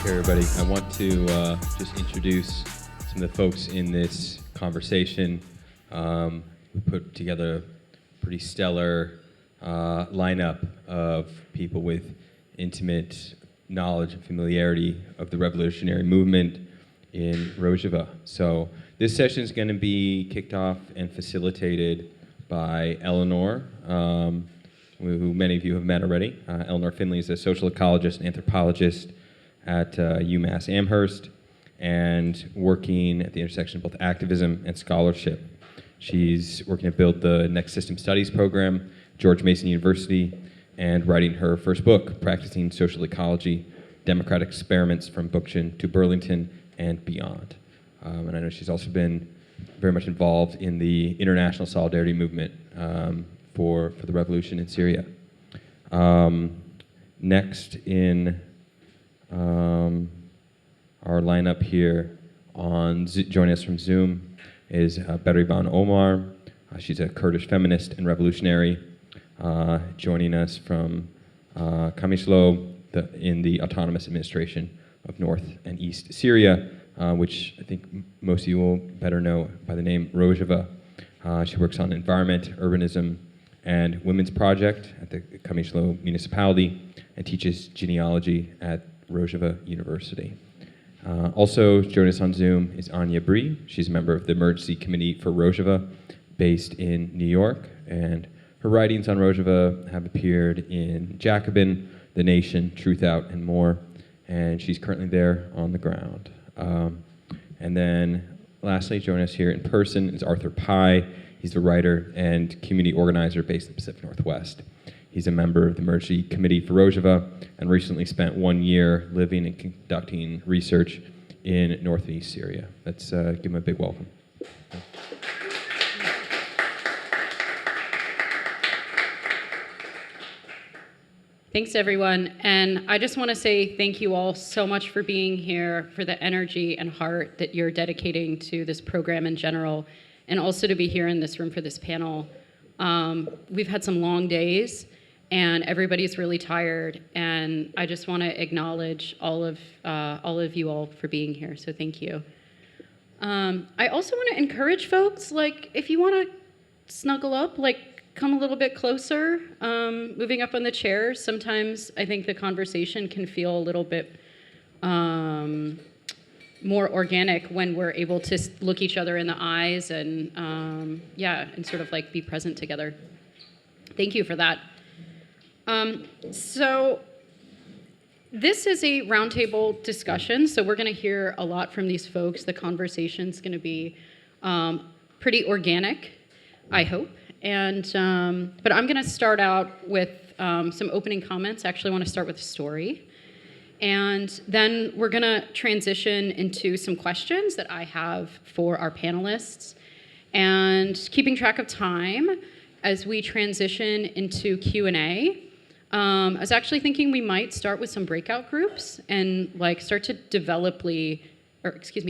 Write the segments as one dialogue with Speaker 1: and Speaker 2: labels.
Speaker 1: Hey everybody, I want to just introduce some of the folks in this conversation. We put together a pretty stellar lineup of people with intimate knowledge and familiarity of the revolutionary movement in Rojava. So this session is going to be kicked off and facilitated by Eleanor, who many of you have met already. Eleanor Finley is a social ecologist and anthropologist at UMass Amherst, and working at the intersection of both activism and scholarship. She's working to build the Next System Studies program, George Mason University, and writing her first book, Practicing Social Ecology, Democratic Experiments from Bookchin to Burlington and Beyond. And I know she's also been very much involved in the international solidarity movement for the revolution in Syria. Next in our lineup here joining us from Zoom is Berivan Omar. She's a Kurdish feminist and revolutionary, joining us from Qamishlo in the Autonomous Administration of North and East Syria, which I think most of you will better know by the name Rojava. She works on environment, urbanism, and women's project at the Qamishlo municipality and teaches genealogy at Rojava University. Also joining us on Zoom is Anya Briy. She's a member of the Emergency Committee for Rojava, based in New York, and her writings on Rojava have appeared in Jacobin, The Nation, Truth Out, and more, and she's currently there on the ground. And then lastly, joining us here in person is Arthur Pai. He's the writer and community organizer based in the Pacific Northwest. He's a member of the Emergency Committee for Rojava and recently spent 1 year living and conducting research in northeast Syria. Let's give him a big welcome.
Speaker 2: Thanks, everyone. And I just want to say thank you all so much for being here, for the energy and heart that you're dedicating to this program in general, and also to be here in this room for this panel. We've had some long days, and everybody's really tired, and I just want to acknowledge all of you all for being here, so thank you. I also want to encourage folks, if you want to snuggle up, come a little bit closer, moving up on the chairs. Sometimes I think the conversation can feel a little bit more organic when we're able to look each other in the eyes and, and sort of be present together. Thank you for that. So this is a roundtable discussion, so we're going to hear a lot from these folks. The conversation's going to be pretty organic, I hope. And but I'm going to start out with some opening comments. I actually want to start with a story. And then we're going to transition into some questions that I have for our panelists. And keeping track of time as we transition into Q&A, I was actually thinking we might start with some breakout groups and start to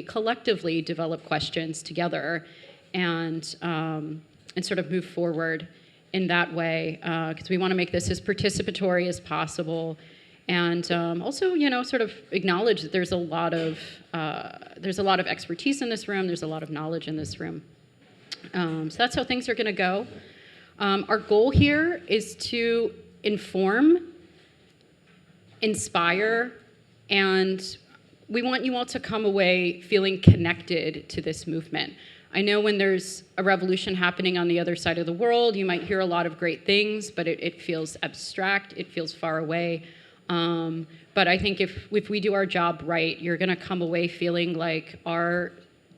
Speaker 2: collectively develop questions together and sort of move forward in that way, because we want to make this as participatory as possible, and also, sort of acknowledge that there's a lot of expertise in this room. There's a lot of knowledge in this room. So that's how things are going to go. Our goal here is to inform, inspire, and we want you all to come away feeling connected to this movement. I know when there's a revolution happening on the other side of the world, you might hear a lot of great things, but it feels abstract, it feels far away. But I think if we do our job right, you're going to come away feeling like our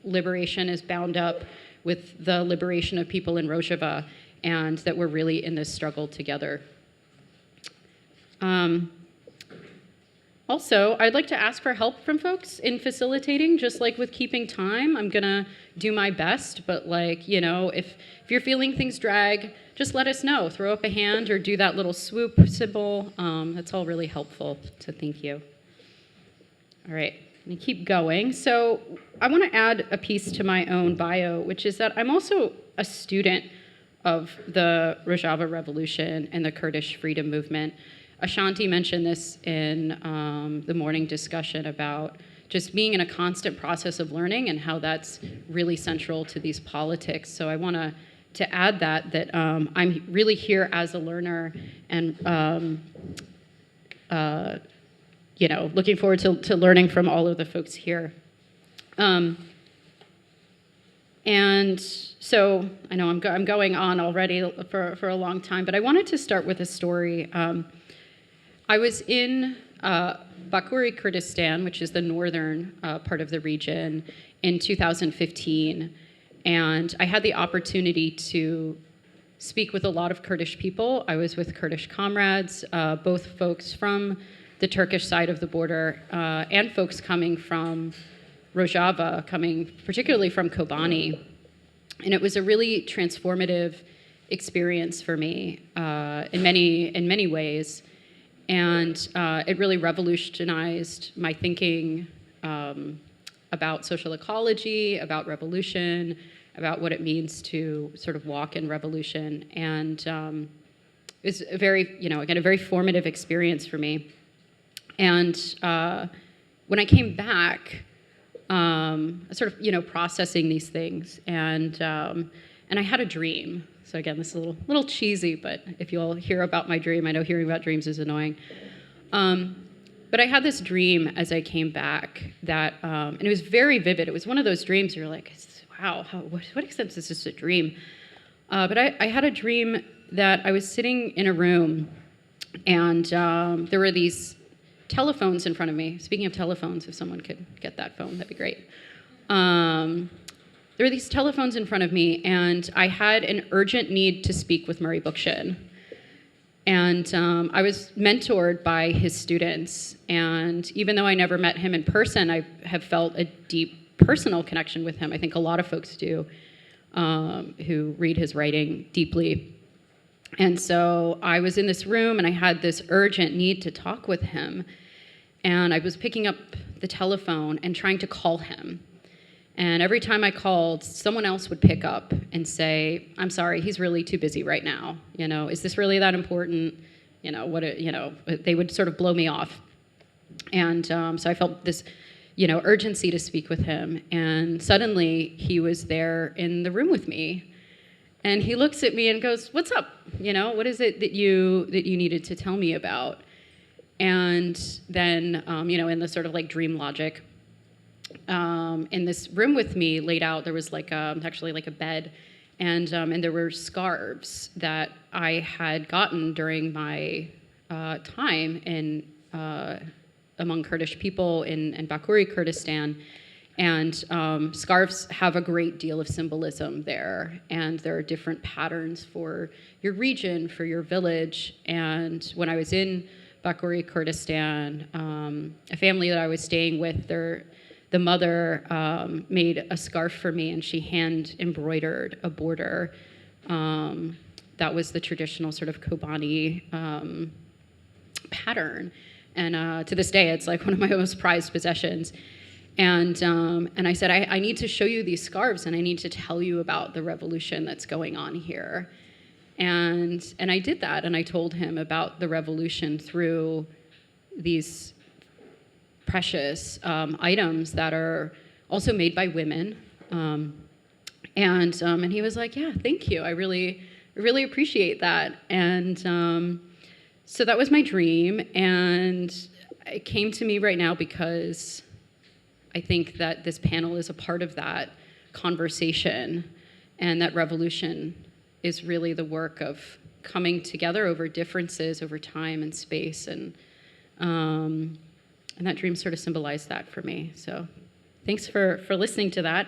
Speaker 2: liberation is bound up with the liberation of people in Rojava, and that we're really in this struggle together. Also, I'd like to ask for help from folks in facilitating, just like with keeping time. I'm gonna do my best, but if you're feeling things drag, just let us know. Throw up a hand or do that little swoop symbol. That's all really helpful, so thank you. All right, let me keep going. So I want to add a piece to my own bio, which is that I'm also a student of the Rojava Revolution and the Kurdish Freedom Movement. Ashanti mentioned this in the morning discussion about just being in a constant process of learning and how that's really central to these politics. So I want to add that I'm really here as a learner and looking forward to learning from all of the folks here. And so I know I'm going on already for a long time, but I wanted to start with a story. I was in Bakhuri, Kurdistan, which is the northern part of the region, in 2015, and I had the opportunity to speak with a lot of Kurdish people. I was with Kurdish comrades, both folks from the Turkish side of the border and folks coming from Rojava, coming particularly from Kobani. And it was a really transformative experience for me in many ways. And it really revolutionized my thinking about social ecology, about revolution, about what it means to sort of walk in revolution. And it was a very, again, a very formative experience for me. And when I came back, sort of, processing these things, and I had a dream. So again, this is a little cheesy, but if you all hear about my dream, I know hearing about dreams is annoying. But I had this dream as I came back that, and it was very vivid. It was one of those dreams you're like, wow, what extent is this a dream? But I had a dream that I was sitting in a room, and there were these telephones in front of me. Speaking of telephones, if someone could get that phone, that'd be great. There were these telephones in front of me, and I had an urgent need to speak with Murray Bookchin. And I was mentored by his students, and even though I never met him in person, I have felt a deep personal connection with him. I think a lot of folks do who read his writing deeply. And so I was in this room, and I had this urgent need to talk with him. And I was picking up the telephone and trying to call him. And every time I called, someone else would pick up and say, "I'm sorry, he's really too busy right now. Is this really that important? They would sort of blow me off." And so I felt this, urgency to speak with him. And suddenly he was there in the room with me. And he looks at me and goes, "What's up? What is it that you needed to tell me about?" And then, in the sort of like dream logic, in this room with me laid out, there was actually a bed, and there were scarves that I had gotten during my time in among Kurdish people in Bakhuri, Kurdistan. And scarves have a great deal of symbolism there, and there are different patterns for your region, for your village. And when I was in Bakhuri, Kurdistan, a family that I was staying with, the mother made a scarf for me, and she hand embroidered a border that was the traditional sort of Kobani pattern. And to this day, it's like one of my most prized possessions. And I said, I need to show you these scarves, and I need to tell you about the revolution that's going on here. And I did that, and I told him about the revolution through these precious items that are also made by women. And he was like, "Yeah, thank you. I really appreciate that." And so that was my dream, and it came to me right now because I think that this panel is a part of that conversation, and that revolution is really the work of coming together over differences, over time and space, and that dream sort of symbolized that for me. So thanks for listening to that.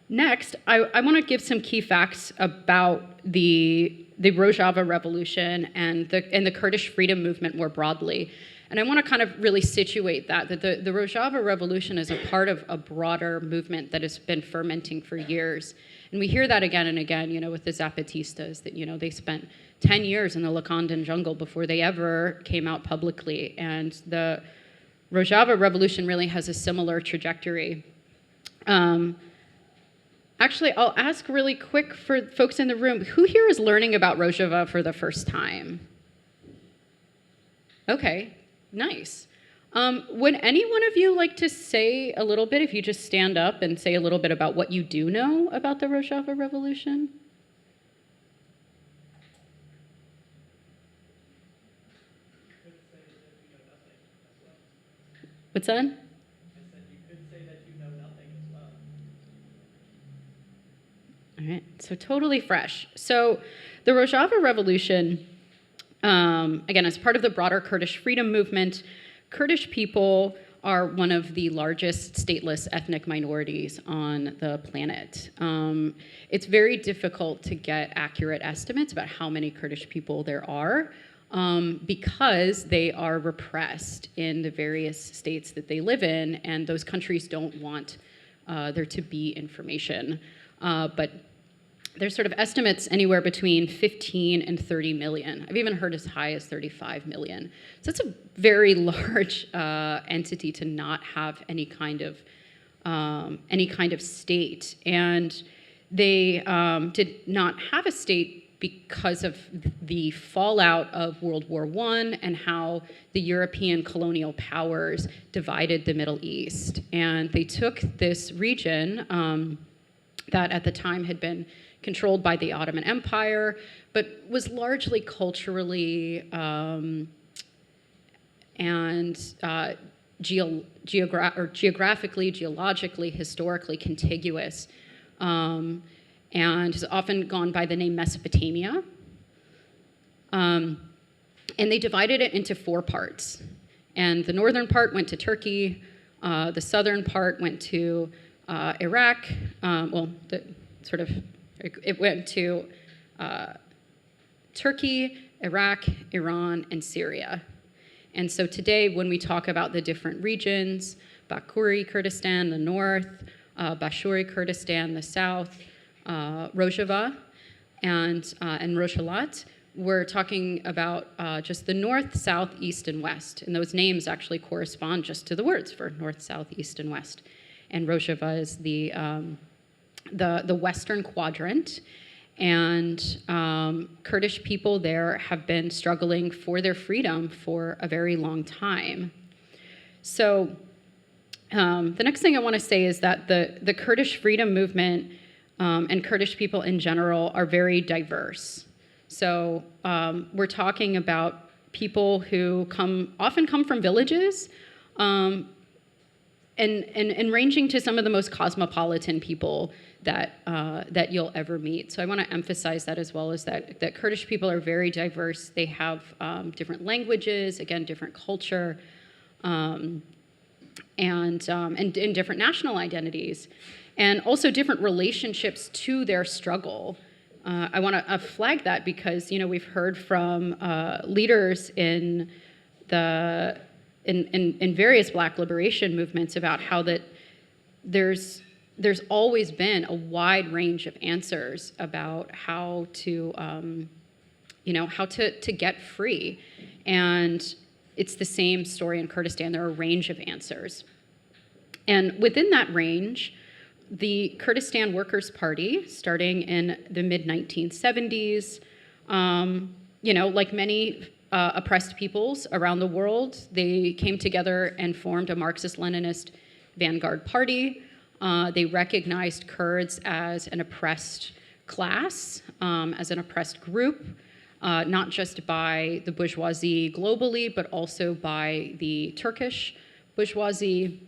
Speaker 2: Next, I want to give some key facts about the Rojava Revolution and the Kurdish Freedom Movement more broadly. And I want to kind of really situate that the Rojava Revolution is a part of a broader movement that has been fermenting for years. And we hear that again and again, with the Zapatistas, that, they spent 10 years in the Lakandan jungle before they ever came out publicly. And the Rojava Revolution really has a similar trajectory. Actually, I'll ask really quick for folks in the room, who here is learning about Rojava for the first time? Okay, nice. Would any one of you like to say a little bit, if you just stand up and say a little bit about what you do know about the Rojava Revolution? What's that?
Speaker 3: I said you could say that you know nothing as well.
Speaker 2: All right, so totally fresh. So the Rojava Revolution, again, as part of the broader Kurdish Freedom Movement, Kurdish people are one of the largest stateless ethnic minorities on the planet. It's very difficult to get accurate estimates about how many Kurdish people there are, because they are repressed in the various states that they live in, and those countries don't want there to be information. But there's sort of estimates anywhere between 15 and 30 million. I've even heard as high as 35 million. So that's a very large entity to not have any kind of state. And they did not have a state because of the fallout of World War I and how the European colonial powers divided the Middle East. And they took this region that at the time had been controlled by the Ottoman Empire, but was largely culturally and geographically, geologically, historically contiguous, and has often gone by the name Mesopotamia. And they divided it into 4 parts. And the northern part went to Turkey, the southern part went to Iraq, it went to Turkey, Iraq, Iran, and Syria. And so today, when we talk about the different regions, Bakuri Kurdistan, the north, Bashuri Kurdistan, the south, Rojava, and Rojhelat, we're talking about just the north, south, east, and west. And those names actually correspond just to the words for north, south, east, and west. And Rojava is the western quadrant, and Kurdish people there have been struggling for their freedom for a very long time. So the next thing I want to say is that the Kurdish Freedom Movement and Kurdish people in general are very diverse. So we're talking about people who often come from villages, and ranging to some of the most cosmopolitan people that you'll ever meet. So I want to emphasize that, as well as that Kurdish people are very diverse. They have different languages, again, different culture, and different national identities, and also different relationships to their struggle. I want to flag that because we've heard from leaders in various Black liberation movements about how that there's always been a wide range of answers about how to get free, and it's the same story in Kurdistan. There are a range of answers, and within that range, the Kurdistan Workers' Party, starting in the mid-1970s, like many oppressed peoples around the world, they came together and formed a Marxist-Leninist vanguard party. They recognized Kurds as an oppressed class, as an oppressed group, not just by the bourgeoisie globally, but also by the Turkish bourgeoisie.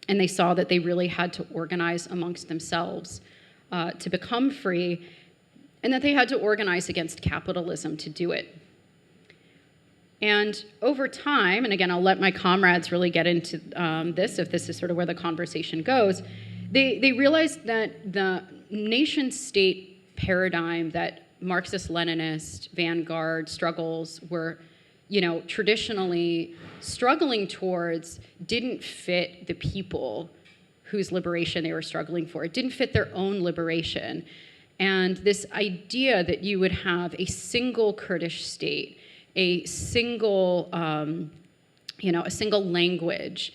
Speaker 2: And they saw that they really had to organize amongst themselves to become free, and that they had to organize against capitalism to do it. And over time, and again, I'll let my comrades really get into this, if this is sort of where the conversation goes, they realized that the nation-state paradigm that Marxist-Leninist vanguard struggles were, traditionally struggling towards didn't fit the people whose liberation they were struggling for. It didn't fit their own liberation. And this idea that you would have a single Kurdish state, a single language,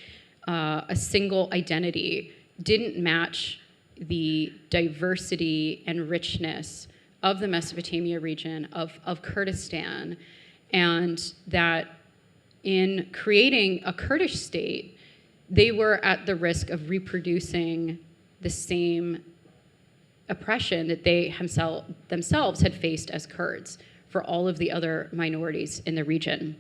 Speaker 2: a single identity, didn't match the diversity and richness of the Mesopotamia region, of Kurdistan, and that in creating a Kurdish state, they were at the risk of reproducing the same oppression that they themselves had faced as Kurds for all of the other minorities in the region.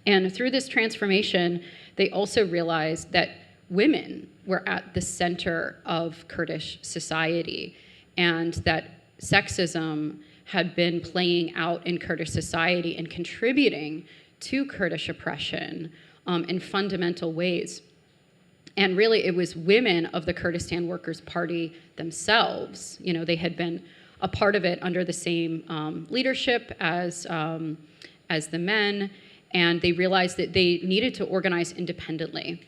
Speaker 2: And through this transformation, they also realized that women were at the center of Kurdish society, and that sexism had been playing out in Kurdish society and contributing to Kurdish oppression in fundamental ways. And really, it was women of the Kurdistan Workers' Party themselves. You know, they had been a part of it under the same leadership as the men, and they realized that they needed to organize independently.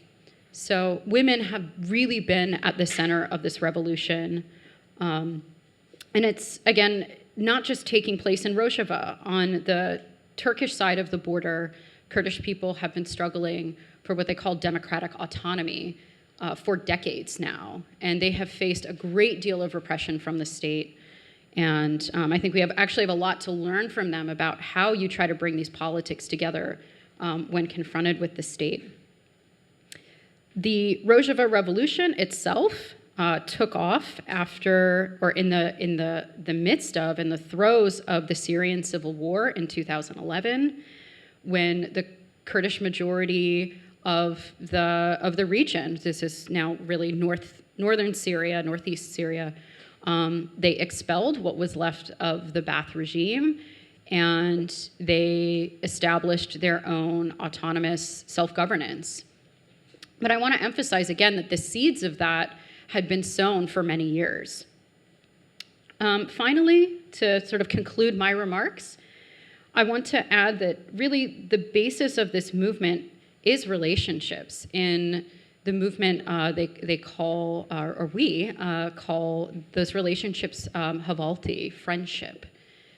Speaker 2: So women have really been at the center of this revolution. And it's, again, not just taking place in Rojava. On the Turkish side of the border, Kurdish people have been struggling for what they call democratic autonomy for decades now. And they have faced a great deal of repression from the state. And I think we actually have a lot to learn from them about how you try to bring these politics together when confronted with the state. The Rojava Revolution itself took off after, or in the midst of, in the throes of the Syrian civil war in 2011, when the Kurdish majority of the region, this is now really northern Syria, northeast Syria, they expelled what was left of the Ba'ath regime, and they established their own autonomous self-governance. But I want to emphasize again that the seeds of that had been sown for many years. Finally, to sort of conclude my remarks, I want to add that really the basis of this movement is relationships. In the movement, they call, or we call those relationships havalti, friendship.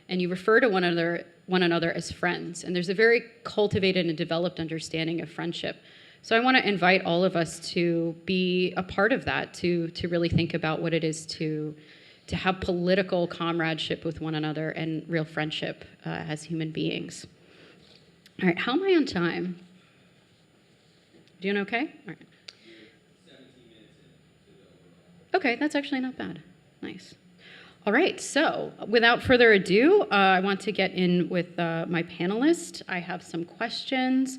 Speaker 2: And you refer to one another as friends. And there's a very cultivated and developed understanding of friendship. So I want to invite all of us to be a part of that, to really think about what it is to have political comradeship with one another and real friendship as human beings. All right, how am I on time? Doing okay? All right.
Speaker 1: 17 minutes into the overtime.
Speaker 2: Okay, that's actually not bad. Nice. All right, so without further ado, I want to get in with my panelists. I have some questions.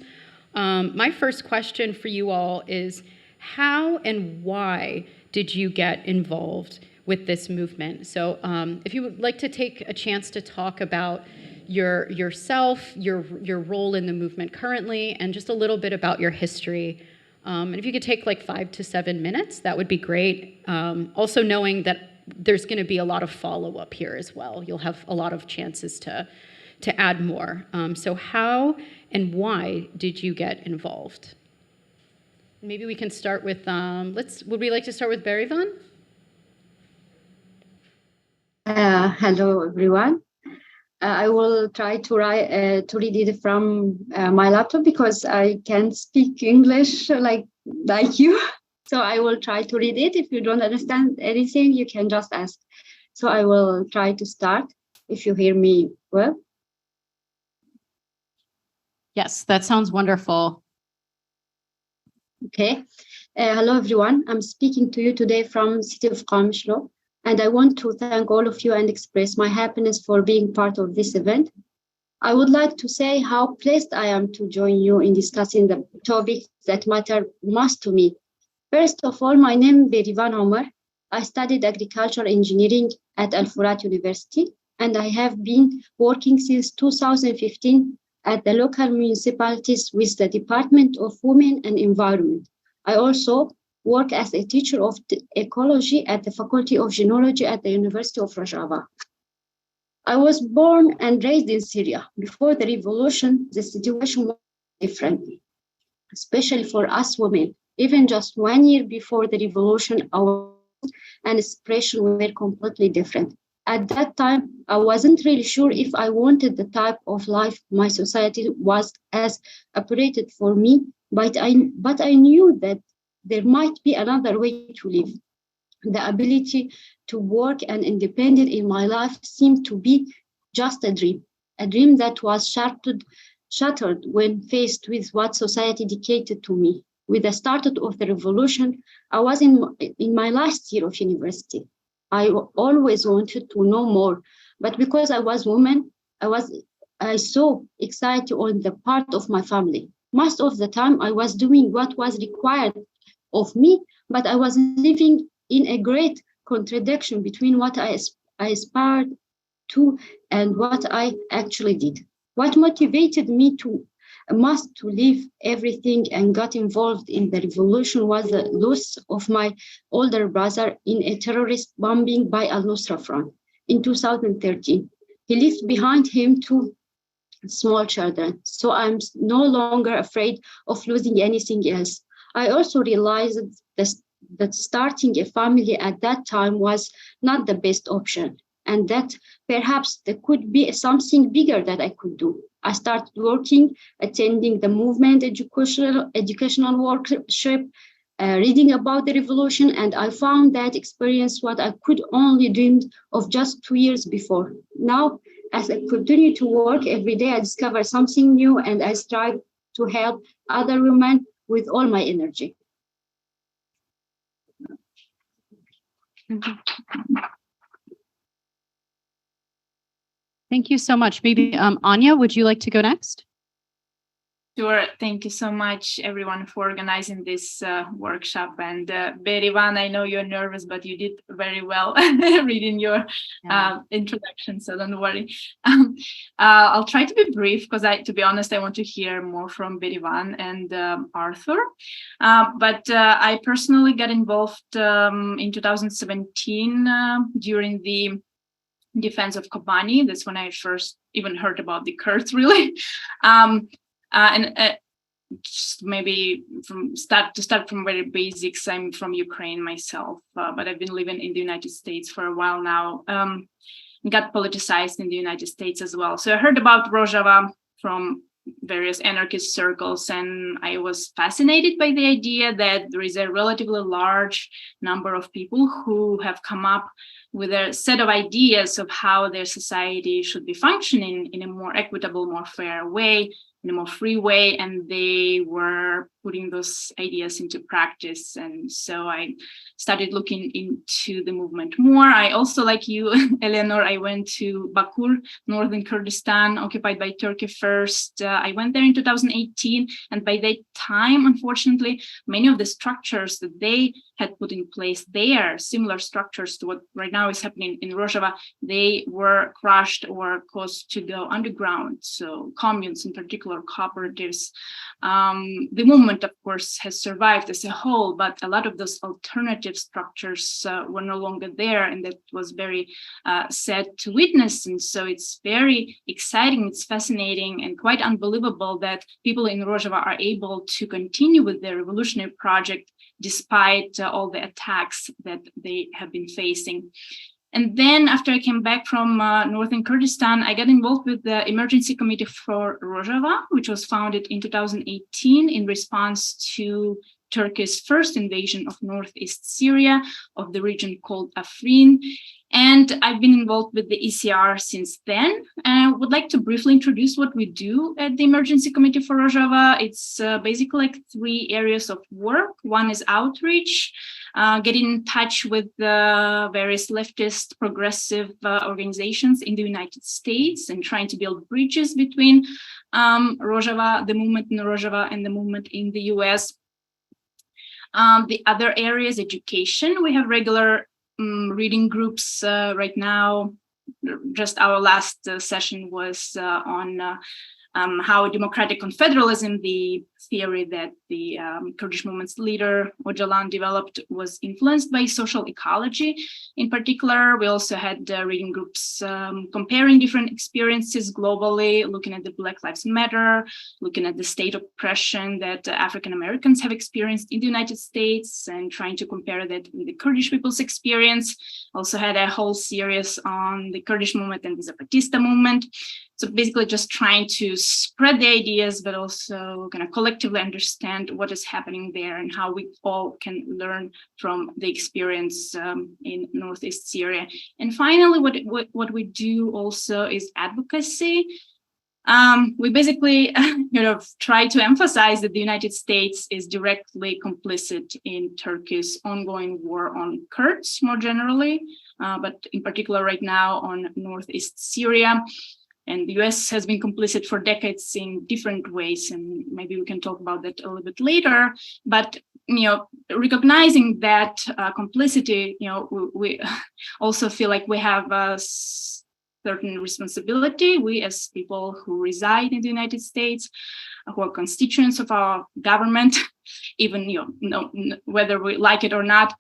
Speaker 2: My first question for you all is, how and why did you get involved with this movement? So if you would like to take a chance to talk about yourself, your role in the movement currently, and just a little bit about your history. And if you could take like 5 to 7 minutes, that would be great. Also knowing that there's going to be a lot of follow-up here as well. You'll have a lot of chances to add more. So how and why did you get involved? Maybe we can start with, would we like to start with Berivan?
Speaker 4: Hello, everyone. I will try to read it from my laptop because I can't speak English like you. So I will try to read it. If you don't understand anything, you can just ask. So I will try to start if you hear me well.
Speaker 2: Yes, that sounds wonderful.
Speaker 4: Okay. Hello, everyone. I'm speaking to you today from city of Qamishlo, and I want to thank all of you and express my happiness for being part of this event. I would like to say how pleased I am to join you in discussing the topics that matter most to me. First of all, my name is Berivan Omar. I studied agricultural engineering at Al Furat University, and I have been working since 2015 at the local municipalities with the Department of Women and Environment. I also work as a teacher of ecology at the Faculty of Genealogy at the University of Rojava. I was born and raised in Syria. Before the revolution, the situation was different, especially for us women. Even just 1 year before the revolution, our and expression were completely different. At that time, I wasn't really sure if I wanted the type of life my society was as operated for me, but I knew that there might be another way to live. The ability to work and independent in my life seemed to be just a dream that was shattered shattered when faced with what society dictated to me. With the start of the revolution, I was in my last year of university. I always wanted to know more, but because I was woman, I saw anxiety on the part of my family. Most of the time, I was doing what was required of me, but I was living in a great contradiction between what I aspired to and what I actually did. What motivated me to leave everything and got involved in the revolution was the loss of my older brother in a terrorist bombing by Al-Nusra Front in 2013. He left behind him two small children, so I'm no longer afraid of losing anything else. I also realized that starting a family at that time was not the best option, and that perhaps there could be something bigger that I could do. I started working, attending the movement educational workshop, reading about the revolution, and I found that experience what I could only dreamed of just 2 years before. Now, as I continue to work every day, I discover something new, and I strive to help other women with all my energy.
Speaker 2: Thank you so much. Maybe Anya, would you like to go next?
Speaker 5: Sure. Thank you so much, everyone, for organizing this workshop. And Berivan, I know you're nervous, but you did very well reading your introduction, so don't worry. I'll try to be brief because, to be honest, I want to hear more from Berivan and Arthur. But I personally got involved in 2017 during the defense of Kobani. That's when I first even heard about the Kurds, really. Just maybe to start from very basics, I'm from Ukraine myself, but I've been living in the United States for a while now. Got politicized in the United States as well. So I heard about Rojava from various anarchist circles, and I was fascinated by the idea that there is a relatively large number of people who have come up with a set of ideas of how their society should be functioning in a more equitable, more fair way, in a more free way, and they were putting those ideas into practice. And so I started looking into the movement more. I also, like you, Eleanor, I went to Bakur, northern Kurdistan, occupied by Turkey first. I went there in 2018, and by that time, unfortunately, many of the structures that they had put in place there, similar structures to what right now is happening in Rojava, they were crushed or caused to go underground. So communes, in particular, cooperatives. The movement, of course, has survived as a whole, but a lot of those alternative structures were no longer there, and that was very sad to witness. And so it's very exciting, it's fascinating, and quite unbelievable that people in Rojava are able to continue with their revolutionary project despite all the attacks that they have been facing. And then after I came back from northern Kurdistan, I got involved with the Emergency Committee for Rojava, which was founded in 2018 in response to Turkey's first invasion of northeast Syria, of the region called Afrin. And I've been involved with the ECR since then. And I would like to briefly introduce what we do at the Emergency Committee for Rojava. It's basically like 3 areas of work. One is outreach, getting in touch with the various leftist progressive organizations in the United States and trying to build bridges between Rojava, the movement in Rojava, and the movement in the US. The other area is education. We have regular reading groups right now. Just our last session was on how democratic confederalism, the theory that the Kurdish movement's leader Öcalan developed, was influenced by social ecology. In particular, we also had reading groups comparing different experiences globally, looking at the Black Lives Matter, looking at the state oppression that African Americans have experienced in the United States, and trying to compare that with the Kurdish people's experience. Also had a whole series on the Kurdish movement and the Zapatista movement. So basically just trying to spread the ideas, but also kind of collectively understand what is happening there and how we all can learn from the experience in Northeast Syria. And finally, what we do also is advocacy. We basically try to emphasize that the United States is directly complicit in Turkey's ongoing war on Kurds more generally, but in particular right now on northeast Syria. And the US has been complicit for decades in different ways, and maybe we can talk about that a little bit later. But recognizing that complicity, we also feel like we have a certain responsibility. We, as people who reside in the United States, who are constituents of our government, even whether we like it or not,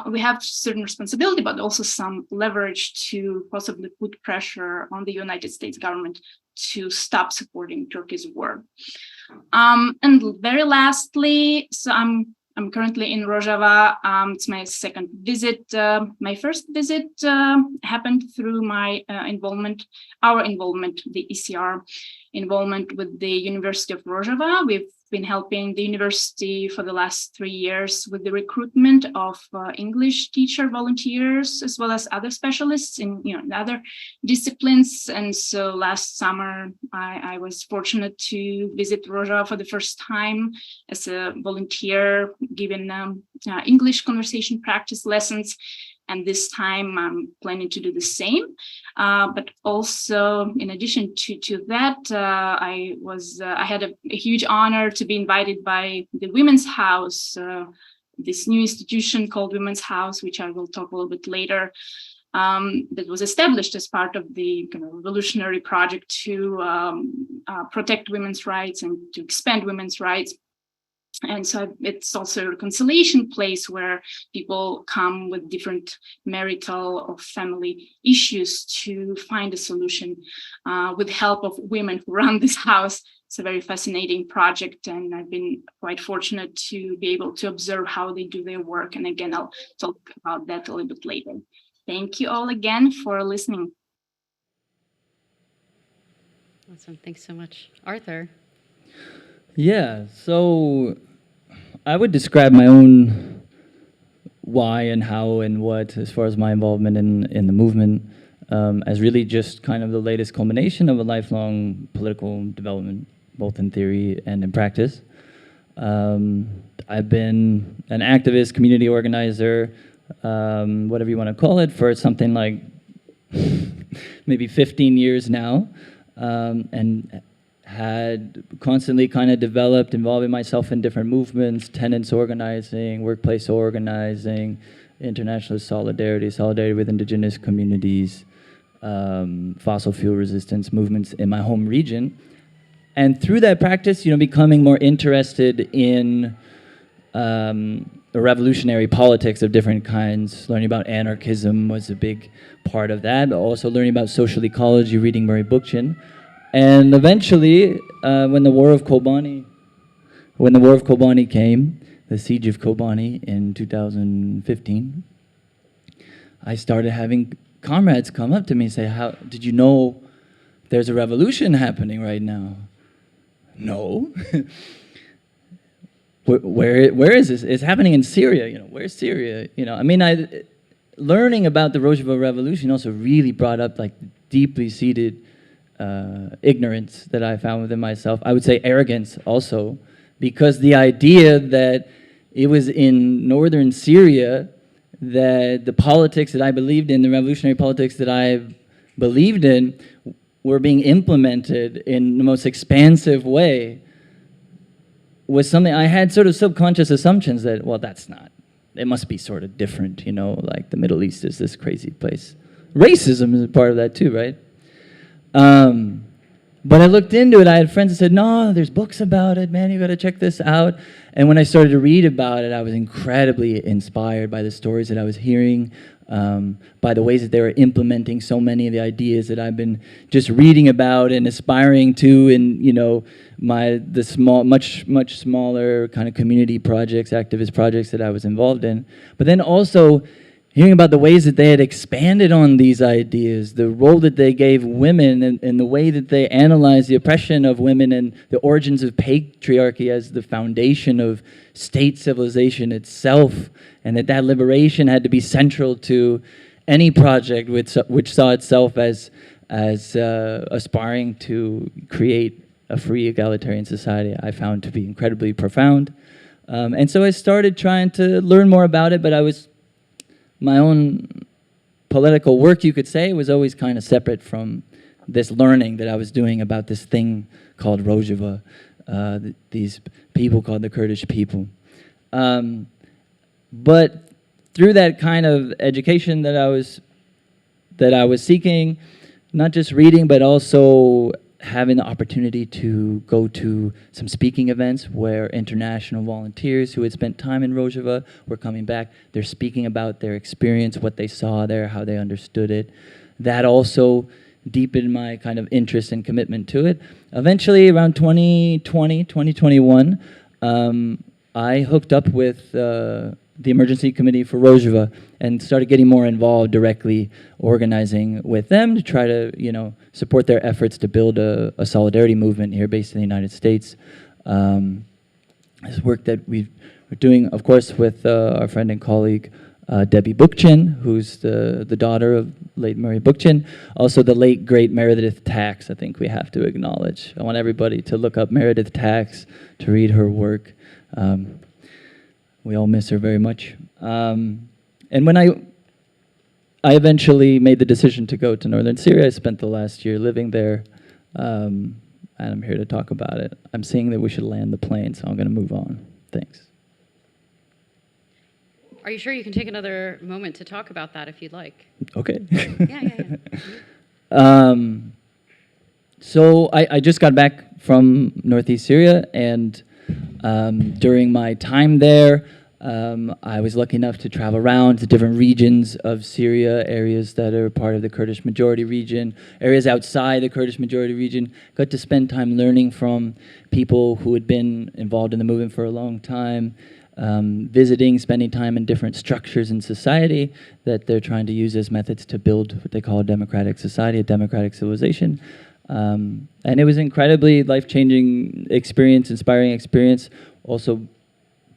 Speaker 5: we have certain responsibility, but also some leverage to possibly put pressure on the United States government to stop supporting Turkey's war. And very lastly, so I'm currently in Rojava. It's my second visit. My first visit happened through my our involvement, the ECR involvement with the University of Rojava. We've been helping the university for the last 3 years with the recruitment of English teacher volunteers, as well as other specialists in other disciplines. And so last summer, I was fortunate to visit Rojava for the first time as a volunteer, giving English conversation practice lessons. And this time I'm planning to do the same. But also, in addition to that, I had a huge honor to be invited by the Women's House, this new institution called Women's House, which I will talk a little bit later, that was established as part of the revolutionary project to protect women's rights and to expand women's rights. And so it's also a reconciliation place where people come with different marital or family issues to find a solution with the help of women who run this house. It's a very fascinating project, and I've been quite fortunate to be able to observe how they do their work. And again, I'll talk about that a little bit later. Thank you all again for listening.
Speaker 2: Awesome. Thanks so much. Arthur.
Speaker 6: Yeah, so I would describe my own why and how and what as far as my involvement in the movement as really just kind of the latest culmination of a lifelong political development, both in theory and in practice. I've been an activist, community organizer, whatever you want to call it, for something like maybe 15 years now, and had constantly kind of developed, involving myself in different movements, tenants organizing, workplace organizing, international solidarity, solidarity with indigenous communities, fossil fuel resistance movements in my home region. And through that practice, becoming more interested in the revolutionary politics of different kinds. Learning about anarchism was a big part of that, but also learning about social ecology, reading Murray Bookchin. And eventually, when the War of Kobani came, the siege of Kobani in 2015, I started having comrades come up to me and say, "How did you know there's a revolution happening right now?" No. Where is this? It's happening in Syria. Where's Syria? Learning about the Rojava Revolution also really brought up like deeply seated ignorance that I found within myself. I would say arrogance also, because the idea that it was in northern Syria that the politics that I believed in, the revolutionary politics that I believed in, were being implemented in the most expansive way was something I had sort of subconscious assumptions that, well, it must be sort of different, like the Middle East is this crazy place. Racism is a part of that too, right? But I looked into it. I had friends that said, "No, there's books about it, man. You got to check this out." And when I started to read about it, I was incredibly inspired by the stories that I was hearing, by the ways that they were implementing so many of the ideas that I've been just reading about and aspiring to in, much smaller kind of community projects, activist projects that I was involved in. But then also hearing about the ways that they had expanded on these ideas, the role that they gave women, and the way that they analyzed the oppression of women and the origins of patriarchy as the foundation of state civilization itself, and that liberation had to be central to any project which saw itself as as aspiring to create a free egalitarian society, I found to be incredibly profound. And so I started trying to learn more about it, but my own political work, you could say, was always kind of separate from this learning that I was doing about this thing called Rojava, these people called the Kurdish people. But through that kind of education that I was seeking, not just reading, but also having the opportunity to go to some speaking events where international volunteers who had spent time in Rojava were coming back. They're speaking about their experience, what they saw there, how they understood it. That also deepened my kind of interest and commitment to it. Eventually, around 2020, 2021, I hooked up with the Emergency Committee for Rojava and started getting more involved directly, organizing with them to try to, support their efforts to build a solidarity movement here based in the United States. This work that we're doing, of course, with our friend and colleague, Debbie Bookchin, who's the daughter of late Murray Bookchin, also the late, great Meredith Tax, I think we have to acknowledge. I want everybody to look up Meredith Tax, to read her work. We all miss her very much. And when I eventually made the decision to go to northern Syria, I spent the last year living there, and I'm here to talk about it. I'm seeing that we should land the plane, so I'm going to move on. Thanks.
Speaker 2: Are you sure you can take another moment to talk about that if you'd like?
Speaker 6: Okay.
Speaker 2: Yeah.
Speaker 6: So I just got back from northeast Syria, and during my time there, I was lucky enough to travel around to different regions of Syria, areas that are part of the Kurdish majority region, areas outside the Kurdish majority region. Got to spend time learning from people who had been involved in the movement for a long time, visiting, spending time in different structures in society that they're trying to use as methods to build what they call a democratic society, a democratic civilization. And it was an incredibly life-changing experience, inspiring experience. Also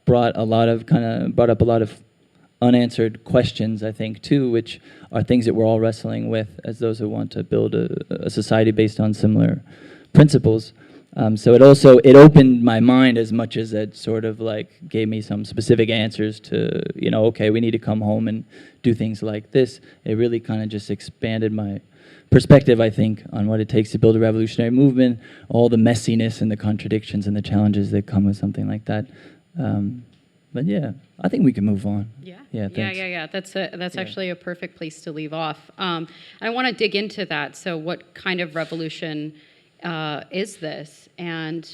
Speaker 6: brought up a lot of unanswered questions, I think, too, which are things that we're all wrestling with as those who want to build a society based on similar principles. So it opened my mind as much as it sort of like gave me some specific answers to, okay, we need to come home and do things like this. It really kind of just expanded my perspective, I think, on what it takes to build a revolutionary movement, all the messiness and the contradictions and the challenges that come with something like that. But yeah, I think we can move on.
Speaker 2: Yeah.
Speaker 6: Yeah. Thanks.
Speaker 2: Yeah. That's actually a perfect place to leave off. I want to dig into that. So, what kind of revolution is this, and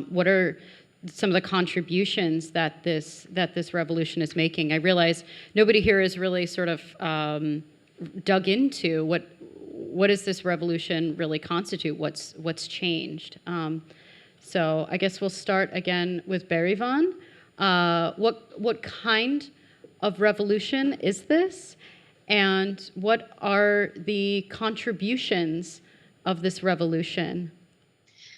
Speaker 2: what are some of the contributions that this revolution is making? I realize nobody here is really sort of dug into what does this revolution really constitute? What's changed? So I guess we'll start again with Berivan. What kind of revolution is this, and what are the contributions of this revolution?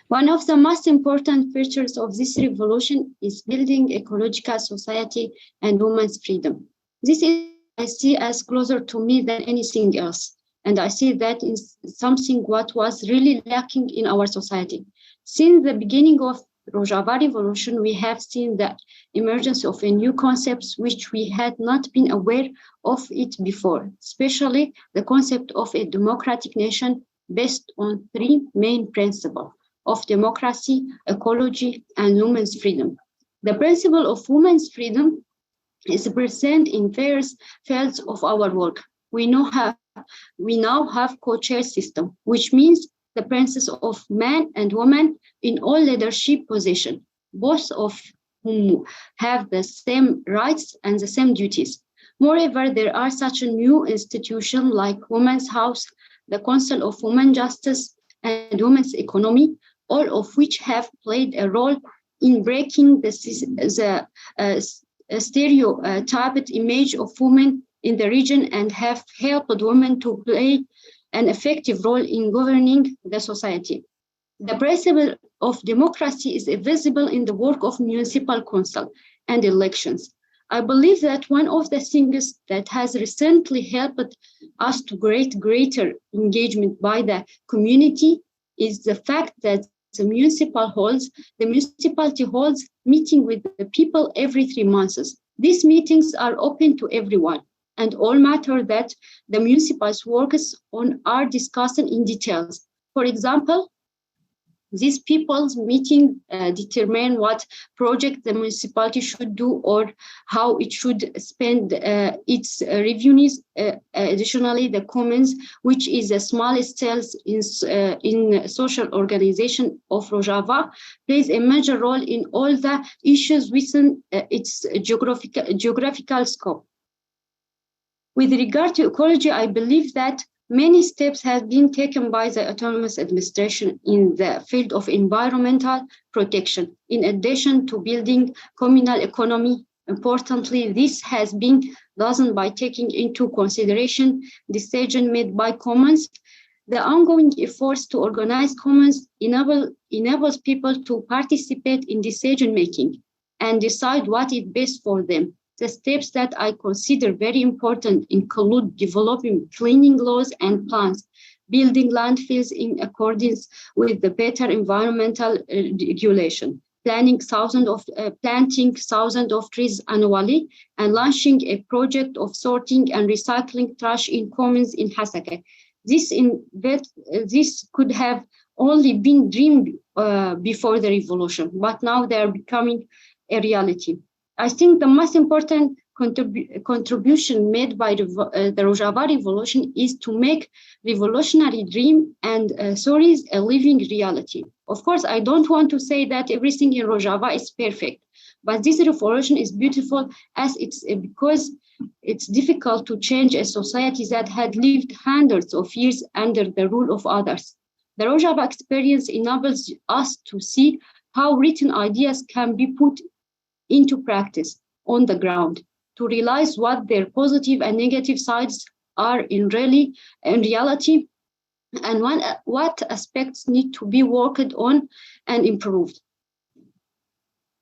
Speaker 4: One of the most important features of this revolution is building ecological society and women's freedom. This is I see as closer to me than anything else. And I see that is something what was really lacking in our society. Since the beginning of Rojava Revolution, we have seen the emergence of a new concepts which we had not been aware of it before, especially the concept of a democratic nation based on three main principles of democracy, ecology, and women's freedom. The principle of women's freedom is present in various fields of our work. We now have co-chair system, which means the presence of men and women in all leadership positions, both of whom have the same rights and the same duties. Moreover, there are such a new institution like Women's House, the Council of Women Justice, and Women's Economy, all of which have played a role in breaking the stereotyped image of women in the region and have helped women to play an effective role in governing the society. The principle of democracy is visible in the work of municipal council and elections. I believe that one of the things that has recently helped us to greater engagement by the community is the fact that the municipality holds meeting with the people every 3 months. These meetings are open to everyone, and all matter that the municipality works on are discussed in details. For example, these people's meeting determine what project the municipality should do or how it should spend its revenues. Additionally, the commons, which is the smallest cells in social organization of Rojava, plays a major role in all the issues within its geographical scope. With regard to ecology, I believe that many steps have been taken by the autonomous administration in the field of environmental protection. In addition to building communal economy, importantly, this has been done by taking into consideration decisions made by commons. The ongoing efforts to organize commons enables people to participate in decision making and decide what is best for them. The steps that I consider very important include developing cleaning laws and plans, building landfills in accordance with the better environmental regulation, planting thousands of trees annually, and launching a project of sorting and recycling trash in commons in Hasaka. This could have only been dreamed before the revolution, but now they are becoming a reality. I think the most important contribution made by the Rojava Revolution is to make revolutionary dream and stories a living reality. Of course, I don't want to say that everything in Rojava is perfect, but this revolution is beautiful as it's because it's difficult to change a society that had lived hundreds of years under the rule of others. The Rojava experience enables us to see how written ideas can be put into practice on the ground, to realize what their positive and negative sides are in reality, and what aspects need to be worked on and improved.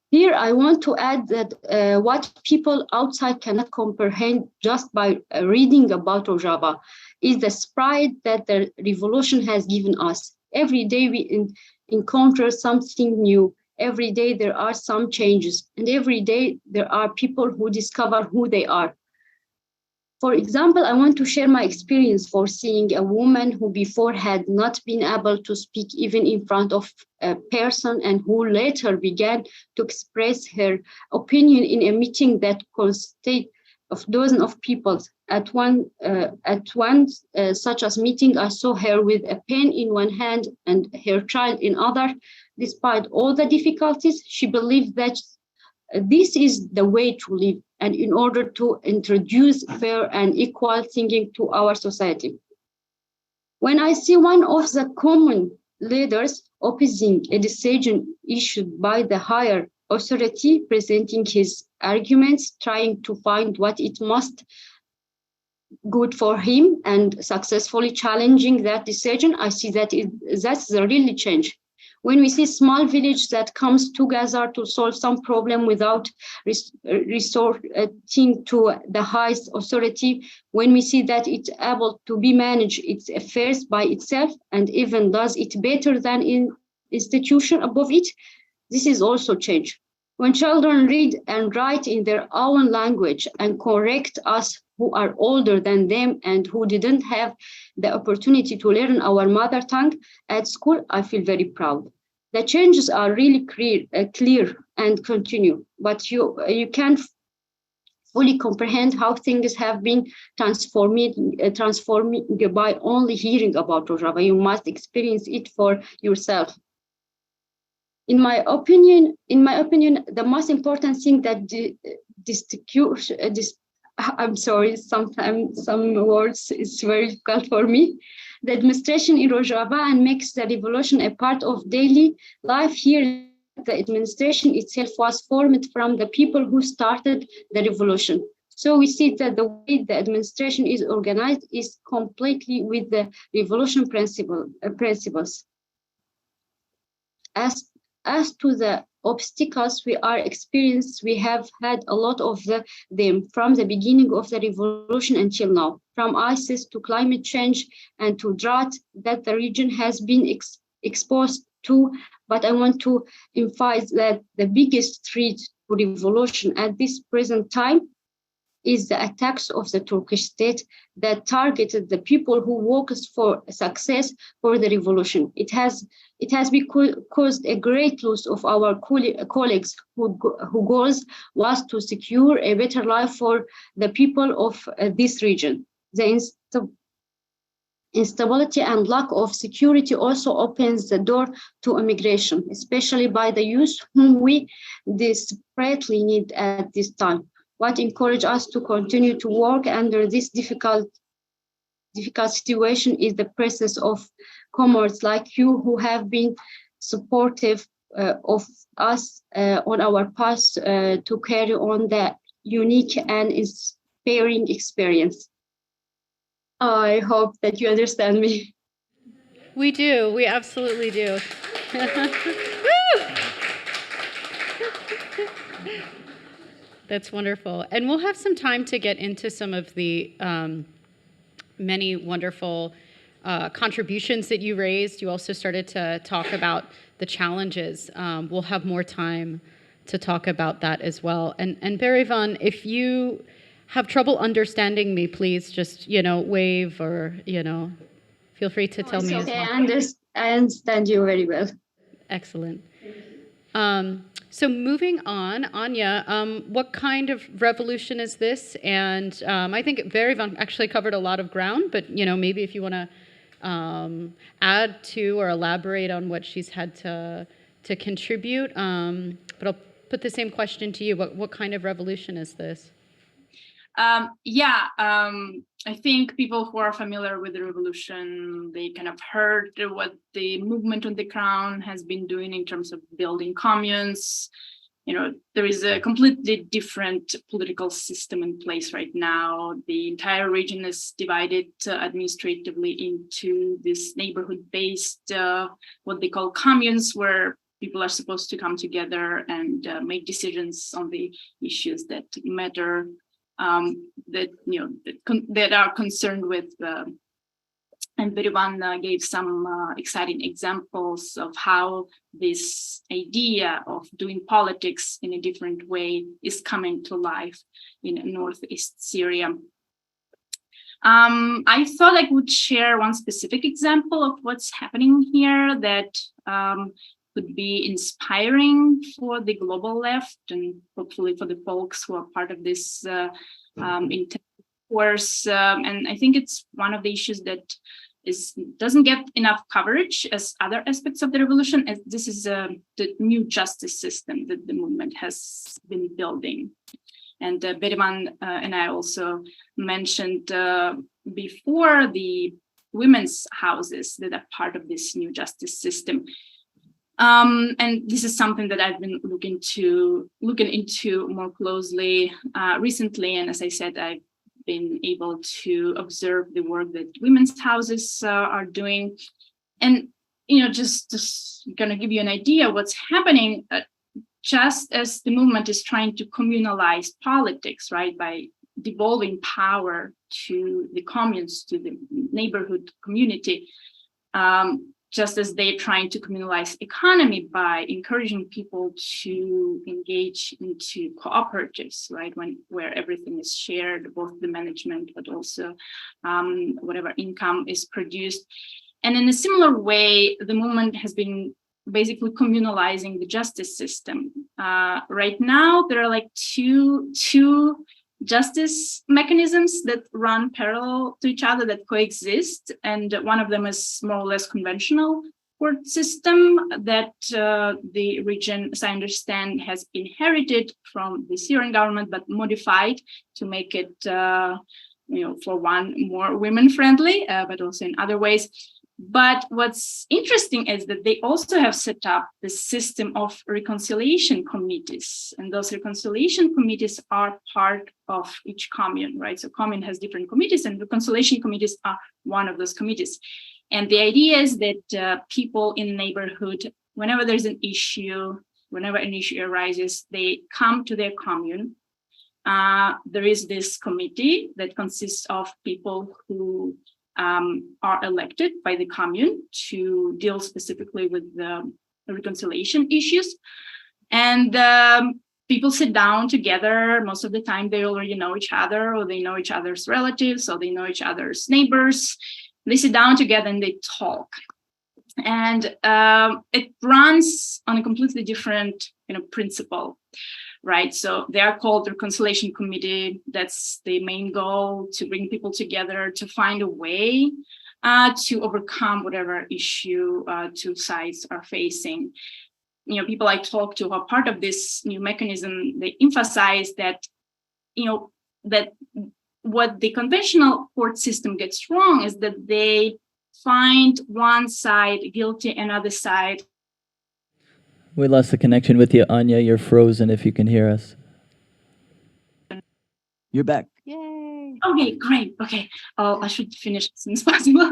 Speaker 4: Here, I want to add that what people outside cannot comprehend just by reading about Rojava is the pride that the revolution has given us. Every day we encounter something new. Every day there are some changes, and every day there are people who discover who they are. For example, I want to share my experience for seeing a woman who before had not been able to speak even in front of a person and who later began to express her opinion in a meeting that consisted of dozens of people. At one such as meeting, I saw her with a pen in one hand and her child in other. Despite all the difficulties, she believed that this is the way to live, and in order to introduce fair and equal thinking to our society. When I see one of the common leaders opposing a decision issued by the higher authority, presenting his arguments, trying to find what it must good for him, and successfully challenging that decision, I see that that's the really change. When we see small village that comes together to solve some problem without resorting to the highest authority, when we see that it's able to be managed its affairs by itself and even does it better than in institution above it, this is also change. When children read and write in their own language and correct us who are older than them and who didn't have the opportunity to learn our mother tongue at school, I feel very proud. The changes are really clear and continue, but you can't fully comprehend how things have been transforming by only hearing about Rojava. You must experience it for yourself. In my opinion, the most important thing that I'm sorry, sometimes some words is very difficult for me. The administration in Rojava and makes the revolution a part of daily life here. The administration itself was formed from the people who started the revolution. So we see that the way the administration is organized is completely with the revolution principles. As to the obstacles we are experiencing, we have had a lot of them from the beginning of the revolution until now, from ISIS to climate change and to drought that the region has been exposed to. But I want to emphasize that the biggest threat to revolution at this present time is the attacks of the Turkish state that targeted the people who worked for success for the revolution. It has caused a great loss of our colleagues whose goals was to secure a better life for the people of this region. The instability and lack of security also opens the door to immigration, especially by the youth whom we desperately need at this time. What encourages us to continue to work under this difficult situation is the presence of comrades like you who have been supportive of us on our path to carry on the unique and inspiring experience. I hope that you understand me.
Speaker 2: We do. We absolutely do. That's wonderful. And we'll have some time to get into some of the many wonderful contributions that you raised. You also started to talk about the challenges. We'll have more time to talk about that as well. And Berivan, if you have trouble understanding me, please just, wave or, feel free to tell me as well.
Speaker 4: I understand you very well.
Speaker 2: Excellent. So moving on, Anya, what kind of revolution is this? And I think Berivan actually covered a lot of ground, but maybe if you want to add to or elaborate on what she's had to contribute. But I'll put the same question to you. What kind of revolution is this?
Speaker 5: I think people who are familiar with the revolution, they kind of heard what the movement on the ground has been doing in terms of building communes. There is a completely different political system in place right now. The entire region is divided administratively into this neighborhood-based, what they call communes, where people are supposed to come together and make decisions on the issues that matter. That are concerned with, and Berivan gave some exciting examples of how this idea of doing politics in a different way is coming to life in northeast Syria. I thought I would share one specific example of what's happening here that could be inspiring for the global left and hopefully for the folks who are part of this intense course. And I think it's one of the issues that doesn't get enough coverage as other aspects of the revolution, as this is the new justice system that the movement has been building. And Berivan and I also mentioned before the women's houses that are part of this new justice system. And this is something that I've been looking into more closely recently. And as I said, I've been able to observe the work that women's houses are doing. And, just gonna give you an idea of what's happening, just as the movement is trying to communalize politics, right, by devolving power to the communes, to the neighborhood community, just as they're trying to communalize economy by encouraging people to engage into cooperatives, right, where everything is shared, both the management, but also whatever income is produced. And in a similar way, the movement has been basically communalizing the justice system. Right now, there are like two justice mechanisms that run parallel to each other, that coexist. And one of them is more or less conventional court system that the region, as I understand, has inherited from the Syrian government, but modified to make it, for one, more women-friendly, but also in other ways. But what's interesting is that they also have set up the system of reconciliation committees. And those reconciliation committees are part of each commune, right? So commune has different committees, and reconciliation committees are one of those committees. And the idea is that people in the neighborhood, whenever there's an issue, whenever an issue arises, they come to their commune. There is this committee that consists of people who are elected by the commune to deal specifically with the reconciliation issues. And people sit down together. Most of the time, they already know each other, or they know each other's relatives, or they know each other's neighbors. They sit down together and they talk. And it runs on a completely different principle, right? So they are called the Reconciliation Committee. That's the main goal, to bring people together, to find a way to overcome whatever issue two sides are facing. People I talk to who are part of this new mechanism, they emphasize that, that what the conventional court system gets wrong is that they find one side guilty, another side.
Speaker 6: We lost the connection with you, Anya. You're frozen if you can hear us.
Speaker 7: You're back.
Speaker 5: Yay. Okay, great. Okay, I should finish as soon as possible.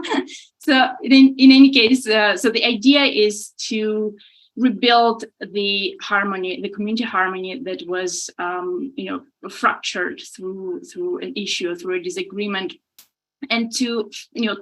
Speaker 5: So in any case, so the idea is to rebuild the harmony, the community harmony that was, fractured through an issue, through a disagreement, and to,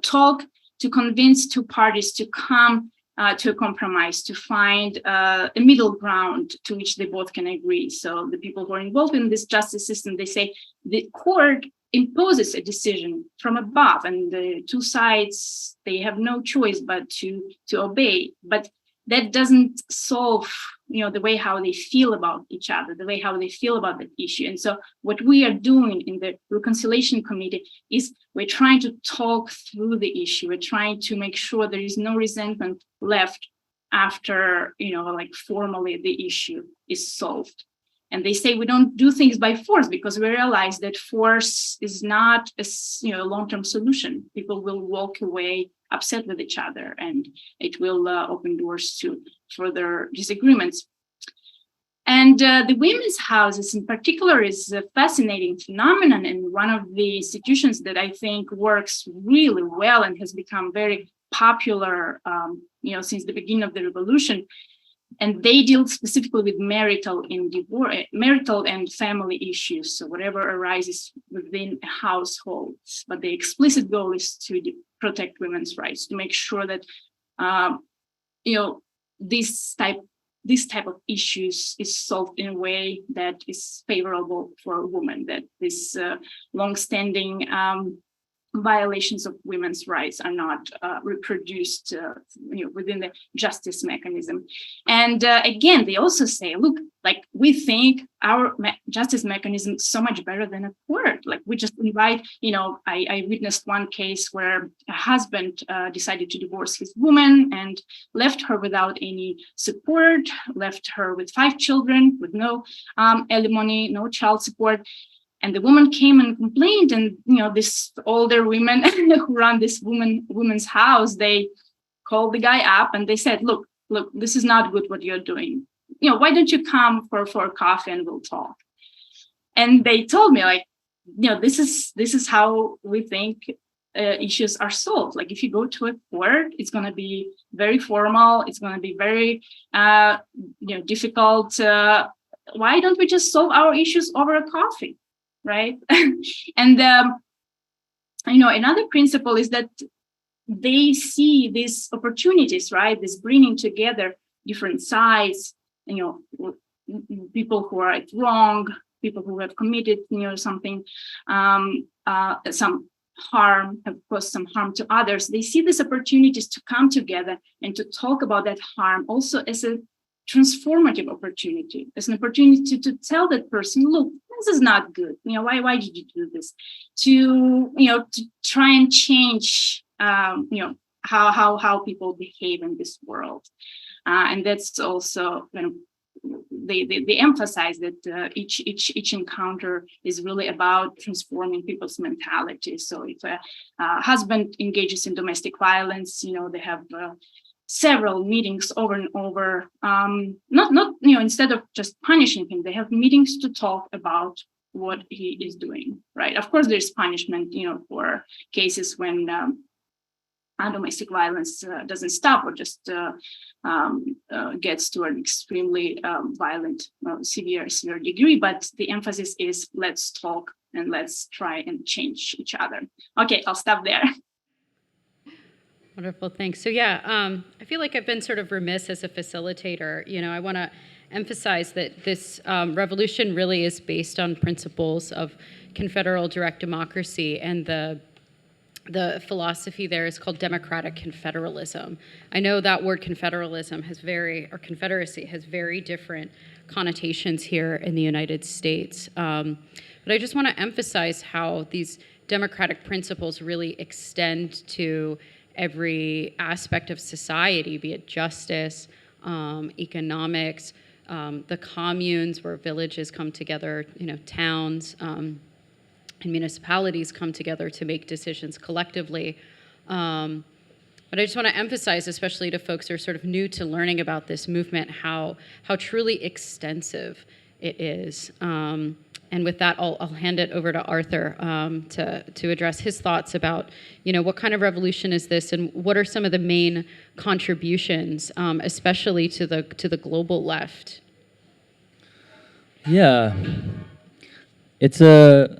Speaker 5: talk, to convince two parties to come to a compromise, to find a middle ground to which they both can agree. So the people who are involved in this justice system, they say the court imposes a decision from above, and the two sides, they have no choice but to obey. But that doesn't solve, the way how they feel about each other, the way how they feel about that issue. And so what we are doing in the Reconciliation Committee is we're trying to talk through the issue. We're trying to make sure there is no resentment left after, formally the issue is solved. And they say we don't do things by force, because we realize that force is not a long-term solution. People will walk away upset with each other, and it will open doors to further disagreements. And the women's houses in particular is a fascinating phenomenon, and one of the institutions that I think works really well and has become very popular, since the beginning of the revolution. And they deal specifically with marital and family issues, so whatever arises within a household. But the explicit goal is to protect women's rights, to make sure that this type of issues is solved in a way that is favorable for a woman, that this long-standing violations of women's rights are not reproduced within the justice mechanism. And again, they also say, look, we think our justice mechanism is so much better than a court. We just invite, I witnessed one case where a husband decided to divorce his woman and left her without any support, left her with 5 children, with no alimony, no child support. And the woman came and complained, and this older women who run this woman's house, they called the guy up and they said, look, this is not good what you're doing. Why don't you come for a coffee and we'll talk? And they told me, this is how we think issues are solved. If you go to a court, it's going to be very formal. It's going to be very difficult. Why don't we just solve our issues over a coffee? Right. And, another principle is that they see these opportunities, right? This bringing together different sides, people who are wrong, people who have committed, something, some harm, have caused some harm to others. They see these opportunities to come together and to talk about that harm also as a transformative opportunity, as an opportunity to tell that person, look, this is not good. Why did you do this? To try and change, how people behave in this world. And that's also, they emphasize that each encounter is really about transforming people's mentality. So if a husband engages in domestic violence, they have several meetings over and over, not instead of just punishing him, they have meetings to talk about what he is doing, right? Of course, there's punishment, for cases when domestic violence doesn't stop or just gets to an extremely violent, severe degree. But the emphasis is let's talk and let's try and change each other. Okay, I'll stop there.
Speaker 2: Wonderful, thanks. So yeah, I feel like I've been sort of remiss as a facilitator. You know, I want to emphasize that this revolution really is based on principles of confederal direct democracy, and the philosophy there is called democratic confederalism. I know that word confederalism or confederacy has very different connotations here in the United States. But I just want to emphasize how these democratic principles really extend to every aspect of society, be it justice, economics, the communes where villages come together, you know, towns, and municipalities come together to make decisions collectively. But I just want to emphasize, especially to folks who are sort of new to learning about this movement, how truly extensive it is. And with that, I'll hand it over to Arthur to address his thoughts about, you know, what kind of revolution is this, and what are some of the main contributions, especially to the global left.
Speaker 6: Yeah, it's a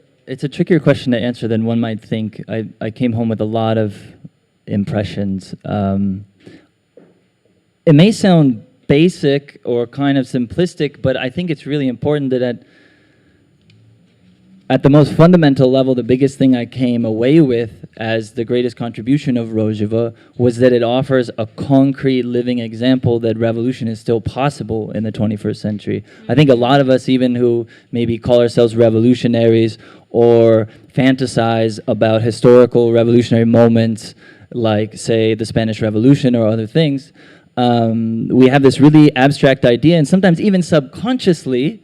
Speaker 6: trickier question to answer than one might think. I came home with a lot of impressions. It may sound basic or kind of simplistic, but I think it's really important that at the most fundamental level, the biggest thing I came away with as the greatest contribution of Rojava was that it offers a concrete living example that revolution is still possible in the 21st century. I think a lot of us, even who maybe call ourselves revolutionaries or fantasize about historical revolutionary moments like, say, the Spanish Revolution or other things, we have this really abstract idea, and sometimes even subconsciously,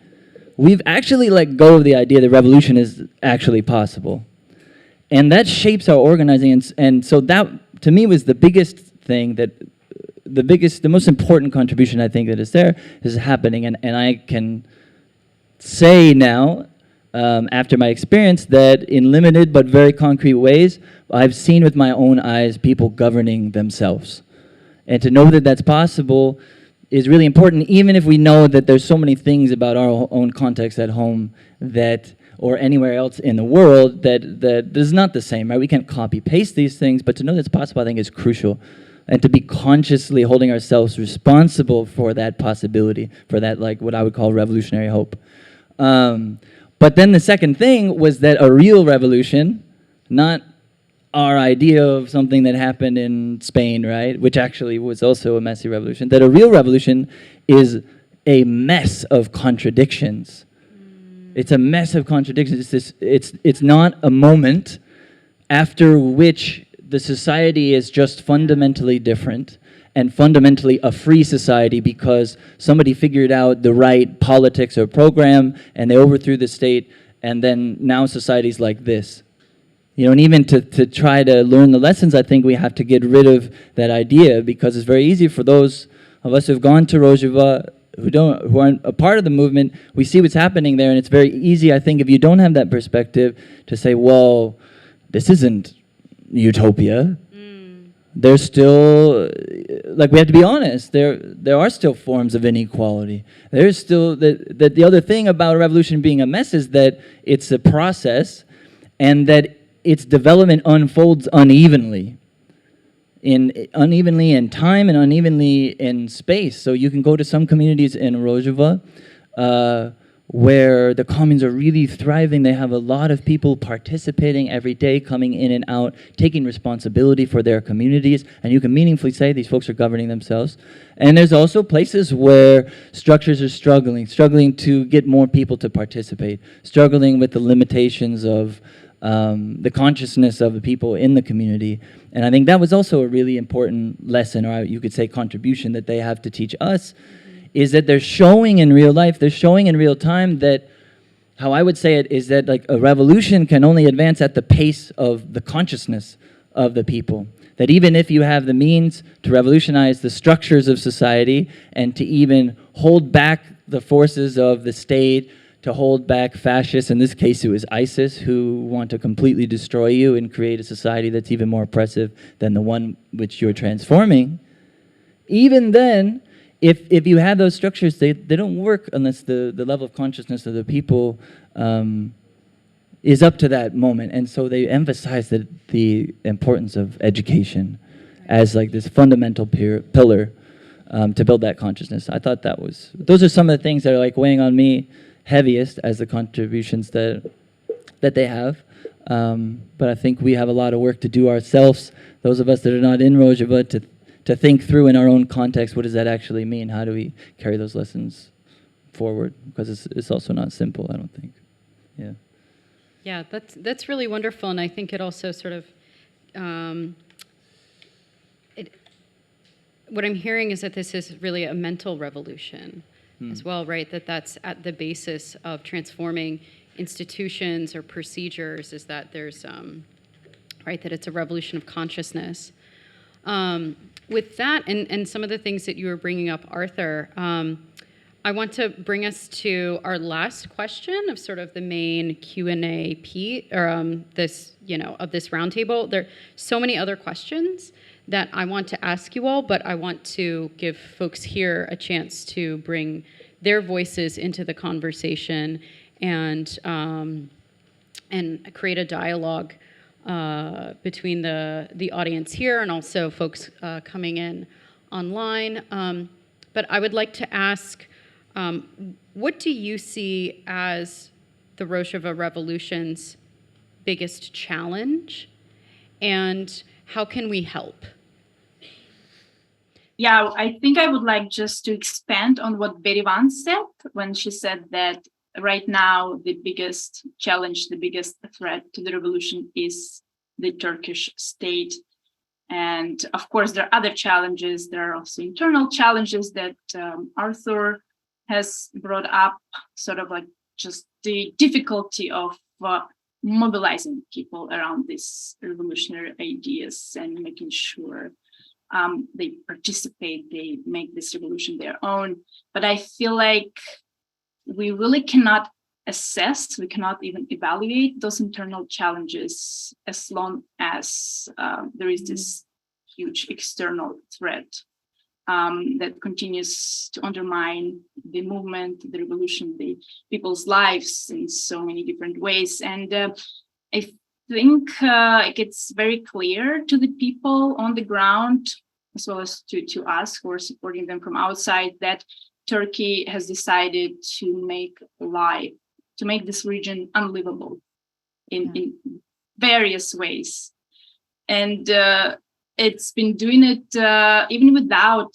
Speaker 6: we've actually let go of the idea that revolution is actually possible. And that shapes our organizing, and so that, to me, was the biggest thing, that the most important contribution I think that is there is happening. And I can say now, after my experience, that in limited but very concrete ways, I've seen with my own eyes people governing themselves. And to know that that's possible is really important, even if we know that there's so many things about our own context at home that, or anywhere else in the world, that is not the same, right? We can't copy-paste these things, but to know that's possible, I think, is crucial. And to be consciously holding ourselves responsible for that possibility, for that, like, what I would call revolutionary hope. But then the second thing was that a real revolution, not our idea of something that happened in Spain, right, which actually was also a messy revolution, that a real revolution is a mess of contradictions. It's a mess of contradictions. It's not a moment after which the society is just fundamentally different and fundamentally a free society because somebody figured out the right politics or program and they overthrew the state, and then now society's like this. You know, and even to try to learn the lessons, I think we have to get rid of that idea, because it's very easy for those of us who've gone to Rojava, who aren't a part of the movement. We see what's happening there, and it's very easy, I think, if you don't have that perspective, to say, well, this isn't utopia. There's still, like, we have to be honest, there are still forms of inequality. There's still, that the other thing about a revolution being a mess is that it's a process, and that its development unfolds unevenly in time and unevenly in space. So you can go to some communities in Rojava where the communes are really thriving. They have a lot of people participating every day, coming in and out, taking responsibility for their communities, and you can meaningfully say these folks are governing themselves. And there's also places where structures are struggling to get more people to participate, struggling with the limitations of the consciousness of the people in the community. And I think that was also a really important lesson, or you could say contribution, that they have to teach us, is that they're showing in real life, they're showing in real time that, how I would say it is that, like, a revolution can only advance at the pace of the consciousness of the people. That even if you have the means to revolutionize the structures of society and to even hold back the forces of the state to hold back fascists. In this case, it was ISIS, who want to completely destroy you and create a society that's even more oppressive than the one which you're transforming. Even then, if you have those structures, they don't work unless the level of consciousness of the people is up to that moment. And so they emphasize the importance of education as like this fundamental pillar to build that consciousness. I thought those are some of the things that are like weighing on me heaviest as the contributions that they have. But I think we have a lot of work to do ourselves, those of us that are not in Rojava, to think through in our own context, what does that actually mean? How do we carry those lessons forward? Because it's also not simple, I don't think. Yeah.
Speaker 2: Yeah, that's really wonderful, and I think it also sort of, what I'm hearing is that this is really a mental revolution as well, right? That's at the basis of transforming institutions or procedures, is that there's, right, that it's a revolution of consciousness. With that, and some of the things that you were bringing up, Arthur, I want to bring us to our last question of sort of the main Q&A this, of this roundtable. There are so many other questions that I want to ask you all, but I want to give folks here a chance to bring their voices into the conversation and create a dialogue between the audience here and also folks coming in online. But I would like to ask, what do you see as the Rojava Revolution's biggest challenge, and how can we help?
Speaker 5: Yeah, I think I would like just to expand on what Berivan said when she said that right now the biggest challenge, the biggest threat to the revolution is the Turkish state. And of course, there are other challenges. There are also internal challenges that Arthur has brought up, sort of like just the difficulty of mobilizing people around these revolutionary ideas and making sure they participate, they make this revolution their own. But I feel like we really cannot assess, we cannot even evaluate those internal challenges as long as there is this huge external threat that continues to undermine the movement, the revolution, the people's lives in so many different ways. And I think it gets very clear to the people on the ground, as well as to us who are supporting them from outside, that Turkey has decided to make this region unlivable in various ways. And it's been doing it even without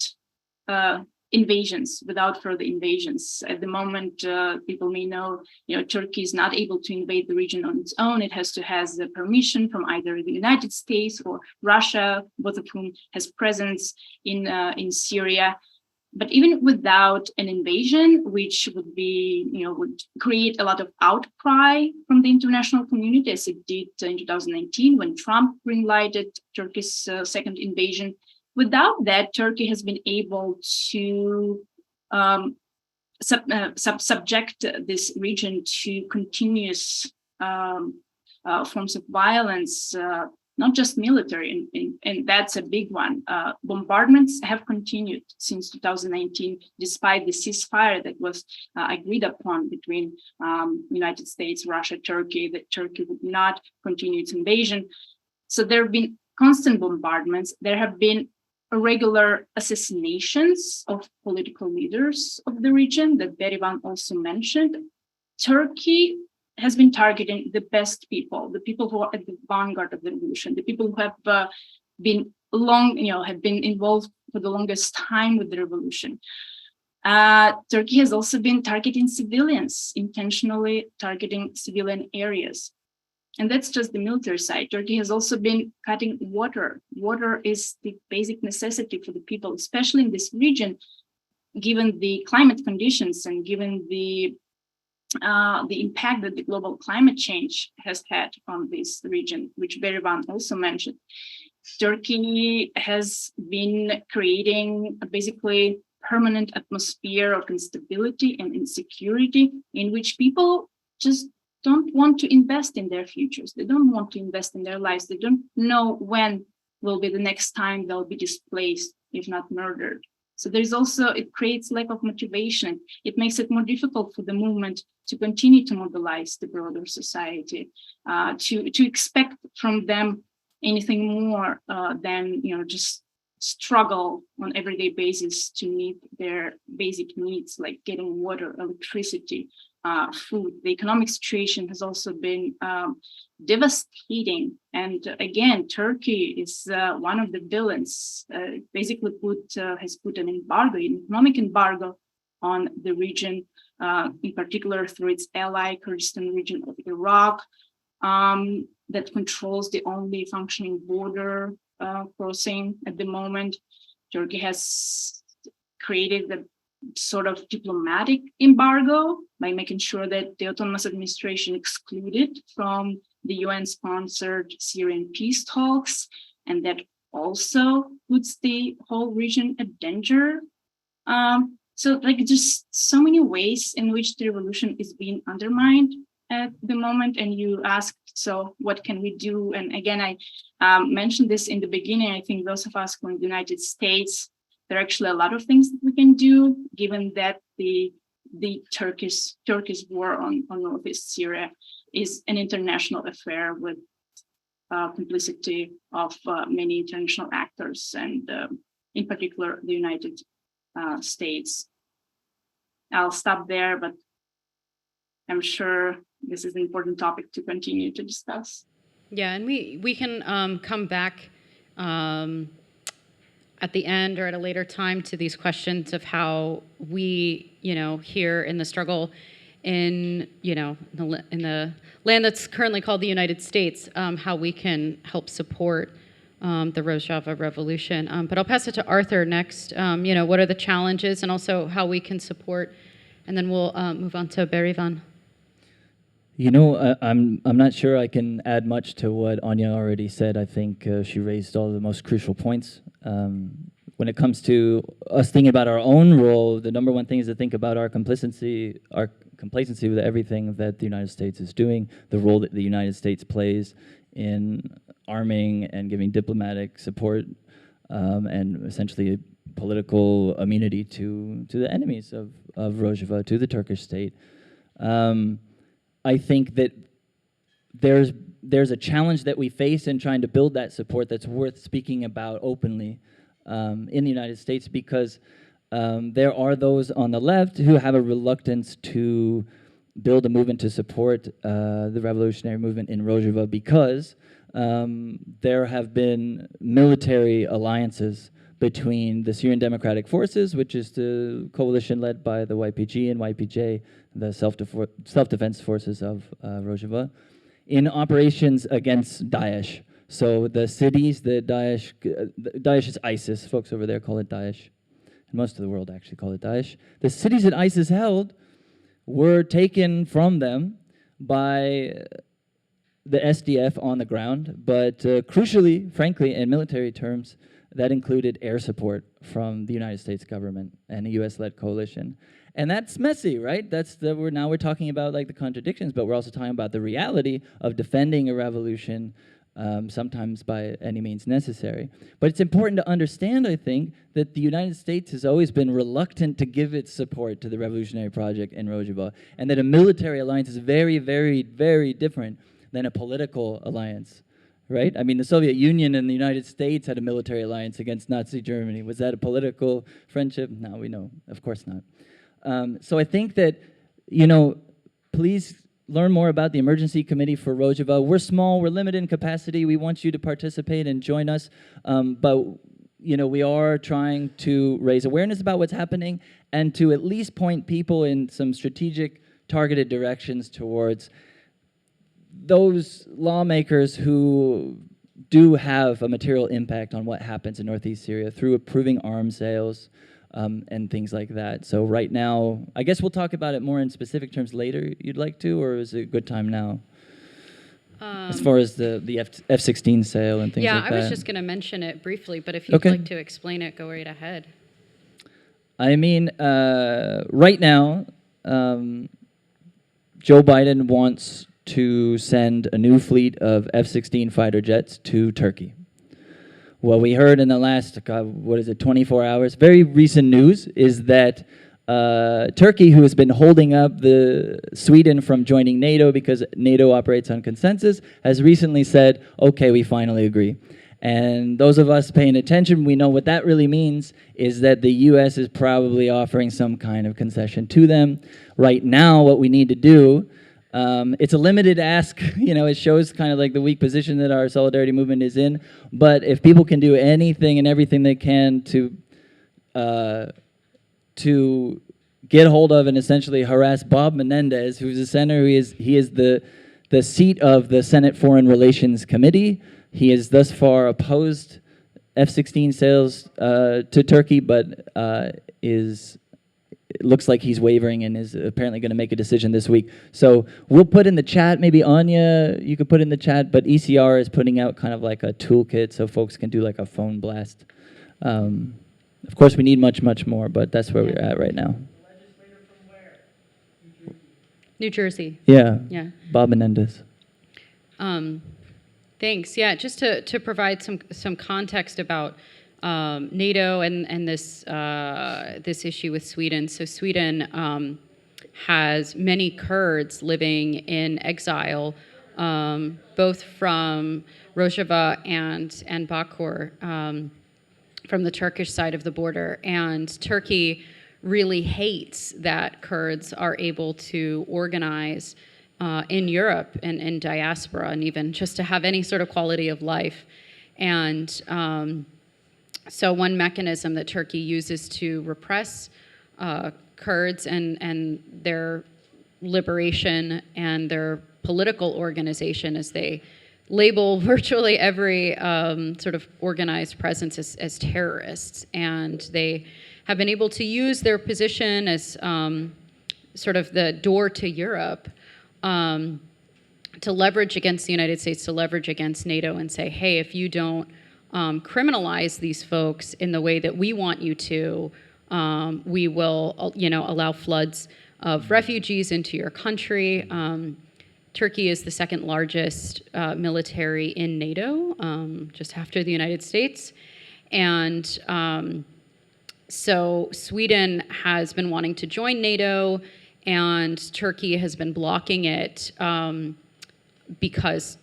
Speaker 5: invasions, without further invasions. At the moment, people may know, Turkey is not able to invade the region on its own. It has to have the permission from either the United States or Russia, both of whom has presence in Syria. But even without an invasion, which would be, would create a lot of outcry from the international community, as it did in 2019 when Trump greenlighted Turkey's second invasion. Without that, Turkey has been able to subject this region to continuous forms of violence, not just military, and that's a big one. Bombardments have continued since 2019, despite the ceasefire that was agreed upon between United States, Russia, Turkey, that Turkey would not continue its invasion. So there have been constant bombardments. There have been irregular assassinations of political leaders of the region that Berivan also mentioned. Turkey has been targeting the best people, the people who are at the vanguard of the revolution, the people who have been involved for the longest time with the revolution. Turkey has also been targeting civilians, intentionally targeting civilian areas. And that's just the military side. Turkey has also been cutting water. Water is the basic necessity for the people, especially in this region, given the climate conditions and given the impact that the global climate change has had on this region, which Berivan also mentioned. Turkey has been creating basically permanent atmosphere of instability and insecurity in which people just don't want to invest in their futures. They don't want to invest in their lives. They don't know when will be the next time they'll be displaced, if not murdered. So there's also, it creates lack of motivation. It makes it more difficult for the movement to continue to mobilize the broader society, to expect from them anything more than just struggle on everyday basis to meet their basic needs like getting water, electricity, food. The economic situation has also been devastating. And again, Turkey is one of the villains. Basically has put an economic embargo on the region, in particular through its ally, Kurdistan region of Iraq, that controls the only functioning border crossing at the moment. Turkey has created a sort of diplomatic embargo by making sure that the autonomous administration excluded from the UN-sponsored Syrian peace talks, and that also puts the whole region at danger. So like just so many ways in which the revolution is being undermined at the moment. And you asked, so what can we do? And again, I mentioned this in the beginning. I think those of us who are in the United States, there are actually a lot of things that we can do, given that the Turkish war on Northeast Syria is an international affair with complicity of many international actors, and in particular the United States. I'll stop there, but I'm sure this is an important topic to continue to discuss.
Speaker 2: Yeah, and we can come back at the end or at a later time to these questions of how we, here in the struggle in the land that's currently called the United States, how we can help support the Rojava Revolution. But I'll pass it to Arthur next. What are the challenges and also how we can support, and then we'll move on to Berivan.
Speaker 6: I'm not sure I can add much to what Anya already said. I think she raised all the most crucial points. When it comes to us thinking about our own role, the number one thing is to think about our complacency with everything that the United States is doing, the role that the United States plays in arming and giving diplomatic support and essentially political immunity to the enemies of Rojava, to the Turkish state. I think that there's a challenge that we face in trying to build that support that's worth speaking about openly in the United States, because there are those on the left who have a reluctance to build a movement to support the revolutionary movement in Rojava because there have been military alliances between the Syrian Democratic Forces, which is the coalition led by the YPG and YPJ, the self-defense forces of Rojava, in operations against Daesh. So the cities that Daesh is ISIS, folks over there call it Daesh, and most of the world actually call it Daesh. The cities that ISIS held were taken from them by the SDF on the ground, but crucially, frankly, in military terms, that included air support from the United States government and a US-led coalition. And that's messy, right? Now we're talking about like the contradictions, but we're also talking about the reality of defending a revolution, sometimes by any means necessary. But it's important to understand, I think, that the United States has always been reluctant to give its support to the revolutionary project in Rojava, and that a military alliance is very, very, very different than a political alliance. Right? I mean, the Soviet Union and the United States had a military alliance against Nazi Germany. Was that a political friendship? No, we know, of course not. So I think that, please learn more about the Emergency Committee for Rojava. We're small, we're limited in capacity. We want you to participate and join us. But, we are trying to raise awareness about what's happening and to at least point people in some strategic, targeted directions towards those lawmakers who do have a material impact on what happens in Northeast Syria through approving arms sales and things like that. So right now, I guess we'll talk about it more in specific terms later, you'd like to, or is it a good time now? As far as the F-16 sale and things like that.
Speaker 2: Yeah, I was just going to mention it briefly, but if you'd like to explain it, go right ahead.
Speaker 6: I mean, right now, Joe Biden wants to send a new fleet of F-16 fighter jets to Turkey. What we heard in the last, 24 hours, very recent news, is that Turkey, who has been holding up Sweden from joining NATO because NATO operates on consensus, has recently said, okay, we finally agree. And those of us paying attention, we know what that really means is that the US is probably offering some kind of concession to them. Right now, what we need to do, it's a limited ask, it shows kind of like the weak position that our solidarity movement is in, but if people can do anything and everything they can to get hold of and essentially harass Bob Menendez, who's a senator, he is the seat of the Senate Foreign Relations Committee. He has thus far opposed F-16 sales to Turkey, but it looks like he's wavering and is apparently going to make a decision this week. So we'll put in the chat, maybe Anya, you could put in the chat, but ECR is putting out kind of like a toolkit so folks can do like a phone blast. Of course, we need much, much more, but that's where we're at right now.
Speaker 3: Legislator from where?
Speaker 2: New Jersey.
Speaker 6: Yeah.
Speaker 2: Yeah.
Speaker 6: Bob Menendez.
Speaker 2: Thanks. Yeah, just to provide some context about NATO and this issue with Sweden. So Sweden has many Kurds living in exile, both from Rojava and Bakur, from the Turkish side of the border. And Turkey really hates that Kurds are able to organize in Europe and in diaspora, and even just to have any sort of quality of life. And so one mechanism that Turkey uses to repress Kurds and their liberation and their political organization is they label virtually every sort of organized presence as terrorists. And they have been able to use their position as sort of the door to Europe to leverage against the United States, to leverage against NATO and say, hey, if you don't criminalize these folks in the way that we want you to, we will, allow floods of refugees into your country. Turkey is the second largest military in NATO, just after the United States. And so Sweden has been wanting to join NATO, and Turkey has been blocking it because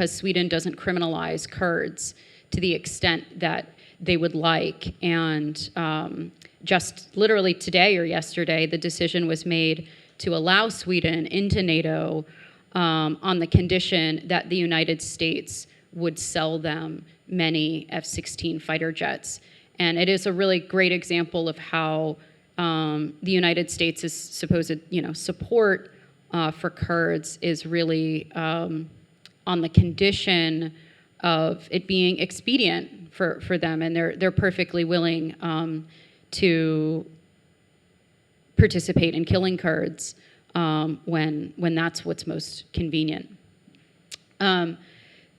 Speaker 2: Sweden doesn't criminalize Kurds to the extent that they would like. And just literally today or yesterday, the decision was made to allow Sweden into NATO on the condition that the United States would sell them many F-16 fighter jets. And it is a really great example of how the United States' supposed, support for Kurds is really on the condition of it being expedient for them, and they're perfectly willing to participate in killing Kurds when that's what's most convenient.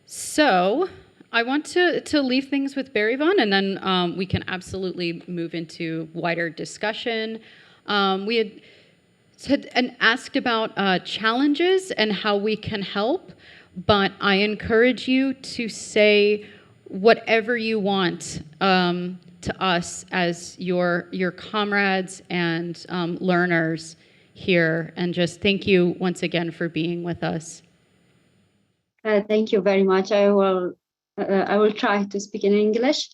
Speaker 2: So I want to leave things with Berivan, and then we can absolutely move into wider discussion. We had asked about challenges and how we can help, but I encourage you to say whatever you want to us as your comrades and learners here, and just thank you once again for being with us.
Speaker 4: Thank you very much. I will try to speak in English.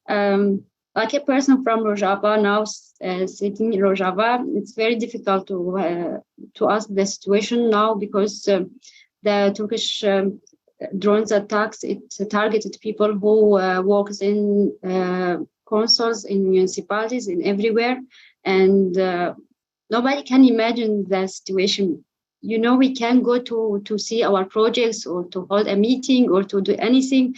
Speaker 4: Like a person from Rojava now, sitting in Rojava, it's very difficult to ask the situation now because the Turkish drones attacks, it targeted people who works in consuls, in municipalities, in everywhere, and nobody can imagine the situation. We can go to see our projects or to hold a meeting or to do anything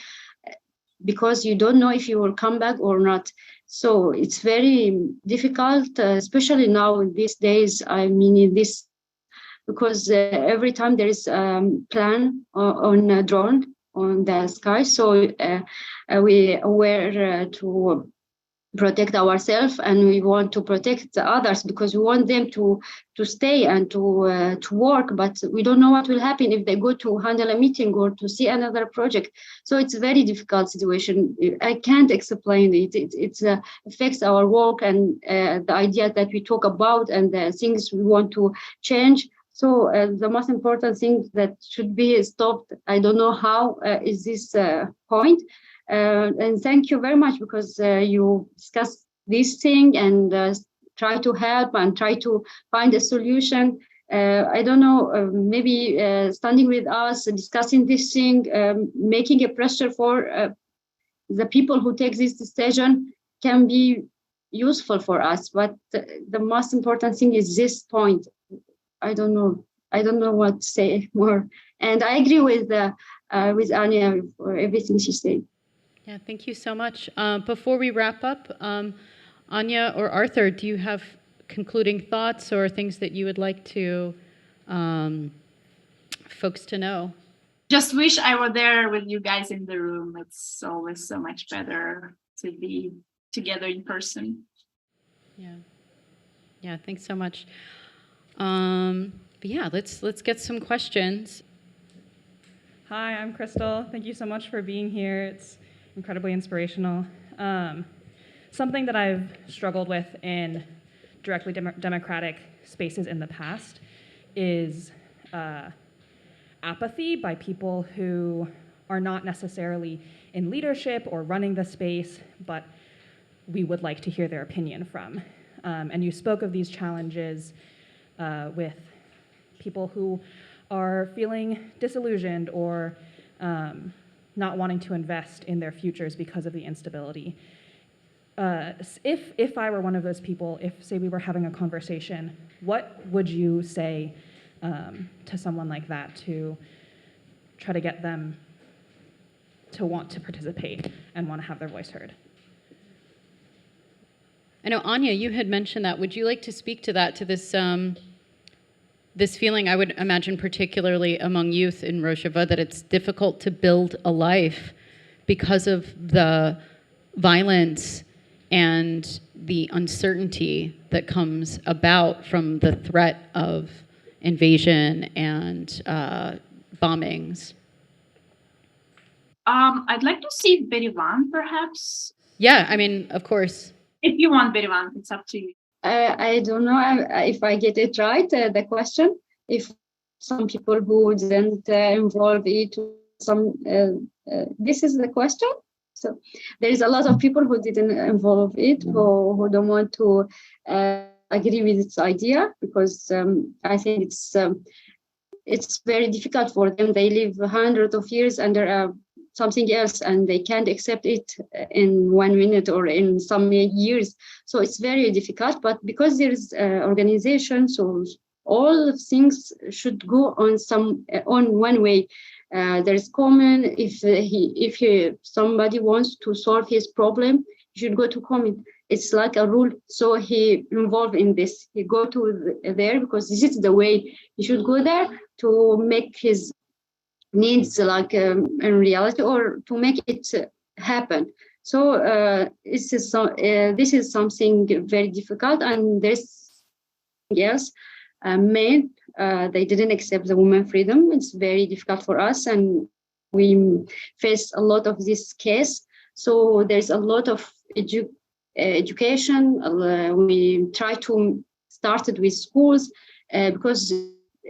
Speaker 4: because you don't know if you will come back or not. So it's very difficult, especially now in these days. I mean, in this, because every time there is plan on a drone on the sky, so we were to protect ourselves, and we want to protect the others because we want them to stay and to work, but we don't know what will happen if they go to handle a meeting or to see another project. So it's a very difficult situation. I can't explain it. It affects our work and the idea that we talk about and the things we want to change. So the most important thing that should be stopped, I don't know how, is this point. And thank you very much because you discussed this thing and try to help and try to find a solution. I don't know, maybe standing with us, discussing this thing, making a pressure for the people who take this decision can be useful for us. But the most important thing is this point. I don't know what to say more. And I agree with Anya for everything she said.
Speaker 2: Yeah, thank you so much. Before we wrap up, Anya or Arthur, do you have concluding thoughts or things that you would like to folks to know?
Speaker 5: Just wish I were there with you guys in the room. It's always so much better to be together in person.
Speaker 2: Yeah, thanks so much. But yeah, let's get some questions.
Speaker 7: Hi, I'm Crystal. Thank you so much for being here. It's incredibly inspirational. Something that I've struggled with in directly democratic spaces in the past is apathy by people who are not necessarily in leadership or running the space, but we would like to hear their opinion from. And you spoke of these challenges with people who are feeling disillusioned or not wanting to invest in their futures because of the instability. If I were one of those people, if, say, we were having a conversation, what would you say to someone like that to try to get them to want to participate and want to have their voice heard?
Speaker 2: I know, Anya, you had mentioned that. Would you like to speak to that, to this this feeling, I would imagine particularly among youth in Rojava, that it's difficult to build a life because of the violence and the uncertainty that comes about from the threat of invasion and bombings?
Speaker 5: I'd like to see Berivan, perhaps.
Speaker 2: Yeah, I mean, of course.
Speaker 5: If you want Berivan, it's up to you.
Speaker 4: I don't know if I get it right, the question. If some people who didn't involve it, this is the question. So there is a lot of people who didn't involve it, who don't want to agree with its idea, because I think it's very difficult for them. They live hundreds of years under something else, and they can't accept it in 1 minute or in some years. So it's very difficult. But because there is organization, so all things should go on one way. There is common. If somebody wants to solve his problem, he should go to common. It's like a rule. So he involved in this. He go to there because this is the way. He should go there to make his needs like in reality, or to make it happen. So this is something very difficult, and there's something else. Men, they didn't accept the women freedom. It's very difficult for us, and we face a lot of this case. So there's a lot of education. We try to start it with schools because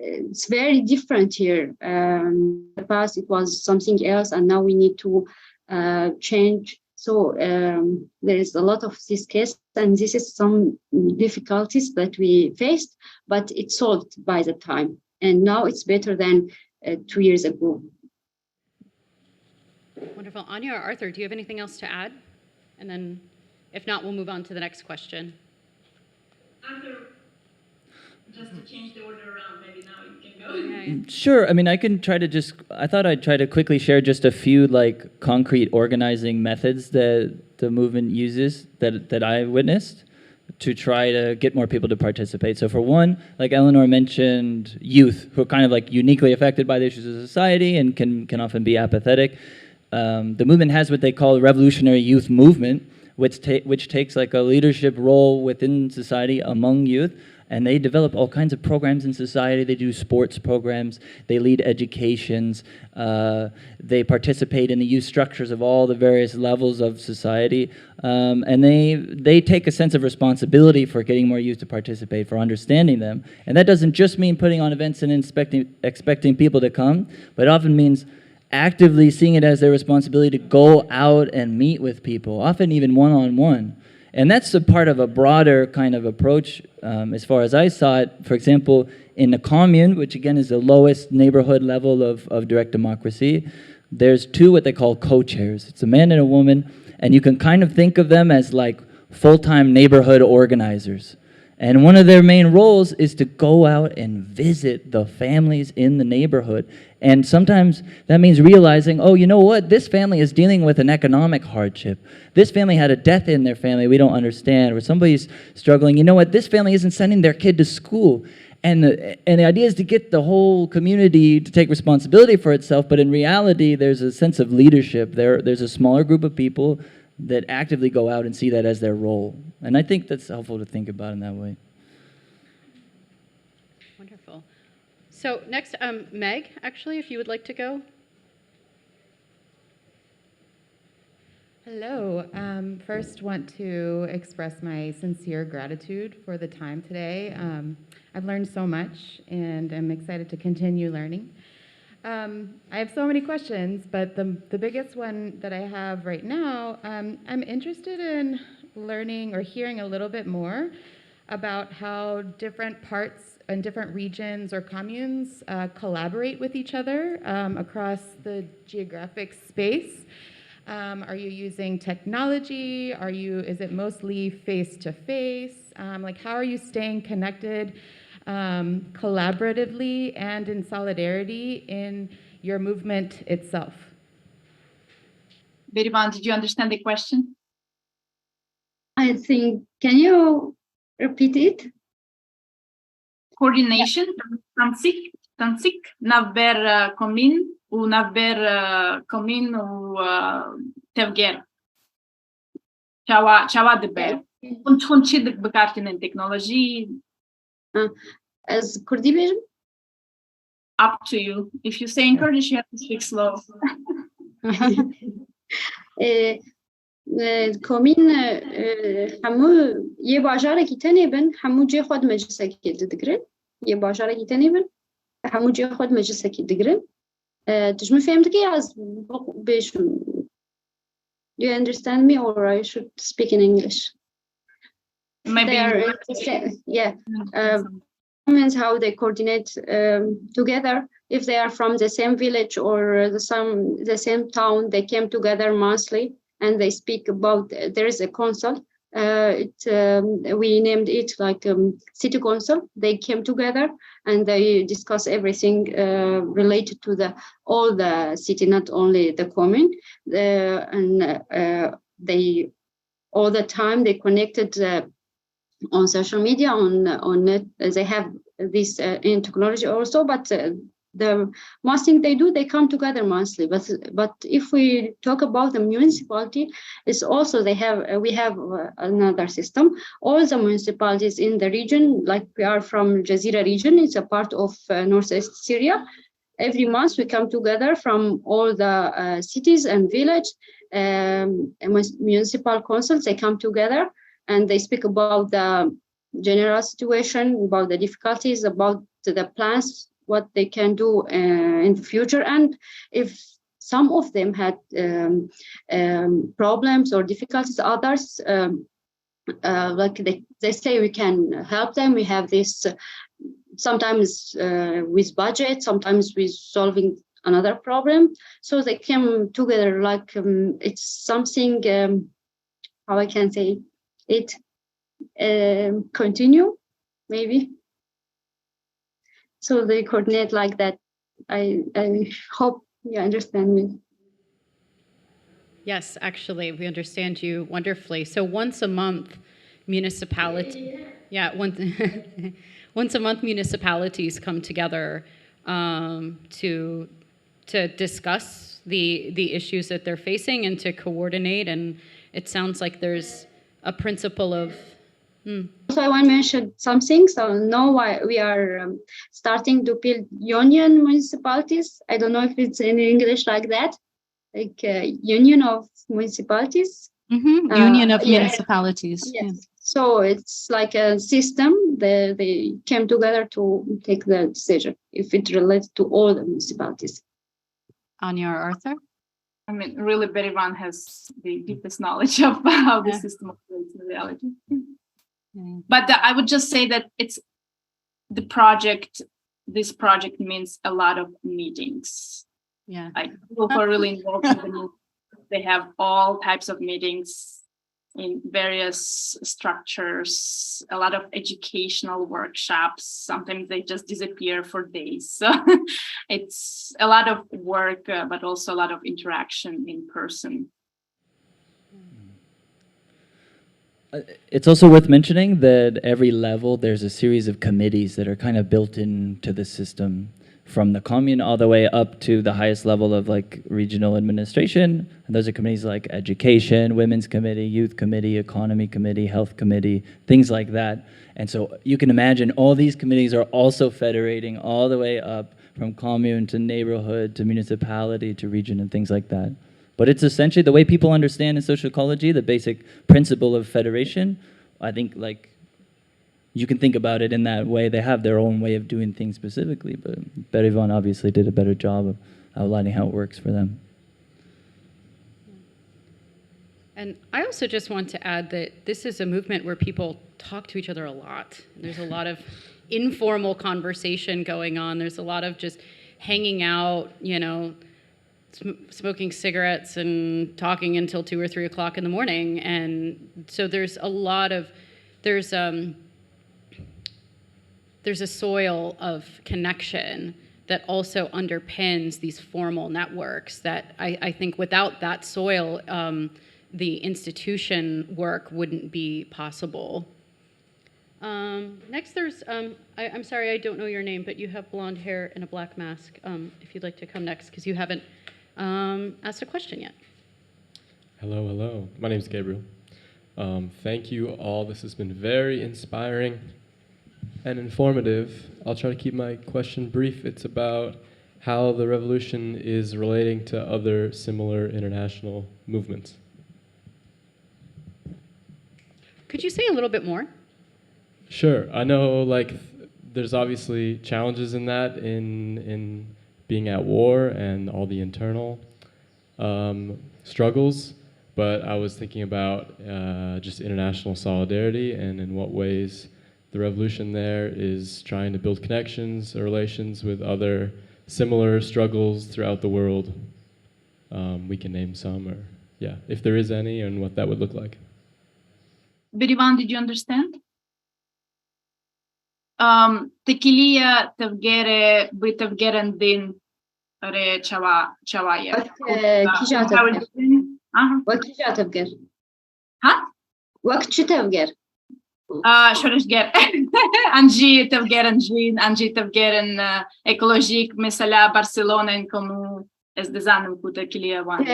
Speaker 4: it's very different here. In the past, it was something else, and now we need to change. So there is a lot of this case, and this is some difficulties that we faced, but it's solved by the time. And now it's better than 2 years ago.
Speaker 2: Wonderful. Anya or Arthur, do you have anything else to add? And then, if not, we'll move on to the next question.
Speaker 3: Arthur, just to change the order around, maybe now you can go.
Speaker 2: Okay.
Speaker 6: Sure. I mean, I thought I'd try to quickly share just a few like concrete organizing methods that the movement uses that I witnessed to try to get more people to participate. So for one, like Eleanor mentioned, youth who are kind of like uniquely affected by the issues of society and can often be apathetic. The movement has what they call a revolutionary youth movement, which takes like a leadership role within society among youth. And they develop all kinds of programs in society. They do sports programs. They lead educations. They participate in the youth structures of all the various levels of society. And they take a sense of responsibility for getting more youth to participate, for understanding them. And that doesn't just mean putting on events and expecting people to come, but it often means actively seeing it as their responsibility to go out and meet with people, often even one-on-one. And that's a part of a broader kind of approach, as far as I saw it. For example, in the commune, which again is the lowest neighborhood level of direct democracy, there's two what they call co-chairs. It's a man and a woman, and you can kind of think of them as like full-time neighborhood organizers. And one of their main roles is to go out and visit the families in the neighborhood. And sometimes that means realizing, oh, you know what? This family is dealing with an economic hardship. This family had a death in their family we don't understand. Or somebody's struggling. You know what? This family isn't sending their kid to school. And the idea is to get the whole community to take responsibility for itself. But in reality, there's a sense of leadership. There's a smaller group of people that actively go out and see that as their role. And I think that's helpful to think about in that way.
Speaker 2: Wonderful. So next, Meg, actually, if you would like to go.
Speaker 8: Hello. First, want to express my sincere gratitude for the time today. I've learned so much, and I'm excited to continue learning. I have so many questions, but the biggest one that I have right now, I'm interested in learning or hearing a little bit more about how different parts and different regions or communes collaborate with each other across the geographic space. Are you using technology? Is it mostly face-to-face? Like, how are you staying connected collaboratively and in solidarity in your movement itself?
Speaker 5: Berivan, did you understand the question?
Speaker 4: I think, can you repeat it?
Speaker 5: Coordination, تنسيق نافبر كومين ونافبر كومين وتفجير شوا دبر كنت شدك بكارتين التكنولوجي.
Speaker 4: As Kurdi version?
Speaker 5: Up to you. If you say in Kurdish, you have to speak slow.
Speaker 4: كومين همو یه باجاره کی تنیبن همو جه خود مجلس کی دگرن یه باجاره کی تنیبن همو جه خود مجلس کی دگرن تجمع فهمت کی از بیش. Do you understand me, or I should speak in English?
Speaker 5: Maybe.
Speaker 4: Yeah. How they coordinate together. If they are from the same village or the same town, they came together monthly and they speak about. There is a council. We named it like city council. They came together and they discuss everything related to all the city, not only the commune. They all the time they connected on social media, on net. They have this in technology also, but the most thing they do, they come together monthly. But if we talk about the municipality, it's also we have another system. All the municipalities in the region, like we are from Jazeera region, it's a part of northeast Syria. Every month we come together from all the cities and village municipal councils. They come together and they speak about the general situation, about the difficulties, about the plans, what they can do in the future. And if some of them had problems or difficulties, others, like they say we can help them. We have this sometimes with budget, sometimes with solving another problem. So they came together like it's something, how I can say it, continue, maybe. So they coordinate like that. I hope you understand me.
Speaker 2: Yes, actually, we understand you wonderfully. So once a month, once a month, municipalities come together to discuss the issues that they're facing and to coordinate it sounds like there's a principle of.
Speaker 4: So I want to mention something. So now we are starting to build union municipalities. I don't know if it's in English like that, like union of municipalities.
Speaker 9: Union of municipalities.
Speaker 4: Yes.
Speaker 9: Yeah.
Speaker 4: So it's like a system. They came together to take the decision if it relates to all the municipalities.
Speaker 9: Anya or Arthur?
Speaker 5: I mean, really, Berivan has the deepest knowledge of how the system operates in reality. But I would just say that it's the project. This project means a lot of meetings.
Speaker 9: Yeah.
Speaker 5: Like people who are really involved in the movement, they have all types of meetings in various structures, a lot of educational workshops. Sometimes they just disappear for days. So it's a lot of work, but also a lot of interaction in person.
Speaker 6: It's also worth mentioning that every level there's a series of committees that are kind of built into the system, from the commune all the way up to the highest level of like regional administration. And those are committees like education, women's committee, youth committee, economy committee, health committee, things like that. And so you can imagine all these committees are also federating all the way up from commune to neighborhood to municipality to region and things like that. But it's essentially the way people understand in social ecology, the basic principle of federation. I think like you can think about it in that way. They have their own way of doing things specifically, but Berivan obviously did a better job of outlining how it works for them.
Speaker 2: And I also just want to add that this is a movement where people talk to each other a lot. There's a lot of informal conversation going on. There's a lot of just hanging out, smoking cigarettes and talking until 2 or 3 o'clock in the morning. And so there's a soil of connection that also underpins these formal networks that I think without that soil, the institution work wouldn't be possible. Next, there's, I'm sorry, I don't know your name, but you have blonde hair and a black mask. If you'd like to come next, because you haven't asked a question yet.
Speaker 10: Hello. My name is Gabriel. Thank you all. This has been very inspiring and informative. I'll try to keep my question brief. It's about how the revolution is relating to other similar international movements.
Speaker 2: Could you say a little bit more?
Speaker 10: Sure. I know there's obviously challenges in that, in being at war and all the internal struggles, but I was thinking about just international solidarity and in what ways the revolution there is trying to build connections or relations with other similar struggles throughout the world. We can name some, or if there is any, and what that would look like.
Speaker 5: Berivan, did you understand? Tequilia tevgere bitevgeren din re chawaya.
Speaker 4: Wakija tevger.
Speaker 5: Ha?
Speaker 4: Wakchi tevger.
Speaker 5: شورشگر انجی تفگرن جین انجی تفگرن اکولوژیک مثلا بارسلونا انکمو از دزانم کوتا کلیه وان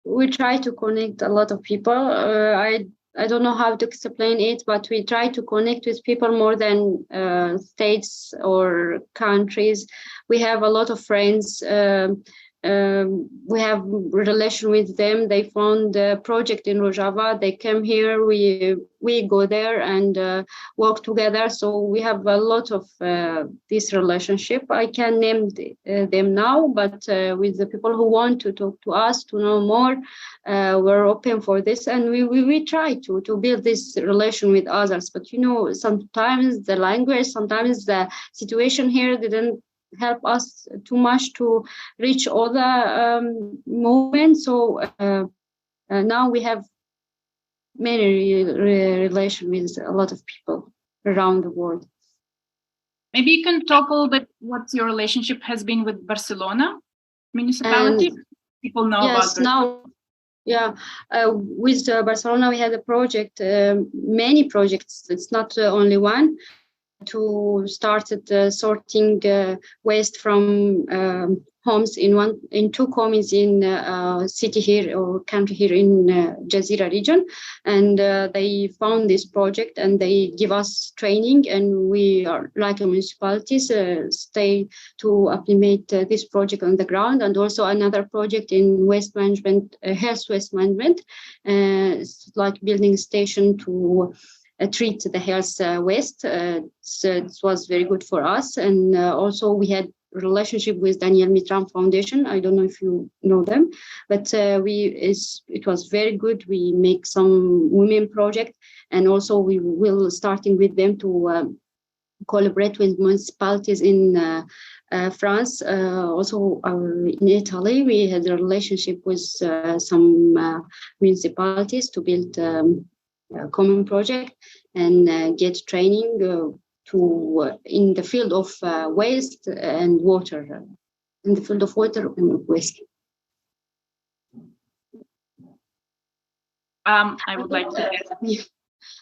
Speaker 4: we try to connect a lot of people. I don't know how to explain it, but we try to connect with people more than states or countries. We have a lot of friends. We have relation with them. They found a project in Rojava. They came here. We go there and work together. So we have a lot of this relationship. I can name them now, but with the people who want to talk to us to know more, we're open for this, and we try to build this relation with others. But sometimes the language, sometimes the situation here didn't help us too much to reach all the movements. So now we have many relation with a lot of people around the world.
Speaker 5: Maybe you can talk a little bit what your relationship has been with Barcelona municipality. People know about
Speaker 4: with Barcelona we had a project, many projects. It's not only one. To start sorting waste from homes in two communes in city here or country here in Jazeera region, and they found this project and they give us training, and we are like municipalities stay to implement this project on the ground, and also another project in waste management, health waste management, it's like building a station to treat the health waste. So it was very good for us, and also we had relationship with Daniel Mitram Foundation. I don't know if you know them, but it was very good. We make some women project, and also we will starting with them to collaborate with municipalities in France. Also in Italy, we had a relationship with some municipalities to build a common project and get training in the field of waste and water, in the field of water and waste.
Speaker 5: I would like to.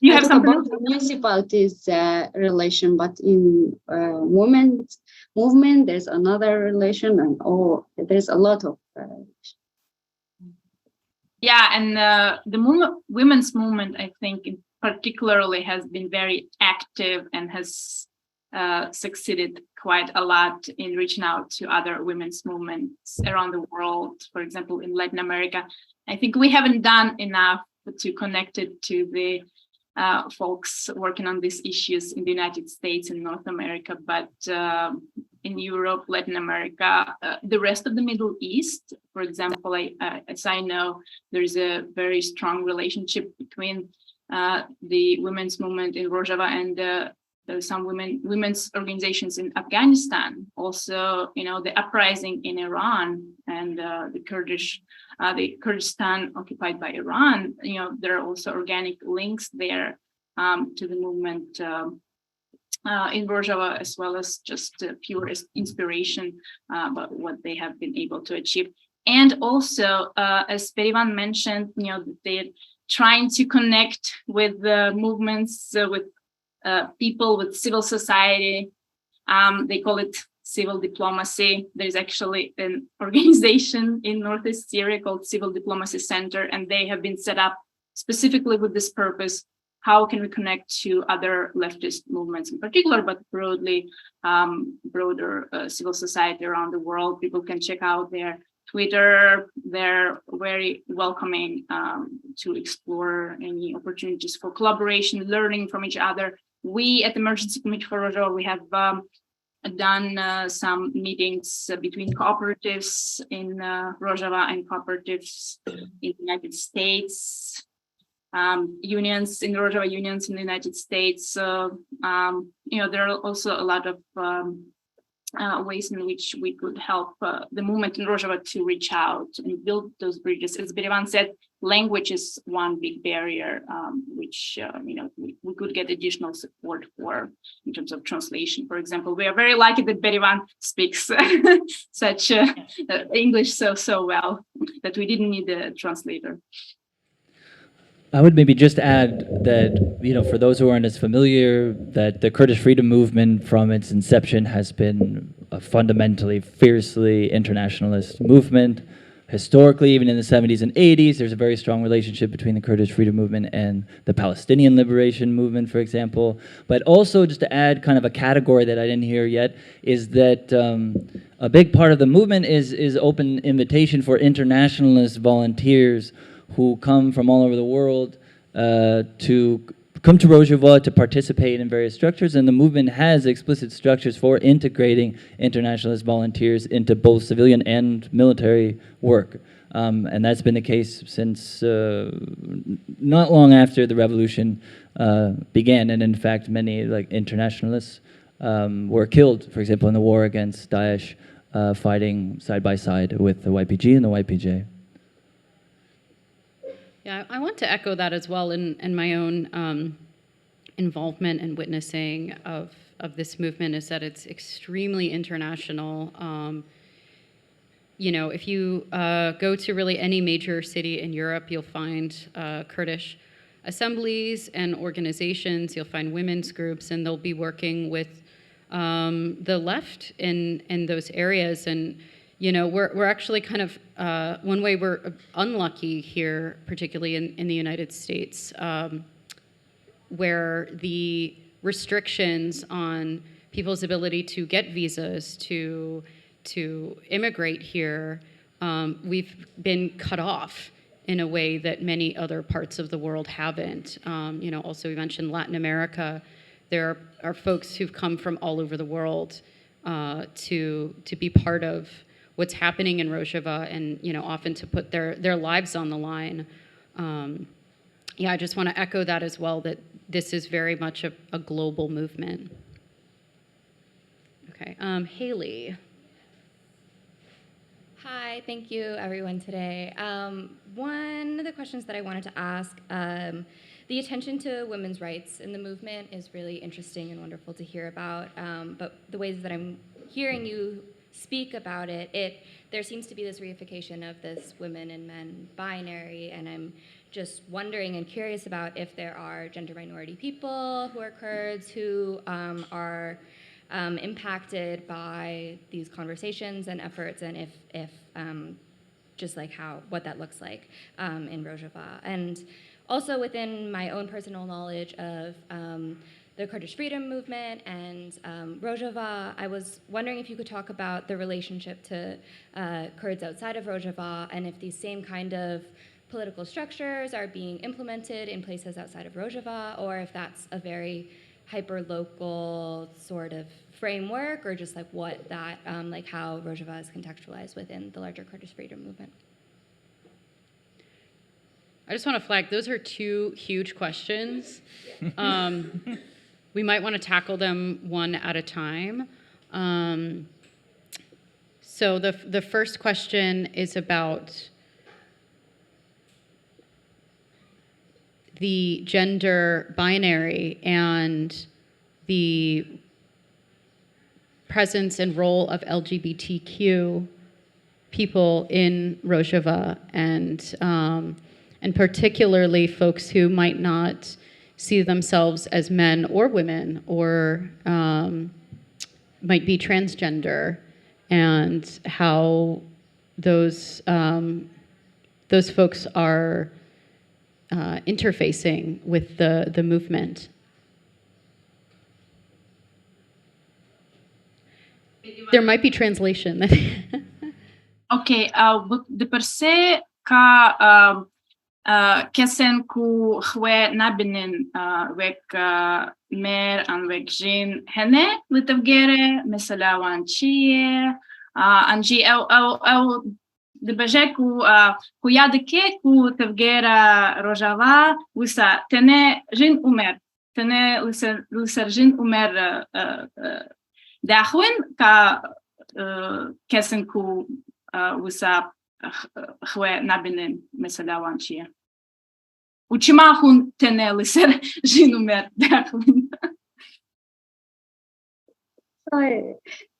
Speaker 4: You have something about the municipalities relation, but in women's movement, there's another relation, and there's a lot of.
Speaker 5: Yeah, and the women's movement, I think, particularly has been very active and has succeeded quite a lot in reaching out to other women's movements around the world. For example, in Latin America, I think we haven't done enough to connect it to the folks working on these issues in the United States and North America, but in Europe, Latin America, the rest of the Middle East, for example, as I know, there's a very strong relationship between the women's movement in Rojava and some women's organizations in Afghanistan. Also, the uprising in Iran and the Kurdistan occupied by Iran. There are also organic links there to the movement in Rojava, as well as just pure inspiration about what they have been able to achieve. And also, as Berivan mentioned, they're trying to connect with the movements, with people, with civil society. They call it civil diplomacy. There's actually an organization in Northeast Syria called Civil Diplomacy Center, and they have been set up specifically with this purpose. How can we connect to other leftist movements in particular, but broadly, broader civil society around the world? People can check out their Twitter. They're very welcoming to explore any opportunities for collaboration, learning from each other. We at the Emergency Committee for Rojava, we have done some meetings between cooperatives in Rojava and cooperatives in the United States, unions in Rojava, unions in the United States. There are also a lot of ways in which we could help the movement in Rojava to reach out and build those bridges. As Berivan said, language is one big barrier, which we could get additional support for in terms of translation. For example, we are very lucky that Berivan speaks such English so well that we didn't need a translator.
Speaker 6: I would maybe just add that, for those who aren't as familiar, that the Kurdish Freedom Movement from its inception has been a fundamentally, fiercely internationalist movement. Historically, even in the 70s and 80s, there's a very strong relationship between the Kurdish Freedom Movement and the Palestinian Liberation Movement, for example. But also, just to add kind of a category that I didn't hear yet, is that a big part of the movement is open invitation for internationalist volunteers who come from all over the world to come to Rojava to participate in various structures, and the movement has explicit structures for integrating internationalist volunteers into both civilian and military work. And that's been the case since not long after the revolution began, and in fact many internationalists were killed, for example, in the war against Daesh, fighting side by side with the YPG and the YPJ.
Speaker 2: Yeah, I want to echo that as well in my own involvement and witnessing of this movement, is that it's extremely international. If you go to really any major city in Europe, you'll find Kurdish assemblies and organizations. You'll find women's groups, and they'll be working with the left in those areas. And we're actually kind of, one way we're unlucky here, particularly in the United States, where the restrictions on people's ability to get visas, to immigrate here, we've been cut off in a way that many other parts of the world haven't. Also we mentioned Latin America. There are folks who've come from all over the world to be part of what's happening in Rojava, and often to put their lives on the line. I just want to echo that as well, that this is very much a global movement. Okay, Haley.
Speaker 11: Hi, thank you everyone today. One of the questions that I wanted to ask, the attention to women's rights in the movement is really interesting and wonderful to hear about, but the ways that I'm hearing you speak about it, there seems to be this reification of this women and men binary, and I'm just wondering and curious about if there are gender minority people who are Kurds who are impacted by these conversations and efforts, and if just like what that looks like in Rojava. And also within my own personal knowledge of the Kurdish Freedom Movement and Rojava, I was wondering if you could talk about the relationship to Kurds outside of Rojava, and if these same kind of political structures are being implemented in places outside of Rojava, or if that's a very hyper-local sort of framework, or just like what that, like how Rojava is contextualized within the larger Kurdish Freedom Movement.
Speaker 2: I just want to flag, those are two huge questions. We might want to tackle them one at a time. So the first question is about the gender binary and the presence and role of LGBTQ people in Rojava, and particularly folks who might not see themselves as men or women, or might be transgender, and how those folks are interfacing with the movement. There might be translation.
Speaker 5: Okay, de per se ka kesen ku khwe nabinin vek mer an vek jin hene litavgere mesela wanchie anji au de beje ku yadike ku tavgera Rojava wisa tene jin umer tene lisar jin umer داخوين كا كسنكو وسا خوي نابنين مثلا وانشيا وشما خون تنال سر جينو مر داخوين.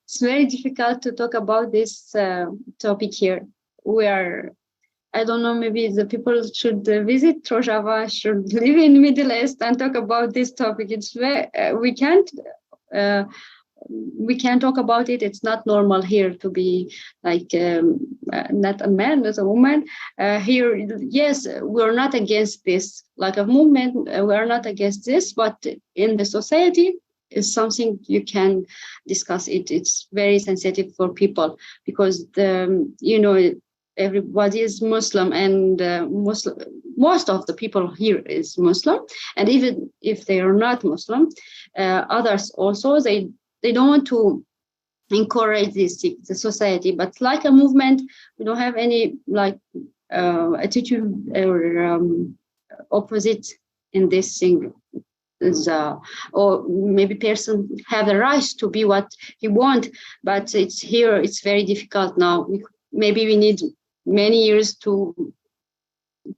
Speaker 4: It's very difficult to talk about this topic here. I don't know, maybe the people should visit Rojava, should live in Middle East and talk about this topic. It's very, we can't talk about it. It's not normal here to be like not a man, not a woman. Here, yes, we're not against this. Like a movement, we're not against this, but in the society, it's something you can discuss it. It's very sensitive for people because everybody is Muslim, and most of the people here is Muslim, and even if they are not Muslim, others also they don't want to encourage the society, but like a movement, we don't have any attitude or opposite in this thing. Or maybe person have the right to be what he want, but it's very difficult now. Maybe we need many years to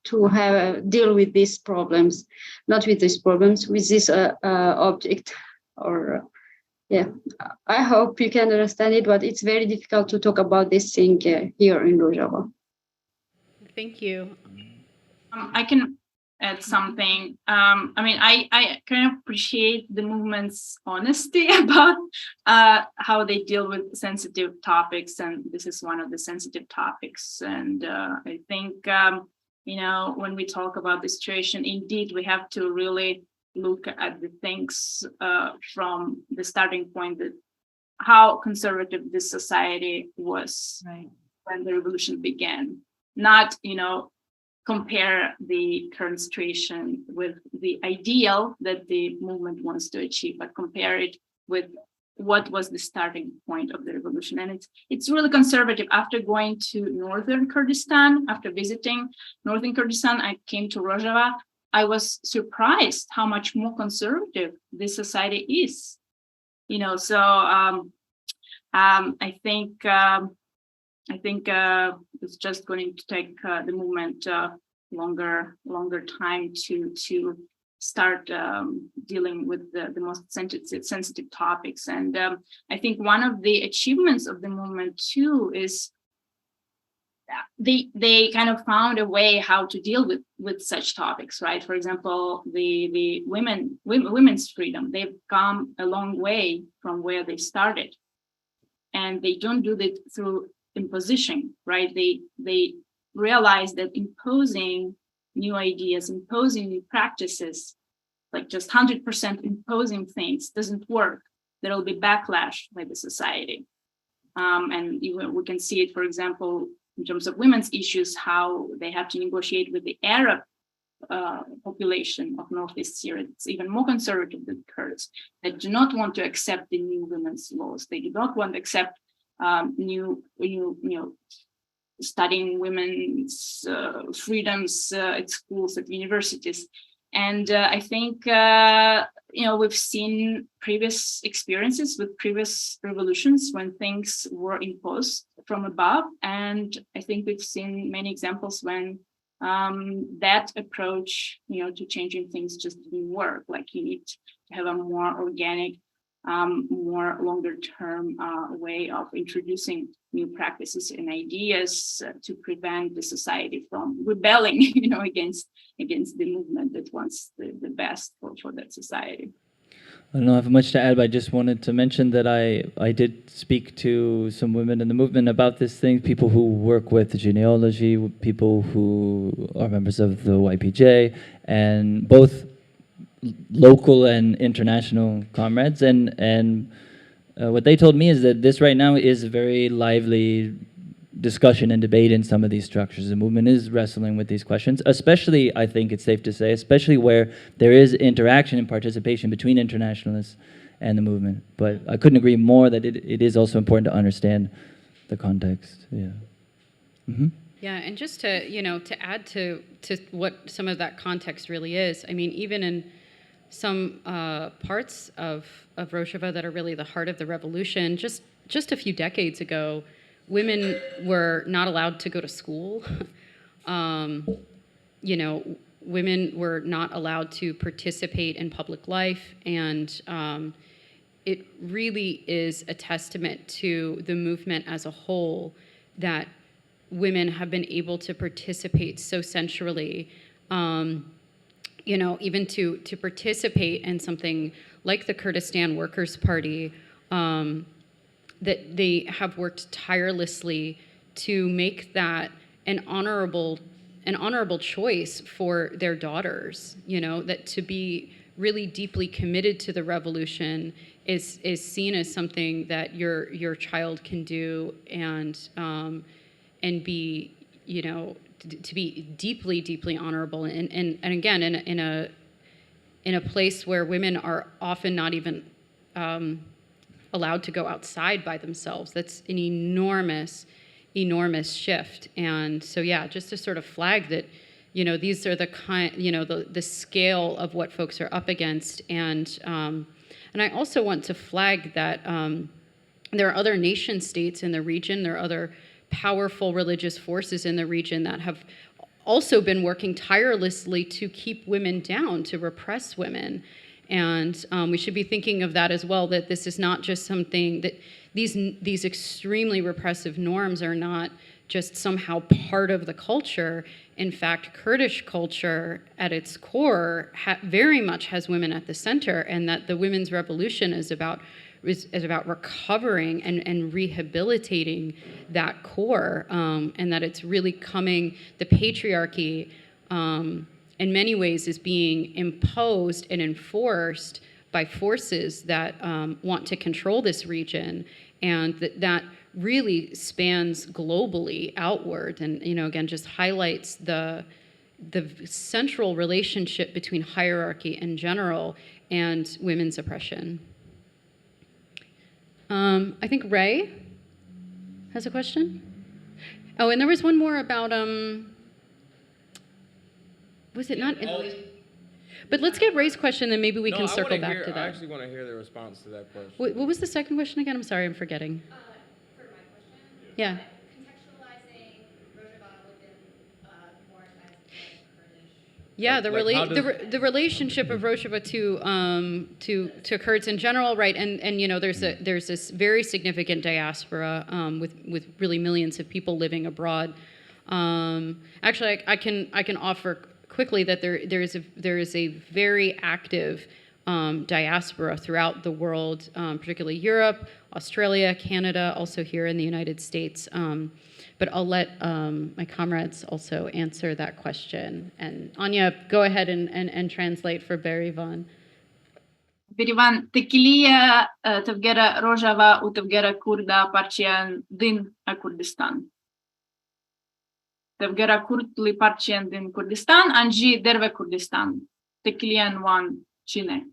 Speaker 4: deal with these problems, not with these problems, with this object or. Yeah, I hope you can understand it, but it's very difficult to talk about this thing here in Rojava.
Speaker 2: Thank you.
Speaker 5: I can add something. I mean, I kind of appreciate the movement's honesty about how they deal with sensitive topics, and this is one of the sensitive topics. And I think, you know, when we talk about the situation, indeed, we have to really look at the things from the starting point, that how conservative this society was when the revolution began. Not, you know, compare the current situation with the ideal that the movement wants to achieve, but compare it with what was the starting point of the revolution. And it's really conservative. After going to northern Kurdistan, after visiting northern Kurdistan, I came to Rojava. I was surprised how much more conservative this society is. You know, so I think it's just going to take the movement longer time to start dealing with the most sensitive topics. And I think one of the achievements of the movement too is they kind of found a way how to deal with such topics, right? For example, the women's freedom, they've come a long way from where they started, and they don't do that through imposition, right? They realize that imposing new ideas, imposing new practices, like just 100% imposing things doesn't work. There will be backlash by the society. And even we can see it, for example, in terms of women's issues, how they have to negotiate with the Arab population of Northeast Syria. It's even more conservative than Kurds that do not want to accept the new women's laws. They do not want to accept new studying women's freedoms at schools, at universities. And I think, we've seen previous experiences with previous revolutions when things were imposed from above. And I think we've seen many examples when that approach, to changing things just didn't work. Like you need to have a more organic, more longer term way of introducing new practices and ideas to prevent the society from rebelling, against the movement that wants the best for that society.
Speaker 6: I don't have much to add, but I just wanted to mention that I did speak to some women in the movement about this thing, people who work with genealogy, people who are members of the YPJ, and both local and international comrades. And what they told me is that this right now is a very lively discussion and debate in some of these structures. The movement is wrestling with these questions, especially, I think it's safe to say, especially where there is interaction and participation between internationalists and the movement. But I couldn't agree more that it is also important to understand the context. Yeah. Mm-hmm.
Speaker 2: Yeah, and just to, to add to what some of that context really is, I mean, even in some parts of Rojava that are really the heart of the revolution, just a few decades ago, women were not allowed to go to school. Women were not allowed to participate in public life, and it really is a testament to the movement as a whole that women have been able to participate so centrally, even to participate in something like the Kurdistan Workers' Party, that they have worked tirelessly to make that an honorable choice for their daughters, that to be really deeply committed to the revolution is seen as something that your child can do, and be, to be deeply honorable, and again in a place where women are often not even allowed to go outside by themselves. That's an enormous shift. And so, yeah, just to sort of flag that, these are the kind, the scale of what folks are up against. And I also want to flag that there are other nation states in the region. There are other powerful religious forces in the region that have also been working tirelessly to keep women down, to repress women. And we should be thinking of that as well, that this is not just something that these extremely repressive norms are not just somehow part of the culture. In fact, Kurdish culture at its core very much has women at the center, and that the women's revolution is about recovering and rehabilitating that core, and that it's really the patriarchy in many ways is being imposed and enforced by forces that want to control this region, and that really spans globally outward, and again just highlights the central relationship between hierarchy in general and women's oppression. I think Ray has a question. Oh, and there was one more about was it not? But let's get Ray's question, then maybe we can circle back to that.
Speaker 12: I actually want to hear the response to that question.
Speaker 2: What was the second question again? I'm sorry, I'm forgetting.
Speaker 11: For my question?
Speaker 2: Yeah.
Speaker 11: Contextualizing Rojava within more Kurdish.
Speaker 2: Yeah, the relationship of Rojava to Kurds in general, right? And there's this very significant diaspora with really millions of people living abroad. Actually, I can offer quickly that there is a very active diaspora throughout the world, particularly Europe, Australia, Canada, also here in the United States. But I'll let my comrades also answer that question. And Anya, go ahead and translate for Berivan.
Speaker 5: Berivan, tekilia tevgera Rojava u tevgera Kurda parçiyan din a Kurdistan. Tevgera Kurdli parçiyan din Kurdistan, anji derve Kurdistan. Tekilian wan Çine.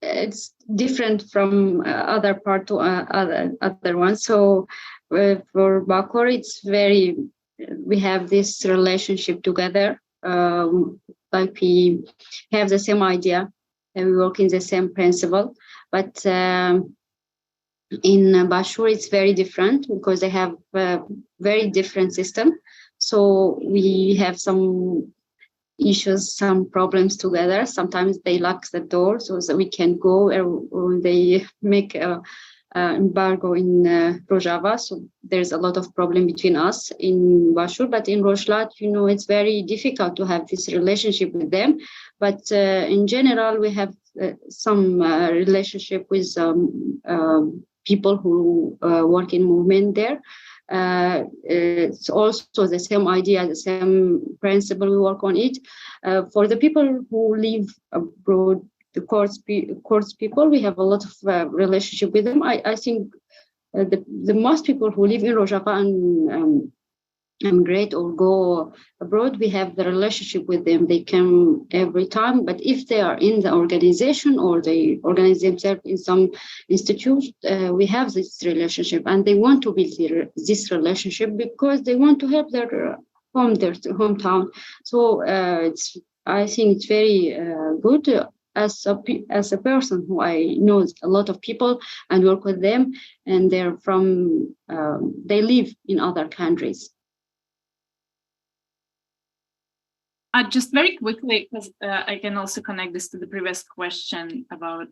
Speaker 4: It's different from other part to other ones. So for Bakur, it's we have this relationship together. Like we have the same idea and we work in the same principle. But in Bashur, it's very different because they have a very different system. So we have some issues, some problems together. Sometimes they lock the door so that we can go, or they make embargo in Rojava. So there's a lot of problem between us in Bashur, but in Rojlat, it's very difficult to have this relationship with them. But in general, we have some relationship with people who work in movement there. It's also the same idea, the same principle, we work on it. For the people who live abroad, the Kurds people, we have a lot of relationship with them. I think the most people who live in Rojava and emigrate or go abroad, we have the relationship with them. They come every time, but if they are in the organization or they organize themselves in some institute, we have this relationship, and they want to build this relationship because they want to help their hometown. So I think it's very good. As a person who I know a lot of people and work with them, and they live in other countries.
Speaker 5: Just very quickly, because I can also connect this to the previous question about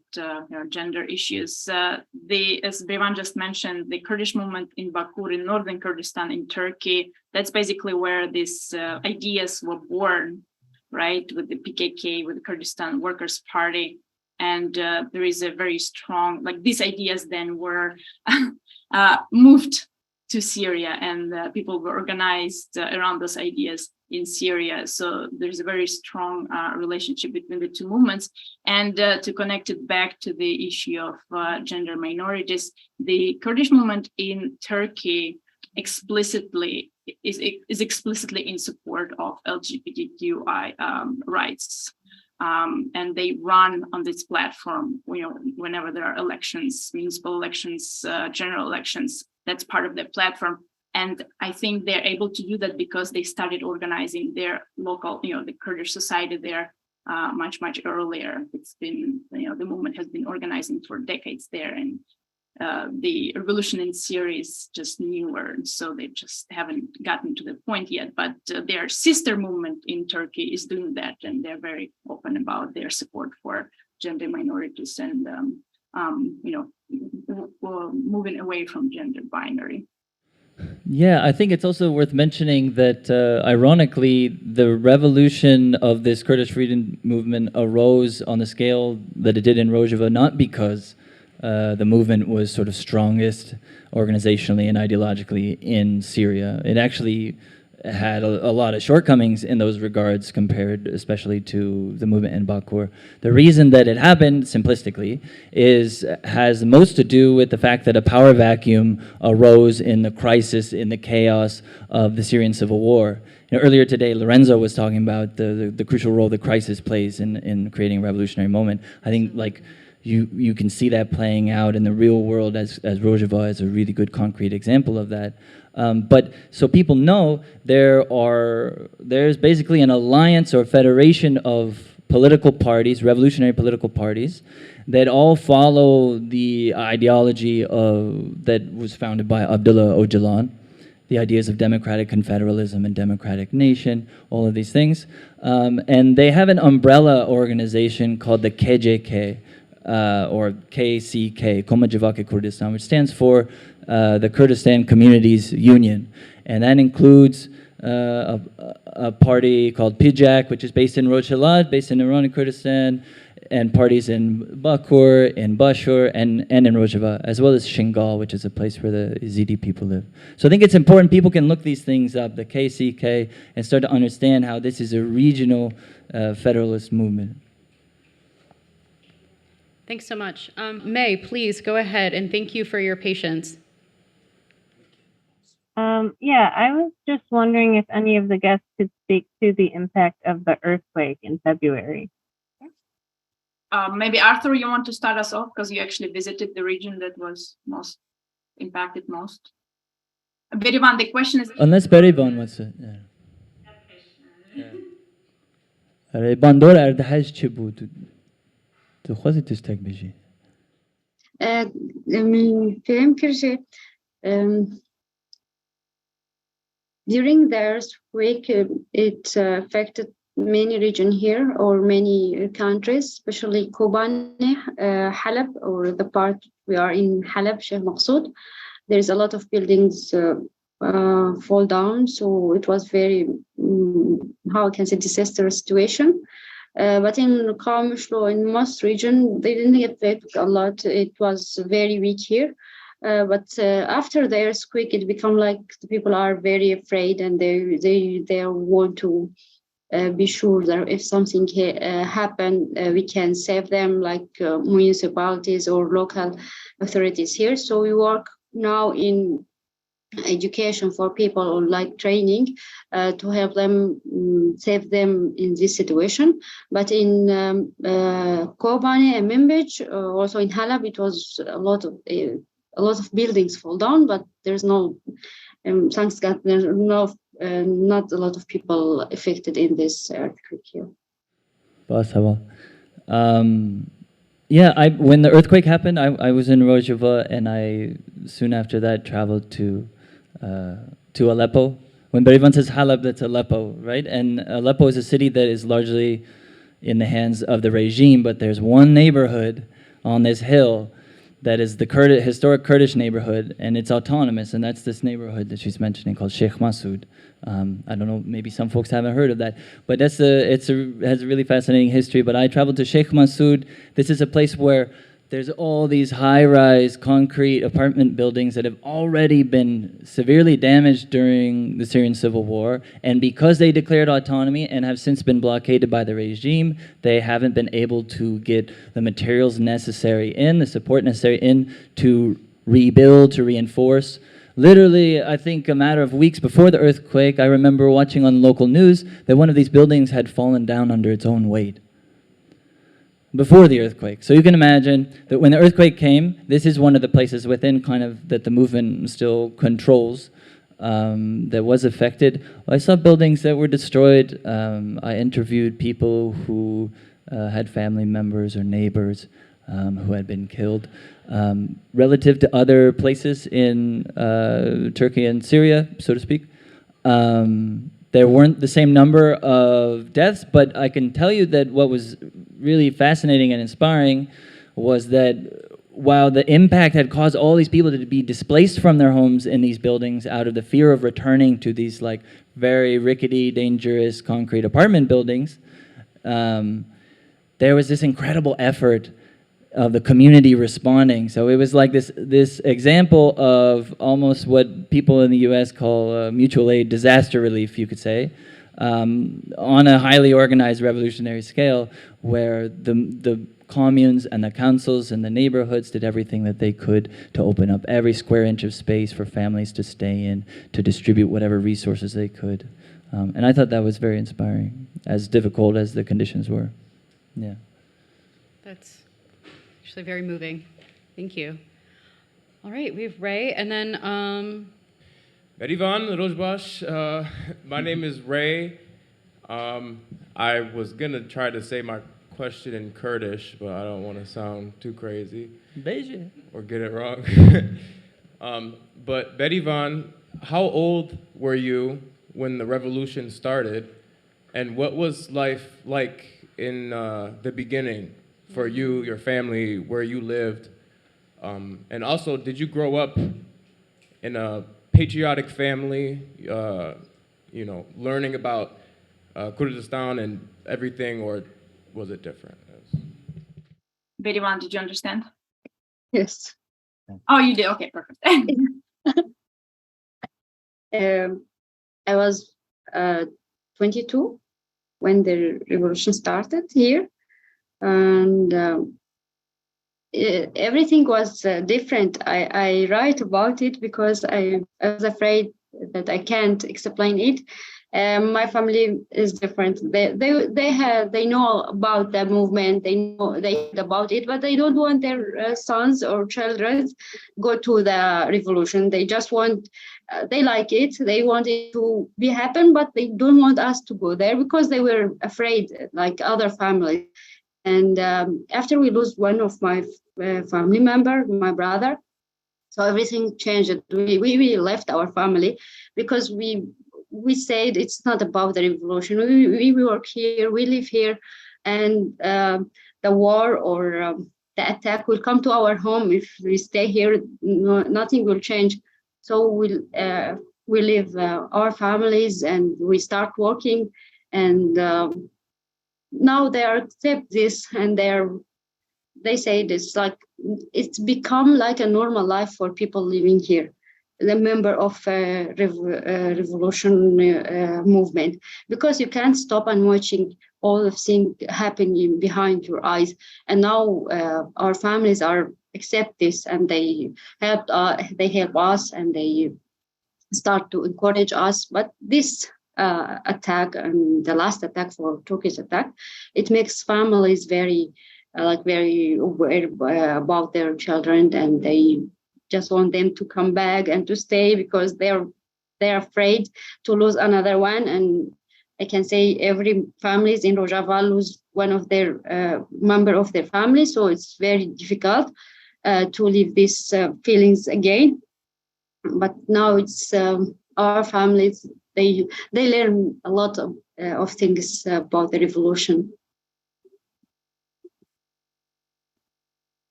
Speaker 5: gender issues. As Berivan just mentioned, the Kurdish movement in Bakur, in northern Kurdistan, in Turkey, that's basically where these ideas were born, right? With the PKK, with the Kurdistan Workers' Party. And there is a very strong, these ideas then were moved to Syria, and people were organized around those ideas in Syria. So there's a very strong relationship between the two movements. And to connect it back to the issue of gender minorities, the Kurdish movement in Turkey is explicitly in support of LGBTQI rights. And they run on this platform, whenever there are elections, municipal elections, general elections, that's part of their platform. And I think they're able to do that because they started organizing their local, the Kurdish society there much, much earlier. It's been, the movement has been organizing for decades there. And the revolution in Syria is just newer, so they just haven't gotten to the point yet. But their sister movement in Turkey is doing that, and they're very open about their support for gender minorities and moving away from gender binary.
Speaker 6: Yeah, I think it's also worth mentioning that, ironically, the revolution of this Kurdish freedom movement arose on the scale that it did in Rojava, not because the movement was sort of strongest organizationally and ideologically in Syria. It actually had a lot of shortcomings in those regards compared especially to the movement in Bakur. The reason that it happened, simplistically, has most to do with the fact that a power vacuum arose in the crisis, in the chaos of the Syrian civil war. You know, earlier today, Lorenzo was talking about the crucial role the crisis plays in creating a revolutionary moment. I think you can see that playing out in the real world as Rojava is a really good concrete example of that. But so people know there's basically an alliance or federation of political parties, revolutionary political parties, that all follow the ideology that was founded by Abdullah Öcalan, the ideas of democratic confederalism and democratic nation, all of these things. And they have an umbrella organization called the KJK, or KCK, Komacevaki Kurdistan, which stands for the Kurdistan Communities Union. And that includes a party called PJAK, which is based in Rojava, based in Iranian Kurdistan, and parties in Bakur, in Bashur, and in Rojava, as well as Shingal, which is a place where the Yazidi people live. So I think it's important people can look these things up, the KCK, and start to understand how this is a regional federalist movement.
Speaker 2: Thanks so much. May, please go ahead, and thank you for your patience.
Speaker 13: Yeah, I was just wondering if any of the guests could speak to the impact of the earthquake in February.
Speaker 5: Maybe Arthur, you want to start us off because you actually visited the region that was most impacted most. Berivan, the question is...
Speaker 6: Unless Berivan wants to... Bandor Erdehaj چه بود؟ تو خواهی تشتک بجی؟
Speaker 4: فهم کرده during the earthquake, it affected many regions here or many countries, especially Kobane, Halab, or the part we are in Halab, Sheikh Maqsood. There's a lot of buildings fall down, so it was very, how I can say, disastrous situation. But in Qamishlo, in most region, they didn't get affected a lot. It was very weak here. But after the earthquake, it became like the people are very afraid, and they want to be sure that if something happen, we can save them, like municipalities or local authorities here. So we work now in education for people, or like training to help them save them in this situation. But in Kobane and Minbij, also in Halab, it was a lot of buildings fall down, but there's no, thanks God, there's not a lot of people affected in this earthquake here.
Speaker 6: Possible. Yeah, when the earthquake happened, I was in Rojava, and I soon after that traveled to Aleppo. When Berivan says Halab, that's Aleppo, right? And Aleppo is a city that is largely in the hands of the regime, but there's one neighborhood on this hill that is the historic Kurdish neighborhood, and it's autonomous, and that's this neighborhood that she's mentioning called Sheikh Maqsood. I don't know, maybe some folks haven't heard of that, but it has a really fascinating history. But I traveled to Sheikh Maqsood. This is a place where there's all these high-rise concrete apartment buildings that have already been severely damaged during the Syrian civil war, and because they declared autonomy and have since been blockaded by the regime, they haven't been able to get the materials necessary the support necessary to rebuild, to reinforce. Literally, I think a matter of weeks before the earthquake, I remember watching on local news that one of these buildings had fallen down under its own weight before the earthquake. So you can imagine that when the earthquake came, this is one of the places within kind of that the movement still controls that was affected. I saw buildings that were destroyed. I interviewed people who had family members or neighbors who had been killed. Relative to other places in Turkey and Syria, so to speak, there weren't the same number of deaths, but I can tell you that what was really fascinating and inspiring was that while the impact had caused all these people to be displaced from their homes in these buildings out of the fear of returning to these like very rickety, dangerous concrete apartment buildings, there was this incredible effort of the community responding. So it was like this example of almost what people in the US call mutual aid disaster relief, you could say, on a highly organized revolutionary scale, where the communes and the councils and the neighborhoods did everything that they could to open up every square inch of space for families to stay in, to distribute whatever resources they could. And I thought that was very inspiring, as difficult as the conditions were. Yeah.
Speaker 2: That's actually very moving. Thank you. All right, we have Ray, and then
Speaker 12: Berivan Omar. My name is Ray. I was gonna try to say my question in Kurdish, but I don't want to sound too crazy or get it wrong. But Berivan, how old were you when the revolution started, and what was life like in the beginning for you, your family, where you lived? And also, did you grow up in a patriotic family, you know, learning about Kurdistan and everything, or was it different?
Speaker 5: Berivan, did you understand?
Speaker 4: Yes.
Speaker 5: Oh, you did? Okay, perfect.
Speaker 4: I was 22 when the revolution started here, and everything was different. I write about it because I was afraid that I can't explain it. My family is different. They know about the movement. They know about it, but they don't want their sons or children go to the revolution. They just want. They like it. They want it to be happen, but they don't want us to go there because they were afraid, like other families. And after we lost one of my family member, my brother, so everything changed. We left our family because we said it's not about the revolution. We work here, we live here, and the war or the attack will come to our home if we stay here. Nothing will change. So we leave our families and we start working, and now they accept this, and they say this like it's become like a normal life for people living here, the member of revolution movement, because you can't stop and watching all of things happening behind your eyes. And now our families are accept this, and they help us, and they start to encourage us. But this attack and the last attack for Turkish attack, it makes families very aware about their children, and they just want them to come back and to stay because they're afraid to lose another one. And I can say every families in Rojava lose one of their member of their family, so it's very difficult to live these feelings again. But now it's our families. They learn a lot of things about the revolution.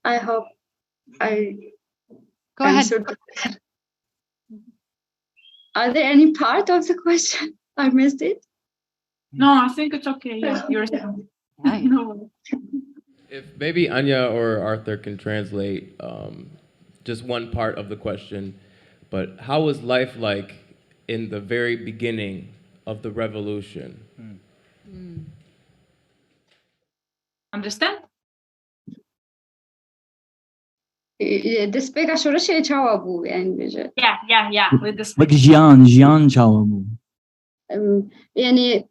Speaker 4: I hope I
Speaker 9: Go
Speaker 4: answered.
Speaker 9: ahead.
Speaker 4: Are there any part of the question I missed it?
Speaker 5: No, I think it's okay. Yeah, you're no.
Speaker 12: If maybe Anya or Arthur can translate just one part of the question, but how was life like in the very beginning of the revolution?
Speaker 5: Understand?
Speaker 4: دەستپێک شۆڕەشێ چاوا بوو یعنی
Speaker 5: Yeah. With this.
Speaker 6: وەک ژیان چاوە بوو.
Speaker 4: Yani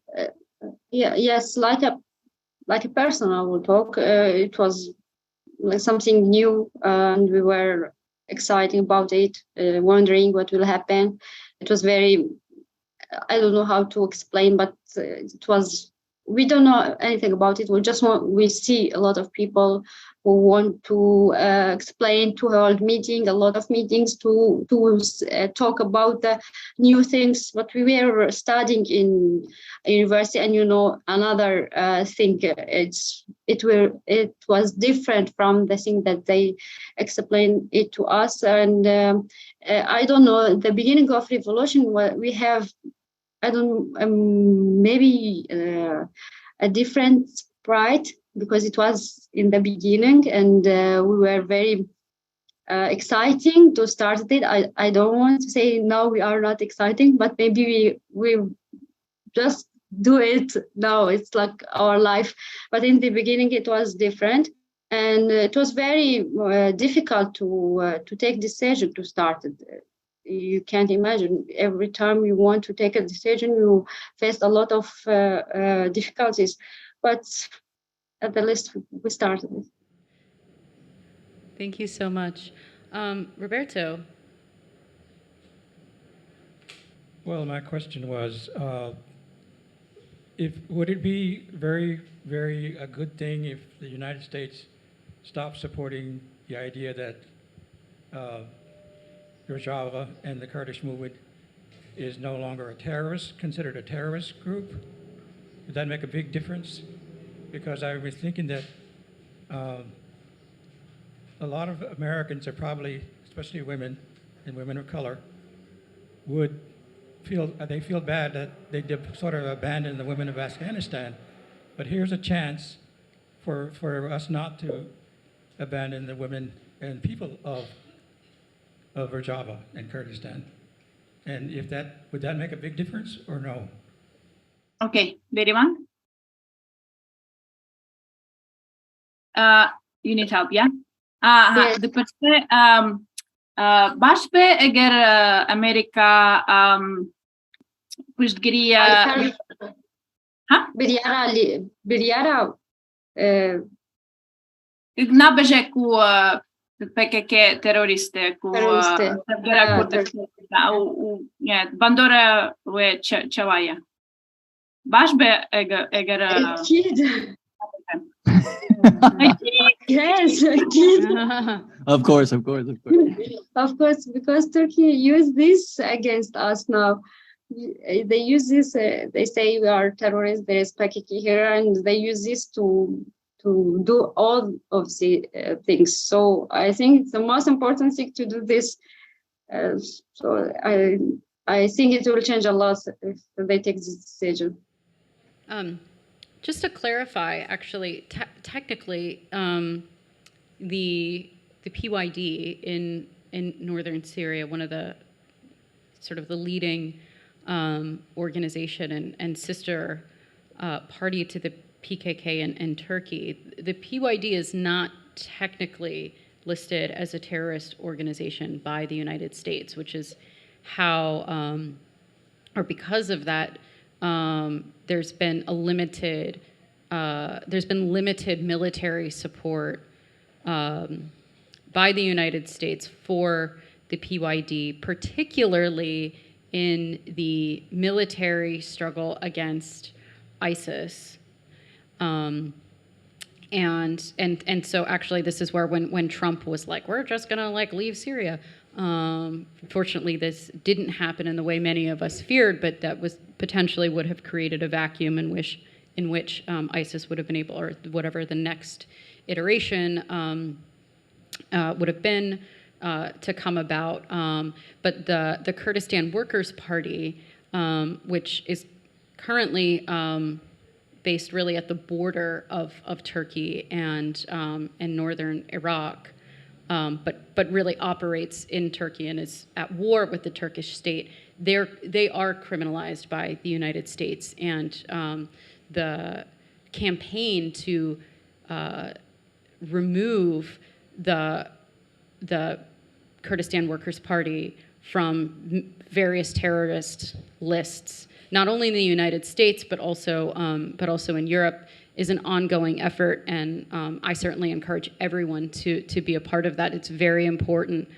Speaker 4: yes, like a person I will talk. It was like something new, and we were excited about it, wondering what will happen. It was very, I don't know how to explain, but it was we don't know anything about it. We see a lot of people who want to explain, to hold meeting, a lot of meetings to talk about the new things. What we were studying in university, and another thing, it was different from the thing that they explained it to us. And I don't know, the beginning of revolution, we have, I don't, maybe a different pride, because it was in the beginning, and we were very exciting to start it. I don't want to say no, we are not exciting, but maybe we just do it now. It's like our life. But in the beginning, it was different, and it was very difficult to take decision to start it. You can't imagine, every time you want to take a decision, you face a lot of difficulties. But at the least, we started it.
Speaker 2: Thank you so much. Roberto.
Speaker 14: Well, my question was, would it be very, very a good thing if the United States stopped supporting the idea that Rojava and the Kurdish movement is no longer considered a terrorist group? Would that make a big difference? Because I was thinking that a lot of Americans are probably, especially women and women of color, would feel bad that they sort of abandoned the women of Afghanistan. But here's a chance for us not to abandon the women and people of Rojava and Kurdistan. And would that make a big difference or no?
Speaker 5: Okay, Berivan? You need help, yeah?
Speaker 4: Yes.
Speaker 5: Bashpe eğer Amerika puştgiriya
Speaker 4: bir yara
Speaker 5: nabeže ku PKK teroriste ku bandora we çavaya. Bashbe eğer
Speaker 4: Yes,
Speaker 6: Of course.
Speaker 4: Of course, because Turkey used this against us now. They use this, they say we are terrorists, there is PKK here, and they use this to do all of the things. So I think it's the most important thing to do this. So I think it will change a lot if they take this decision.
Speaker 2: Just to clarify, actually, technically, the PYD in northern Syria, one of the sort of the leading organization and sister party to the PKK in Turkey, the PYD is not technically listed as a terrorist organization by the United States, which is how, or because of that, there's been limited military support by the United States for the PYD, particularly in the military struggle against ISIS. And so actually this is where when Trump was like, we're just gonna leave Syria. Fortunately, this didn't happen in the way many of us feared, but that was potentially would have created a vacuum in which ISIS would have been able, or whatever the next iteration would have been to come about. But the Kurdistan Workers' Party, which is currently based really at the border of Turkey and northern Iraq, but really operates in Turkey and is at war with the Turkish state. They are criminalized by the United States, and the campaign to remove the Kurdistan Workers' Party from various terrorist lists, not only in the United States but also in Europe, is an ongoing effort, and I certainly encourage everyone to be a part of that. It's very important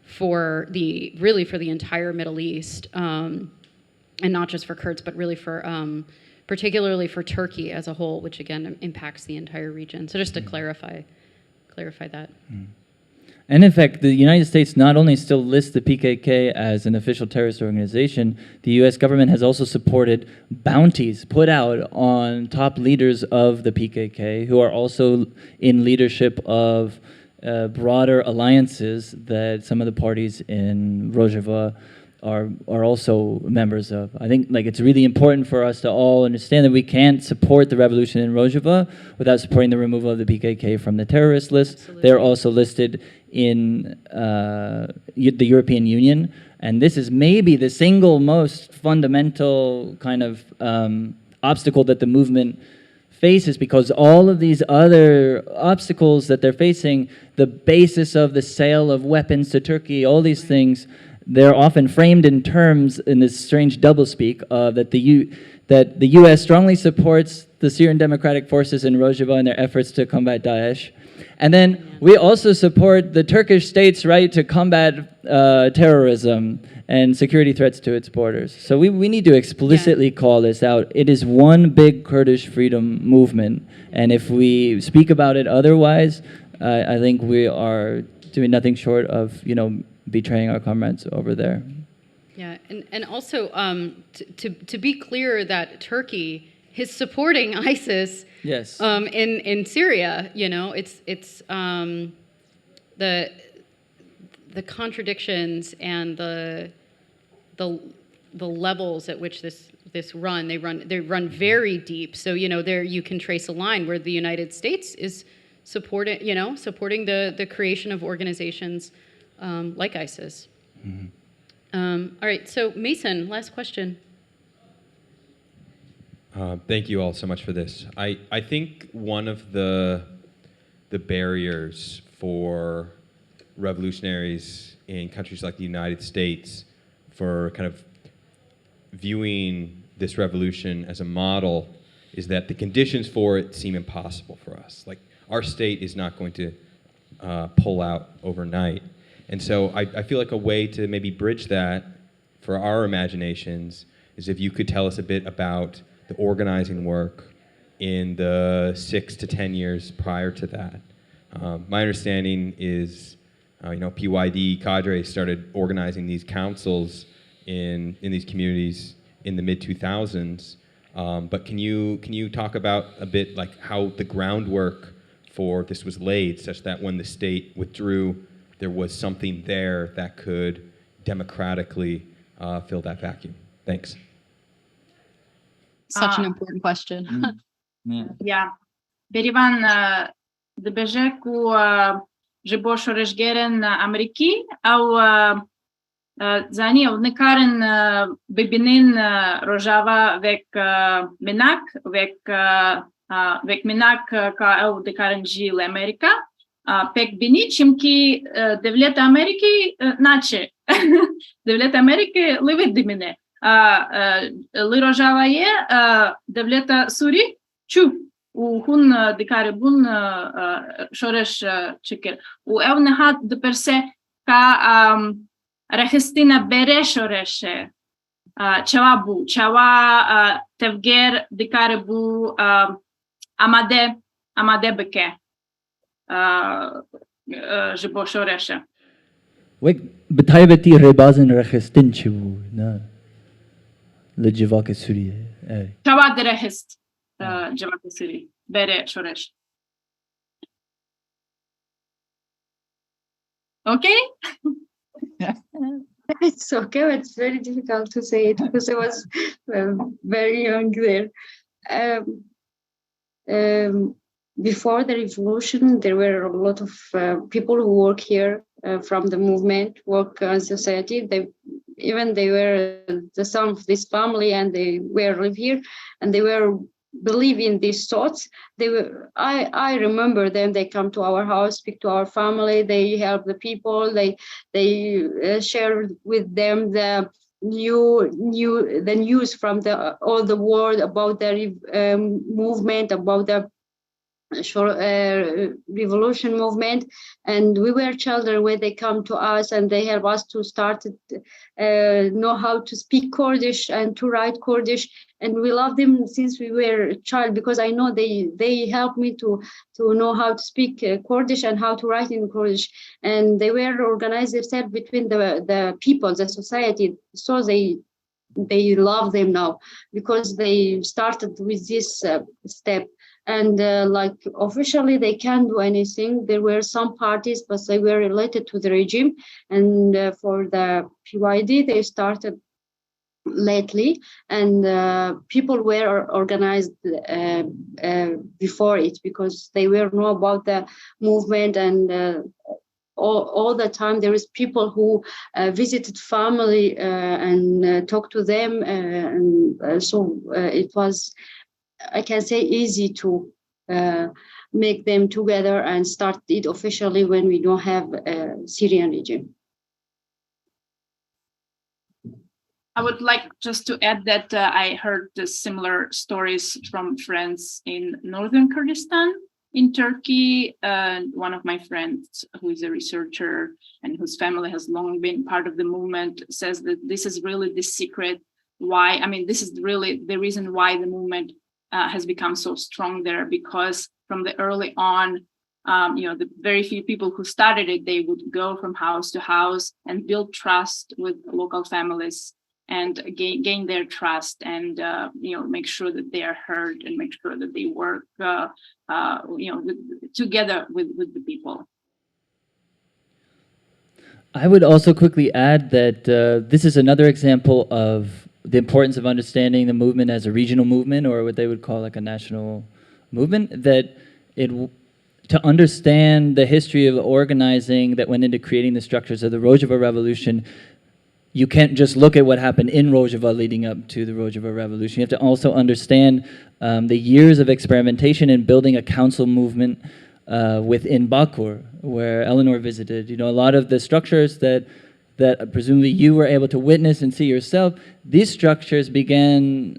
Speaker 2: for the entire Middle East, and not just for Kurds, but really for particularly for Turkey as a whole, which again impacts the entire region. So just to clarify that.
Speaker 6: And in fact, the United States not only still lists the PKK as an official terrorist organization, the US government has also supported bounties put out on top leaders of the PKK who are also in leadership of broader alliances that some of the parties in Rojava are also members of. I think it's really important for us to all understand that we can't support the revolution in Rojava without supporting the removal of the PKK from the terrorist list.
Speaker 2: Absolutely.
Speaker 6: They're also listed in the European Union, and this is maybe the single most fundamental kind of obstacle that the movement faces, because all of these other obstacles that they're facing, the basis of the sale of weapons to Turkey, all these things, they're often framed in terms in this strange doublespeak that the U.S. strongly supports the Syrian Democratic Forces in Rojava in their efforts to combat Daesh. And then we also support the Turkish state's right to combat terrorism and security threats to its borders. So we need to explicitly call this out. It is one big Kurdish freedom movement. And if we speak about it otherwise, I think we are doing nothing short of, betraying our comrades over there.
Speaker 2: Yeah, and also to be clear that Turkey is supporting ISIS.
Speaker 6: Yes.
Speaker 2: In Syria, it's the contradictions and the levels at which this run they run very deep. So there you can trace a line where the United States is supporting the creation of organizations like ISIS.
Speaker 6: Mm-hmm.
Speaker 2: All right, so Mason, last question.
Speaker 1: Thank you all so much for this. I think one of the barriers for revolutionaries in countries like the United States for kind of viewing this revolution as a model is that the conditions for it seem impossible for us. Like, our state is not going to pull out overnight. And so I feel like a way to maybe bridge that for our imaginations is if you could tell us a bit about the organizing work in the 6 to 10 years prior to that. My understanding is, PYD cadres started organizing these councils in these communities in the mid-2000s. But can you talk about a bit like how the groundwork for this was laid, such that when the state withdrew, there was something there that could democratically fill that vacuum? Thanks.
Speaker 9: Such an important question.
Speaker 5: Ja, Berivan dëbëzhe ku zhebo shoreshgeren Ameriki au zani au nëkaren bibinin Rojava vek Minak vek Minak ka au dëkaren gjil Amerika pek bini çimki devlet Ameriki naçe devlet Ameriki livit dimine li Rojavaye devleta Suri çu u hun dikare bun shoresh çikir u ev nehat de perse ka Rehistina bere shoreshe çava bu çava tevger dikare bu amade beke jbo shoreshe
Speaker 6: Wek betaybeti rebazin rehistinchu na lejivak Suriye.
Speaker 5: çava de rehist cevap Suri bere shoresh. Okay?
Speaker 4: It's okay, but it's very difficult to say it because I was very young there. Before the revolution, there were a lot of people who work here from the movement, work on society. They were the son of this family, and they were live here, and they were believe in these thoughts. I remember them. They come to our house, speak to our family. They help the people. They share with them the news from all the world about the movement, about the revolution movement. And we were children when they come to us, and they help us to start know how to speak Kurdish and to write Kurdish. and we love them since we were a child, because I know they helped me to know how to speak Kurdish and how to write in Kurdish, and they were organized themselves between the people, the society, so they love them now because they started with this step. And like officially they can't do anything. There were some parties, but they were related to the regime, and for the PYD they started lately, and people were organized before it because they were know about the movement, and all the time there is people who visited family and talked to them, and so it was, I can say, easy to make them together and start it officially when we don't have a Syrian regime.
Speaker 5: I would like just to add that I heard the similar stories from friends in northern Kurdistan in Turkey. One of my friends who is a researcher and whose family has long been part of the movement says that this is really the secret why, I mean, this is really the reason why the movement has become so strong there, because from the early on, the very few people who started it, they would go from house to house and build trust with local families and gain their trust, and make sure that they are heard and make sure that they work together with the people.
Speaker 6: I would also quickly add that this is another example of the importance of understanding the movement as a regional movement, or what they would call like a national movement, that to understand the history of organizing that went into creating the structures of the Rojava Revolution, you can't just look at what happened in Rojava leading up to the Rojava Revolution. You have to also understand the years of experimentation in building a council movement within Bakur, where Eleanor visited. A lot of the structures that presumably you were able to witness and see yourself, these structures began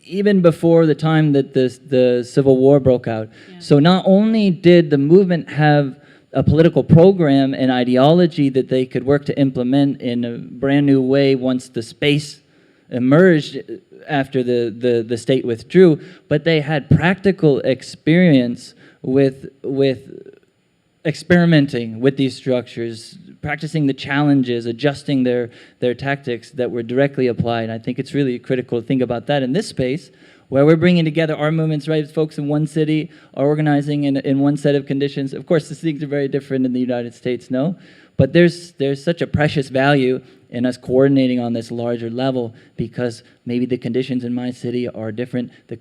Speaker 6: even before the time that the Civil War broke out. Yeah. So not only did the movement have a political program and ideology that they could work to implement in a brand new way once the space emerged after the state withdrew, but they had practical experience with experimenting with these structures, practicing the challenges, adjusting their tactics that were directly applied. I think it's really critical to think about that in this space, where we're bringing together our movements, right? Folks in one city are organizing in one set of conditions. Of course, these things are very different in the United States, no? But there's such a precious value in us coordinating on this larger level, because maybe the conditions in my city are different, the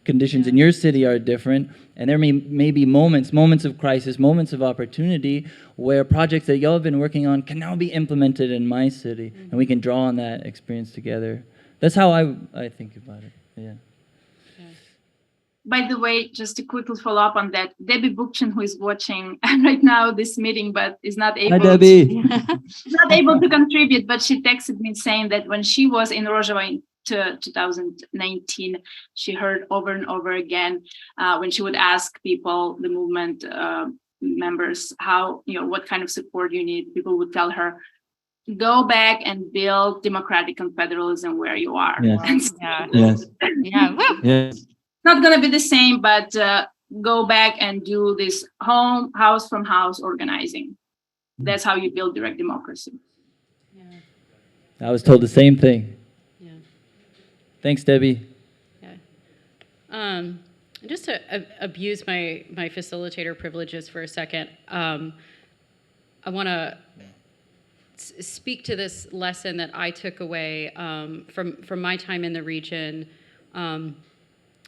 Speaker 6: conditions in your city are different, and there may be moments of crisis, moments of opportunity where projects that y'all have been working on can now be implemented in my city, and we can draw on that experience together. That's how I think about it, yeah.
Speaker 5: By the way, just to quickly follow up on that, Debbie Bookchin, who is watching right now this meeting but is not able, not able to contribute, but she texted me saying that when she was in Rojava in 2019, she heard over and over again when she would ask people, the movement members, how, what kind of support you need, people would tell her, go back and build democratic confederalism where you are.
Speaker 6: Yes.
Speaker 5: Yes. Not going to be the same, but go back and do this house from house organizing. That's how you build direct democracy.
Speaker 6: Yeah. I was told the same thing. Yeah. Thanks, Debbie.
Speaker 2: Yeah. Just to abuse my facilitator privileges for a second, I want to speak to this lesson that I took away from my time in the region,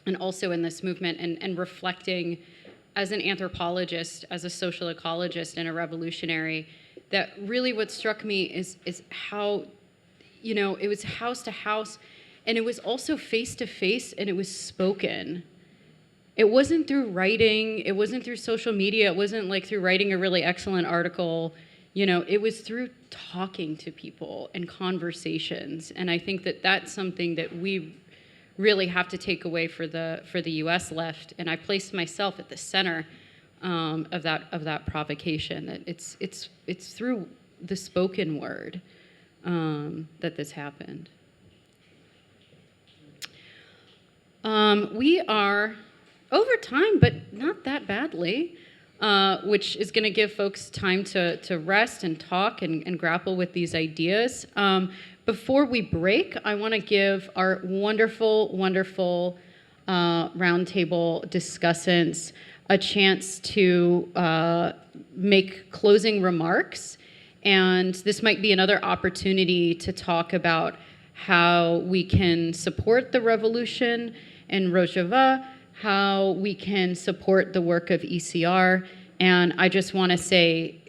Speaker 2: and also in this movement, and reflecting as an anthropologist, as a social ecologist, and a revolutionary, that really what struck me is how, it was house to house, and it was also face to face, and it was spoken. It wasn't through writing, it wasn't through social media, it wasn't like through writing a really excellent article, it was through talking to people and conversations. And I think that that's something that we really have to take away for the U.S. left, and I placed myself at the center of that provocation. That it's through the spoken word that this happened. We are over time, but not that badly, which is going to give folks time to rest and talk and grapple with these ideas. Before we break, I want to give our wonderful, wonderful roundtable discussants a chance to make closing remarks. And this might be another opportunity to talk about how we can support the revolution in Rojava, how we can support the work of ECR. And I just want to say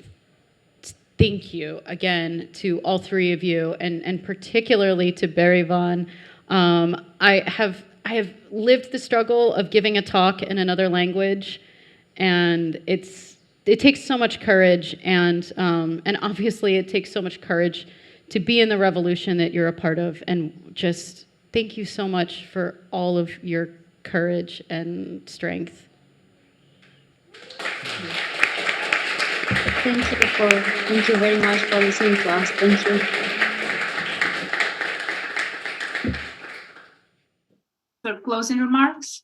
Speaker 2: thank you again to all three of you, and particularly to Berivan. I have lived the struggle of giving a talk in another language, and it takes so much courage, and obviously it takes so much courage to be in the revolution that you're a part of. And just thank you so much for all of your courage and strength.
Speaker 4: Thank you very much for listening to us. Thank you.
Speaker 5: So closing remarks?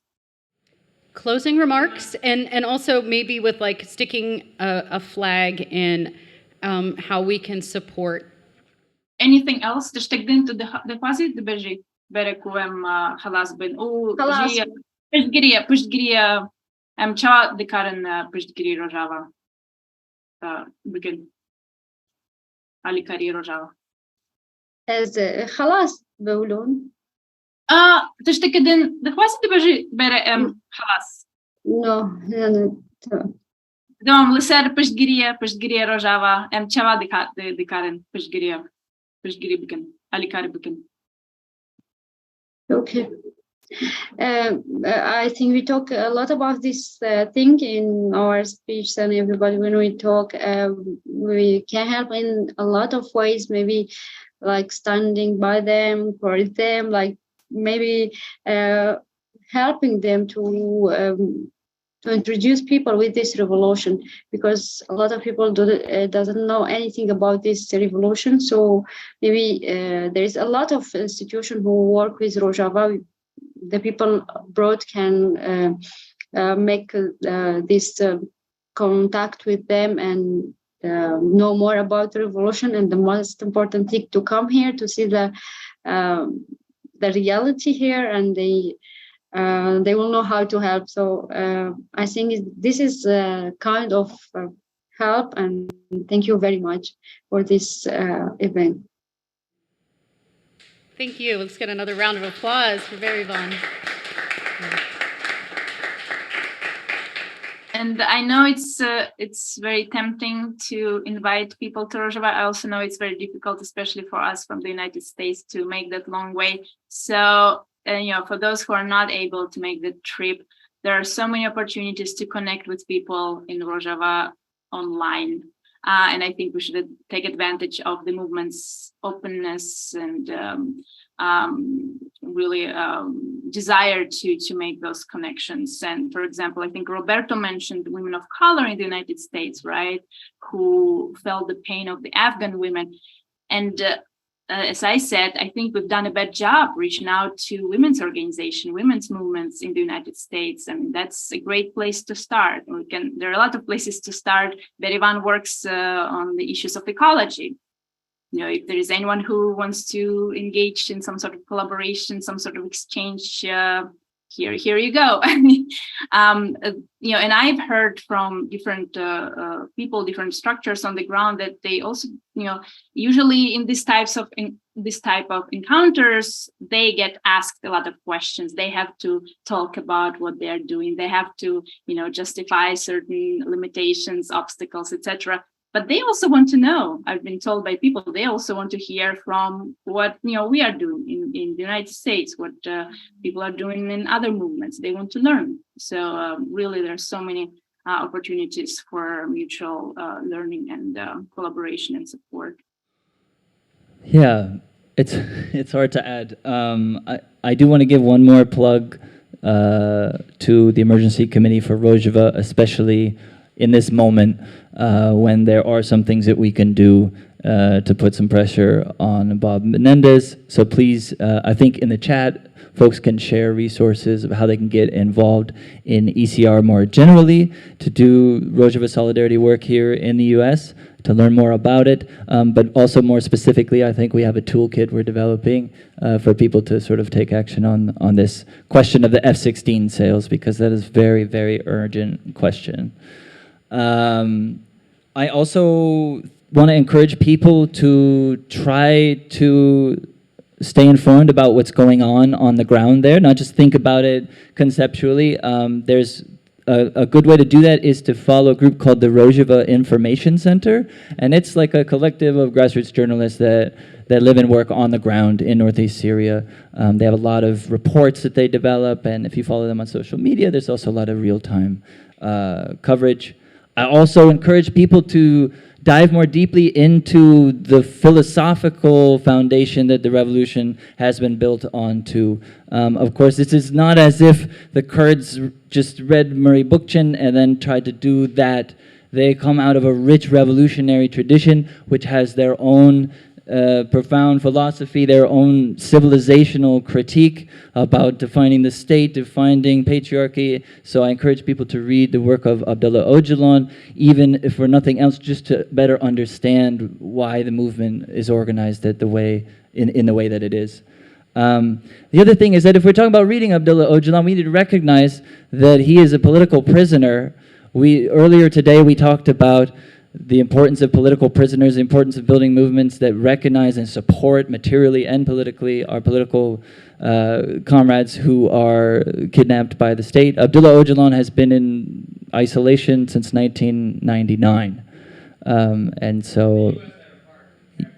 Speaker 2: Closing remarks, and also maybe with like sticking a flag in how we can support.
Speaker 5: Anything else? تشتقدين deposit بجي برك وام خلاص بين
Speaker 4: خلاص.
Speaker 5: جي پشتگیری ام چا دکارن پشتگیری روجاوا بگن علی کاری روجاوا
Speaker 4: از خلاص بقولون
Speaker 5: تشتقدين deposit بجي برك ام خلاص
Speaker 4: no
Speaker 5: دوام لسر پشتگیری روجاوا ام چا دکارن پشتگیری بگن علی کاری بگن.
Speaker 4: Okay. I think we talk a lot about this thing in our speech, and everybody, when we talk, we can help in a lot of ways, maybe like standing by them, for them, like maybe helping them to introduce people with this revolution, because a lot of people doesn't know anything about this revolution. So maybe there is a lot of institutions who work with Rojava. The people abroad can make this contact with them and know more about the revolution. And the most important thing, to come here to see the reality here, and they will know how to help. So I think this is kind of help, and thank you very much for this event.
Speaker 2: Thank you. Let's get another round of applause for Berivan.
Speaker 5: And I know it's very tempting to invite people to Rojava. I also know it's very difficult, especially for us from the United States, to make that long way. So, for those who are not able to make the trip, there are so many opportunities to connect with people in Rojava online. And I think we should take advantage of the movement's openness and really desire to make those connections. And for example, I think Roberto mentioned women of color in the United States, right, who felt the pain of the Afghan women. And as I said, I think we've done a bad job reaching out to women's organizations, women's movements in the United States. I mean, that's a great place to start. There are a lot of places to start. Berivan works on the issues of ecology. If there is anyone who wants to engage in some sort of collaboration, some sort of exchange, here you go. And I've heard from different people, different structures on the ground, that they also, usually in this type of encounters, they get asked a lot of questions. They have to talk about what they are doing. They have to, justify certain limitations, obstacles, etc. But they also want to know, I've been told by people, they also want to hear from what we are doing in the United States, what people are doing in other movements. They want to learn. So really, there's so many opportunities for mutual learning and collaboration and support.
Speaker 6: Yeah, it's hard to add. I do want to give one more plug to the Emergency Committee for Rojava, especially in this moment when there are some things that we can do to put some pressure on Bob Menendez. So please, I think in the chat, folks can share resources of how they can get involved in ECR more generally, to do Rojava Solidarity work here in the US, to learn more about it, but also more specifically, I think we have a toolkit we're developing for people to sort of take action on this question of the F-16 sales, because that is very, very urgent question. I also want to encourage people to try to stay informed about what's going on the ground there, not just think about it conceptually. There's a good way to do that is to follow a group called the Rojava Information Center, and it's like a collective of grassroots journalists that live and work on the ground in northeast Syria. They have a lot of reports that they develop, and if you follow them on social media, there's also a lot of real-time coverage. I also encourage people to dive more deeply into the philosophical foundation that the revolution has been built onto. Of course, this is not as if the Kurds just read Murray Bookchin and then tried to do that. They come out of a rich revolutionary tradition which has their own profound philosophy, their own civilizational critique about defining the state, defining patriarchy. So I encourage people to read the work of Abdullah Öcalan, even if for nothing else, just to better understand why the movement is organized in the way that it is. The other thing is that if we're talking about reading Abdullah Öcalan, we need to recognize that he is a political prisoner. Earlier today we talked about the importance of political prisoners, the importance of building movements that recognize and support materially and politically our political comrades who are kidnapped by the state. Abdullah Öcalan has been in isolation since 1999. And so,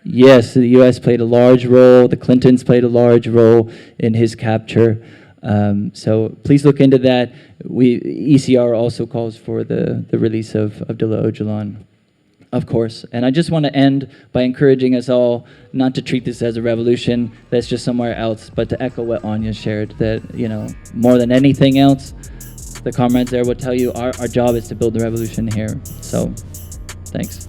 Speaker 6: yes, the US played a large role, the Clintons played a large role in his capture. So please look into that. ECR also calls for the release of Abdullah Öcalan, of course. And I just want to end by encouraging us all not to treat this as a revolution that's just somewhere else, but to echo what Anya shared, that, you know, more than anything else, the comrades there will tell you our job is to build the revolution here. So, thanks.